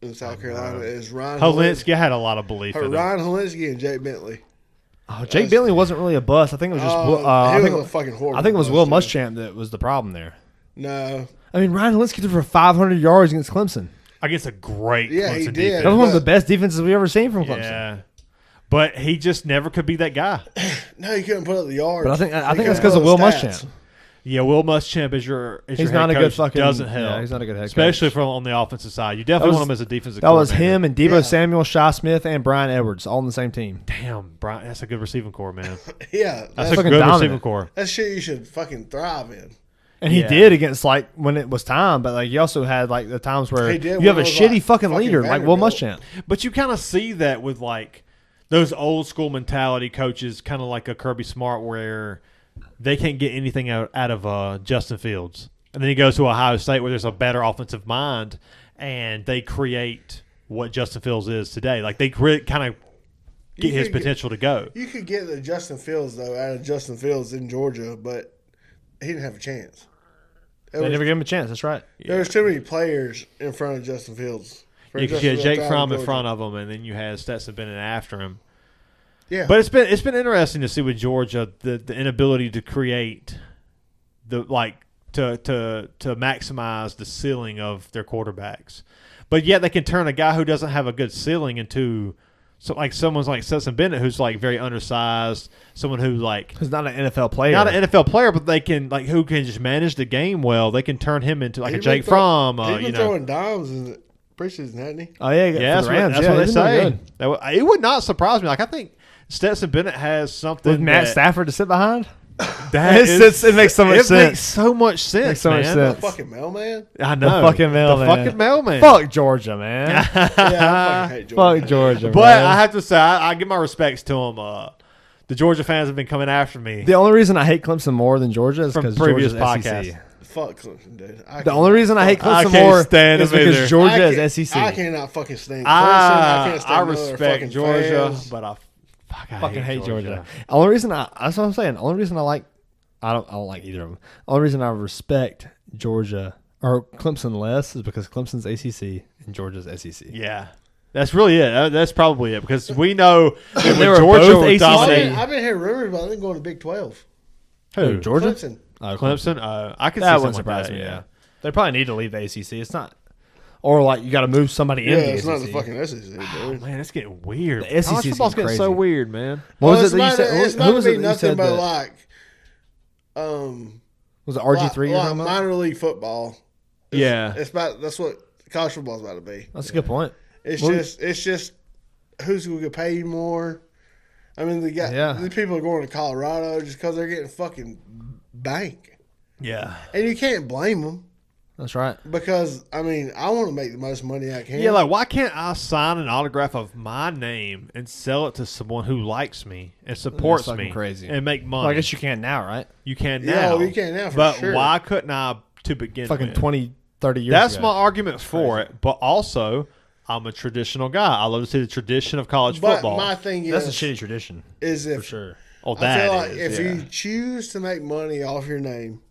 in South Carolina is Ryan Helinski. I had a lot of belief in him. Ryan Helinski and Jake Bentley. Oh, Jake Bentley wasn't really a bust. I think it was just he was a fucking horrible. I think it was Will Muschamp that was the problem there. No. I mean, Ryan Helinski threw for 500 yards against Clemson. Against a great Clemson he did. defense. That was one of the best defenses we've ever seen from Clemson. Yeah. But he just never could be that guy. No, he couldn't put up the yards. But I think that's because of Will Muschamp. Yeah, Will Muschamp is your he's not head a good fucking doesn't help. Yeah, he's not a good head coach. Especially from on the offensive side. You definitely want him as a defensive coordinator. That was coordinator. him and Deebo Samuel, Shi Smith, and Brian Edwards all on the same team. Damn, Brian, that's a good receiving core, man. Yeah. That's a good receiving core. That's shit you should fucking thrive in. And he did against, like, when it was time, but, like, you also had, like, the times where He did you have a when it was, shitty like, fucking fucking leader, like Will Vanderbilt. Muschamp. But you kind of see that with like those old school mentality coaches, kind of like a Kirby Smart, where they can't get anything out of Justin Fields, and then he goes to Ohio State where there's a better offensive mind, and they create what Justin Fields is today. Like they kind of get his potential to go. You could get the Justin Fields though out of Justin Fields in Georgia, but he didn't have a chance. They never gave him a chance. That's right. There was too many players in front of Justin Fields. Because you had Jake Fromm in front of him, and then you had Stetson Bennett after him. Yeah, But it's been interesting to see with Georgia the inability to create to maximize the ceiling of their quarterbacks, but yet they can turn a guy who doesn't have a good ceiling into someone's like Stetson Bennett, who's like very undersized, someone who like He's not an NFL player. not an NFL player, but they can like who can just manage the game well. They can turn him into like a Jake Fromm. He's been throwing dimes in the preseason, hasn't he? Oh, yeah. Yeah, for the Rams. that's Yeah, what they he's doing say. good. It would not surprise me. Like I think Stetson Bennett has something With Matt that, Stafford to sit behind? that It makes so much It sense. makes so much sense. Makes so much man. sense. The fucking mailman. I The know fucking mailman. The fucking mailman. Fuck Georgia, man. Yeah, I fucking hate Georgia. Fuck Georgia, But man. I have to say, I give my respects to him. The Georgia fans have been coming after me. The only reason I hate Clemson more than Georgia is From because previous Georgia's podcasts. SEC. Fuck Clemson, dude. The only reason I hate I Clemson can't more stand is them either. because Georgia I is SEC. I cannot fucking stand Clemson. I can't stand I none of their respect fucking Georgia, fans. but I fucking hate Georgia. The only reason that's what I'm saying. The only reason I don't like either of them. The only reason I respect Georgia or Clemson less is because Clemson's ACC and Georgia's SEC. Yeah. That's really it. That's probably it because we know that They when were Georgia both was ACC. dominating. I've been hearing rumors about them going to Big 12. Who, Georgia? Clemson. Oh, Clemson. I can see That something wouldn't surprise like that, me. yeah. Yeah, they probably need to leave the ACC. It's not, or like you got to move somebody Yeah, in the it's ACC. not the fucking SEC, Oh, dude. man, it's getting weird. The SEC College is football's getting crazy. so weird, man. What was it's it that you about said? it's Who about was to it be that you nothing said but that- like, Was it RG3 you're like talking about? minor league football. Yeah. It's about that's what college football's about to be. That's a good point. It's Well, just who's going to pay you more. I mean, the people are going to Colorado just because they're getting fucking bank, Yeah. and you can't blame them That's right. because I mean I want to make the most money I can. Yeah, like why can't I sign an autograph of my name and sell it to someone who likes me and supports That's fucking me crazy. and make money? Well, I guess you can now, right? you can Yeah, now. you can now for but sure. why couldn't I to begin Fucking with? 20, 30 years That's ago. my argument for it. But also, I'm a traditional guy. I love to see the tradition of college but football. my thing That's a is shitty tradition, is for if sure. oh, I that feel like is, if yeah. you choose to make money off your name,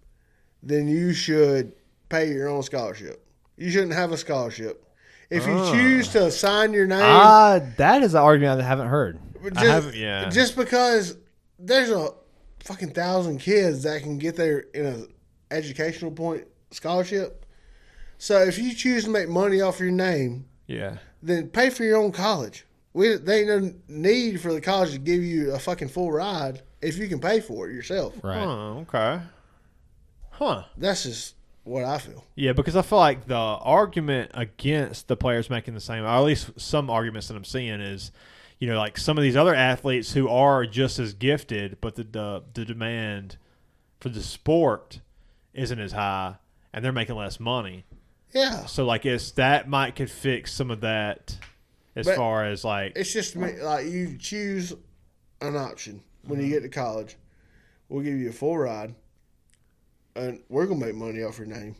then you should pay your own scholarship. You shouldn't have a scholarship. If you choose to sign your name, That is an argument I haven't heard. just, I haven't- yeah. just because there's a fucking 1,000 kids that can get there in an educational point scholarship. So if you choose to make money off your name, yeah. then pay for your own college. They ain't no need for the college to give you a fucking full ride if you can pay for it yourself. Right. Huh, okay. Huh. That's just what I feel. Yeah, because I feel like the argument against the players making the same, or at least some arguments that I'm seeing is, you know, like some of these other athletes who are just as gifted, but the demand for the sport isn't as high, and they're making less money. Yeah. So like, that could fix some of that, as But far as like, It's just like you choose an option when you get to college. We'll give you a full ride, and we're gonna make money off your name.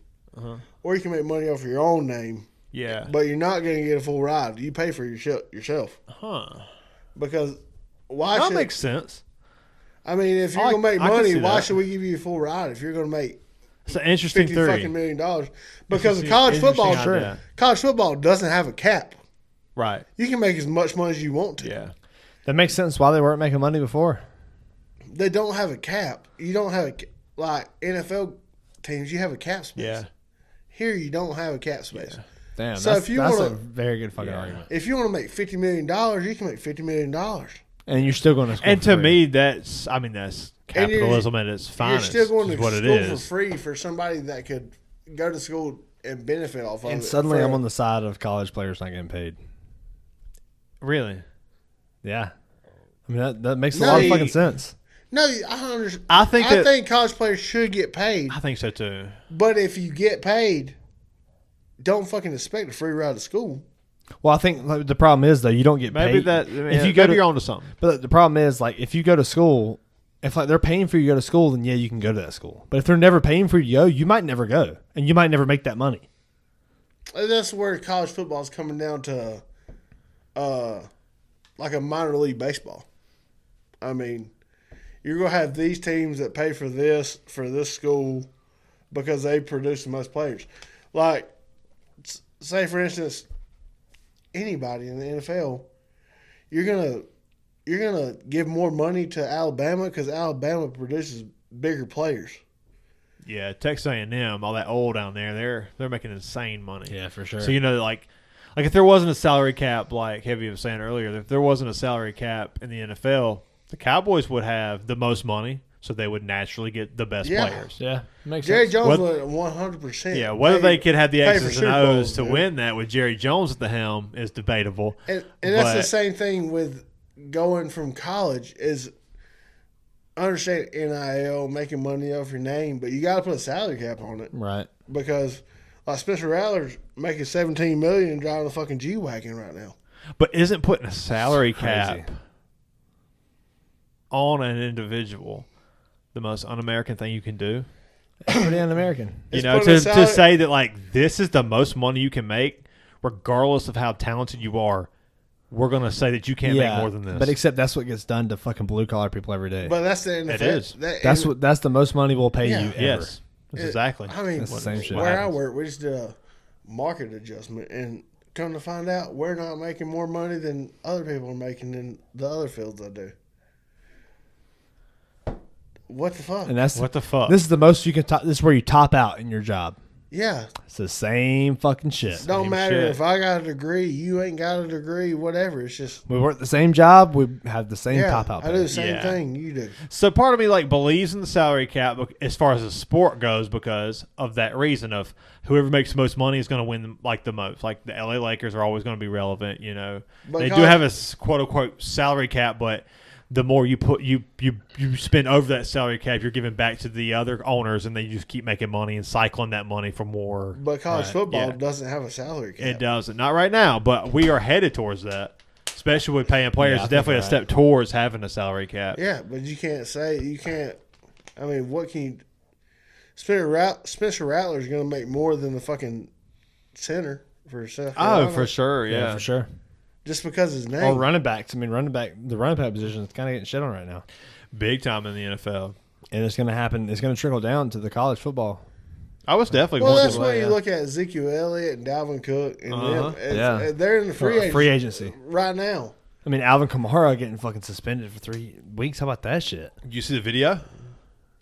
Or you can make money off your own name, yeah, but you're not gonna get a full ride. You pay for yourself huh? because why That should? makes sense. I mean, if you're I- gonna make I can money, see why that. should we give you a full ride if you're gonna make It's an interesting $50 theory. fucking $1 million? Because Interesting- college football, interesting idea. college football doesn't have a cap. Right. You can make as much money as you want to. Yeah. That makes sense why they weren't making money before. They don't have a cap. You don't have like NFL teams. You have a cap space. Yeah. Here you don't have a cap space. Damn, So that's, if you that's wanna- a very good fucking Yeah. argument. If you want to make $50 million, you can make $50 million. And you're still going to school And for to free. me, that's And you're- capitalism at its finest. You're still going is to what it school is. for free for somebody that could go to school and benefit off of it. And suddenly for- I'm on the side of college players not getting paid. Really? Yeah. I mean, that makes a No, lot of you- fucking sense. No, I understand. I think college players should get paid. I think so too. But if you get paid, don't fucking expect a free ride to school. Well, I think like, the problem is though you don't get Maybe paid. that. I mean, if you go maybe to, you're onto something. But the problem is like if you go to school, if like they're paying for you to go to school, then yeah, you can go to that school. But if they're never paying for you to go, you might never go, and you might never make that money. And that's where college football is coming down to, like a minor league baseball. I mean, you're gonna have these teams that pay for this school because they produce the most players. Like, say for instance, anybody in the NFL, you're gonna give more money to Alabama because Alabama produces bigger players. Yeah, Texas A&M, all that old down there, they're making insane money. Yeah, for sure. So like if there wasn't a salary cap, like Heavy was saying earlier, if there wasn't a salary cap in the NFL, the Cowboys would have the most money, so they would naturally get the best players. Yeah, makes Jerry sense. Jones would 100%. Yeah, whether they could have the pay X's for and Super O's Bowls, to man. win that with Jerry Jones at the helm is debatable. And that's the But- same thing with going from college is understand NIL, making money off your name, but you got to put a salary cap on it Right. because like Spencer Rattler's making $17 million and driving a fucking G-Wagon right now. But isn't putting a salary Crazy. cap on an individual the most un-American thing you can do? Pretty un-American. You It's know, putting a to salary- say that like this is the most money you can make, regardless of how talented you are, we're gonna say that you can't make more than this. But except that's what gets done to fucking blue collar people every day. But that's the NFL. It is. That's the most money we'll pay Yeah. you ever. yes, that's exactly. I mean, That's the same shit. where I happens. work, we just did a market adjustment, and come to find out, we're not making more money than other people are making in the other fields I do. What the fuck? And that's What the fuck? This is the most you can. This is where you top out in your job. Yeah. It's the same fucking shit. Don't Same matter shit. if I got a degree, you ain't got a degree, whatever. It's just We work the same job. We have the same top out. I do the same Yeah. thing you do. So part of me like believes in the salary cap as far as the sport goes because of that reason of whoever makes the most money is going to win like the most. Like the LA Lakers are always going to be relevant, you know. But They do college- have a quote unquote salary cap, but the more you put you spend over that salary cap, you're giving back to the other owners, and they just keep making money and cycling that money for more. But college Right, football yeah. doesn't have a salary cap. It doesn't, not right now, but we are headed towards that. Especially with paying players, Yeah, I it's think definitely a you're step towards having a salary cap. Yeah, but you can't. I mean, what can you? Spencer Rattler's going to make more than the fucking center for South Oh, Carolina. for sure, yeah. for sure. Just because his name. Or running backs. I mean, the running back position is kind of getting shit on right now, Big time in the NFL. and it's going to happen. It's going to trickle down to the college football. I was definitely Well, going that's to why you yeah. look at Ezekiel Elliott and Dalvin Cook and them. Yeah. They're in the Free agency. right now. I mean, Alvin Kamara getting fucking suspended for 3 weeks. How about that shit? Did you see the video?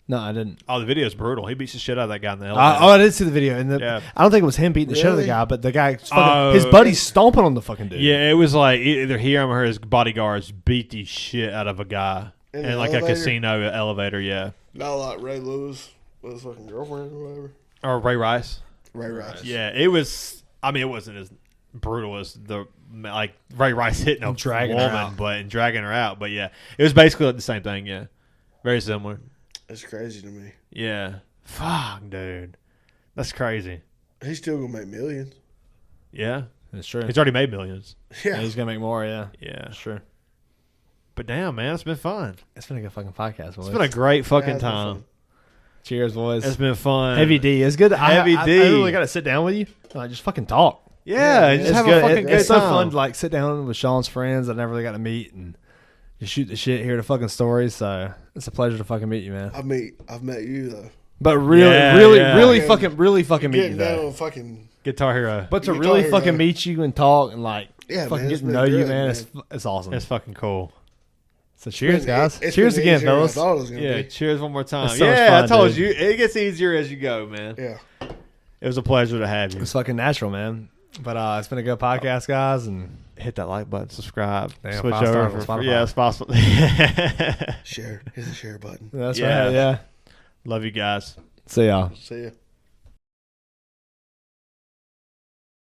No, I didn't. Oh, the video's brutal. He beats the shit out of that guy in the elevator. I did see the video, and Yeah. I don't think it was him beating the shit out of the Really? guy, but the guy, Oh, his buddy's stomping on the fucking dude. Yeah, it was like either he or his bodyguards beat the shit out of a guy In in the like elevator? a casino elevator, yeah. Not like Ray Lewis with his fucking girlfriend or whatever. Or Ray Rice. Ray Rice. Yeah, it was. I mean, it wasn't as brutal as the like Ray Rice hitting a Dragging her woman, out. but and dragging her out. But yeah, it was basically like the same thing. Yeah, very similar. It's crazy to me. Yeah, fuck, dude, that's crazy. He's still gonna make millions. Yeah, That's true. he's already made millions. Yeah. He's going to make more, yeah. Yeah, Sure. but damn, man, it's been fun. It's been a good fucking podcast, boys. It's been a great fucking It's been time. fun. Cheers, boys. It's been fun. Heavy D. It's good. Heavy I D. really got to sit down with you and like, just fucking talk. Yeah, Yeah, just It's have good. a fucking good It's so time. fun to like sit down with Shawn's friends I never really got to meet and just shoot the shit, hear the fucking stories. So it's a pleasure to fucking meet you, man. I've met you though. But really, Yeah, really, yeah. really Yeah. fucking meet you Getting down though. on fucking Guitar Hero. But to You really talk fucking about- meet you and talk and like Yeah, fucking man, get it's to been know you, good, man, man. it's awesome. It's fucking cool. So cheers, guys. It's Cheers been again, easier than I fellas. thought it was gonna Yeah, be. cheers one more time. It's so much Yeah, I fun, told dude. you it gets easier as you go, man. Yeah. It was a pleasure to have you. It's fucking natural, man. But it's been a good podcast, guys, and Hit that like button, subscribe, Damn, switch 5 over. stars on Spotify. Yeah, it's possible. Share. Hit the share button. that's Yeah. right. Yeah. Love you guys. See y'all. See ya.